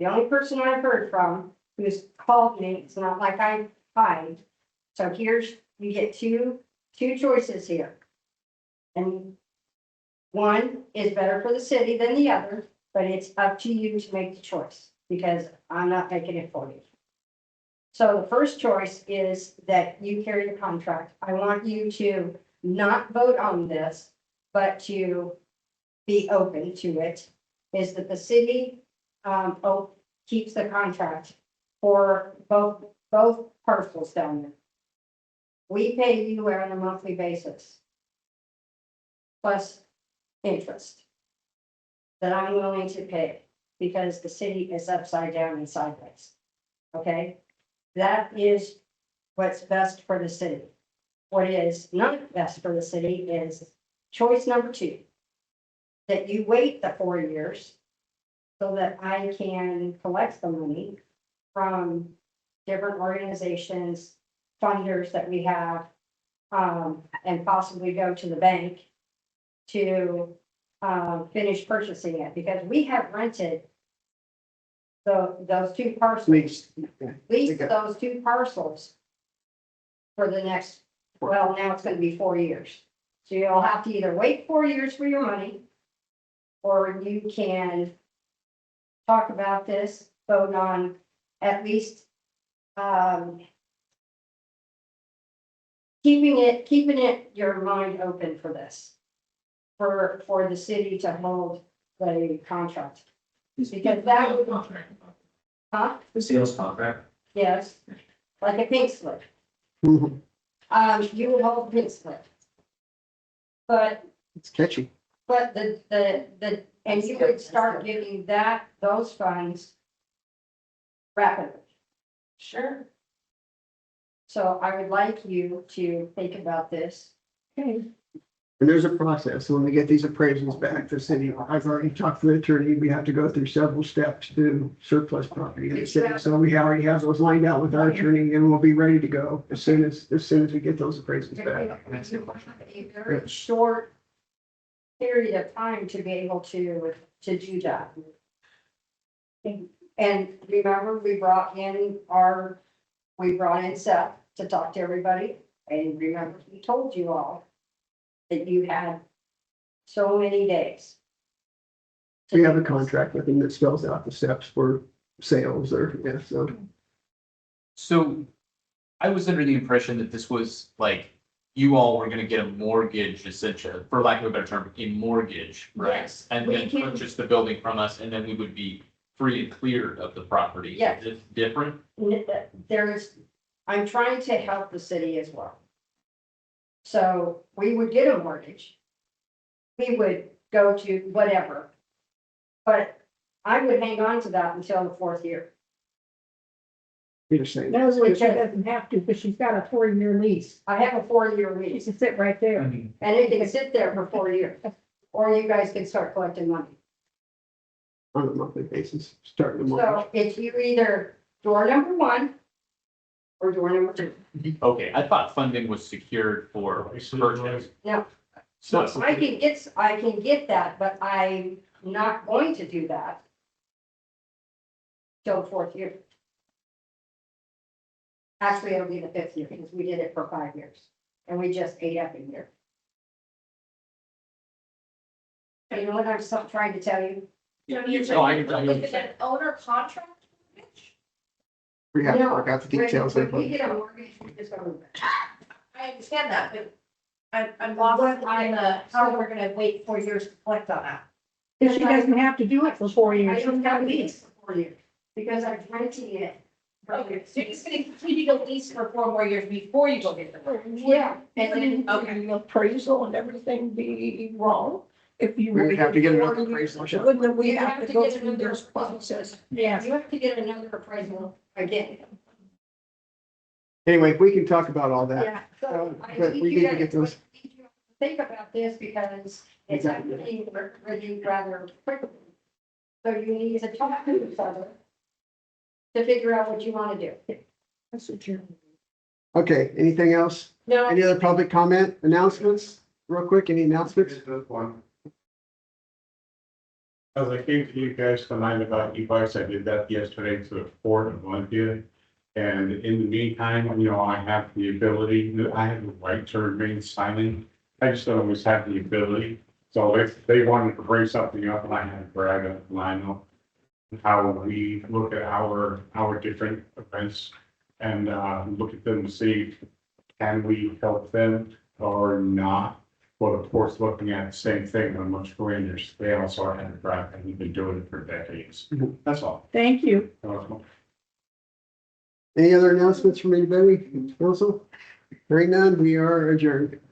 The only person I've heard from who's called me, it's not like I hide. So here's, you get two choices here. And one is better for the city than the other, but it's up to you to make the choice because I'm not making it for you. So the first choice is that you carry the contract. I want you to not vote on this, but to be open to it, is that the city keeps the contract for both parcels down there. We pay you on a monthly basis, plus interest that I'm willing to pay because the city is upside down and sideways. Okay? That is what's best for the city. What is not best for the city is choice number 2. That you wait the 4 years so that I can collect the money from different organizations, funders that we have, and possibly go to the bank to finish purchasing it, because we have rented those 2 parcels, Least. leased those 2 parcels for the next, well, now it's gonna be 4 years. So you'll have to either wait 4 years for your money, or you can talk about this, vote on at least, keeping it your mind open for this. For the city to hold the contract. Because that would, huh? The sales contract. Yes, like a pink slip. Mhm. You would hold pink slip. But It's catchy. and you would start getting those funds rapidly. Sure. So I would like you to think about this. Okay. And there's a process. When we get these appraisals back, the city, I've already talked to the attorney, we have to go through several steps to surplus property in the city. So we already have those lined out with our attorney and we'll be ready to go as soon as we get those appraisals back. A very short period of time to be able to do that. And remember, we brought in Seth to talk to everybody, and remember, he told you all that you had so many days. We have a contract with him that spells out the steps for sales or, yeah, so. So I was under the impression that this was like, you all were gonna get a mortgage essentially, for lack of a better term, a mortgage, right? Yes, And we then can- purchase the building from us and then we would be free and clear of the property. Yes. Is it different? I'm trying to help the city as well. So we would get a mortgage. We would go to whatever, But I would hang on to that until the 4th year. You're saying. In other words, she doesn't have to, but she's got a 4-year lease. I have a 4-year She lease, can sit right there. and it can sit there for 4 years. Or you guys can start collecting money. On a monthly basis, starting tomorrow. So it's you either door number 1 or door number 2. Okay, I thought funding was secured for purchase. No, So, I can get that, but I'm not going to do that till the 4th year. Actually, it'll be the 5th year because we did it for 5 years and we just paid up a year. You know what I'm still trying to tell you? No, I can tell you. Is it an owner contract? We have to No, work out the details. When we get a mortgage, we just go with it. I understand that, but I'm lost on the, how we're gonna wait 4 years to collect on that. She doesn't have to do it for 4 I years. She's don't got have a to lease lease. for 4 years because I'm renting it. Okay, so you're just gonna continue to lease for 4 more years before you go get the mortgage? Yeah, and then, Okay. The appraisal and everything be wrong. If you. We have to get another appraisal. Wouldn't we You have to go get through another this process? Yes. you have to get another appraisal again. Anyway, we can talk about all that. Yeah. So I But need we you need to guys get those. to think about this because it's happening really rather quickly. So you need to talk to each other to figure out what you want to do. That's what you're. Okay, anything else? No, Any other public comment, announcements? Real quick, any announcements? Here's this one. As I came to you guys tonight about e-bikes, I did that yesterday to the Port of Olympia. And in the meantime, you know, I have the ability, I have the right to remain silent. I just don't always have the ability. So if they wanted to bring something up and I had to brag on Lionel, how we look at our different events and look at them to see, can we help them or not? Well, of course, looking at the same thing on a much grander scale, so I had to brag, and we've been doing it for decades. That's all. Thank you. Any other announcements from anybody? Council? Hearing none, we are adjourned.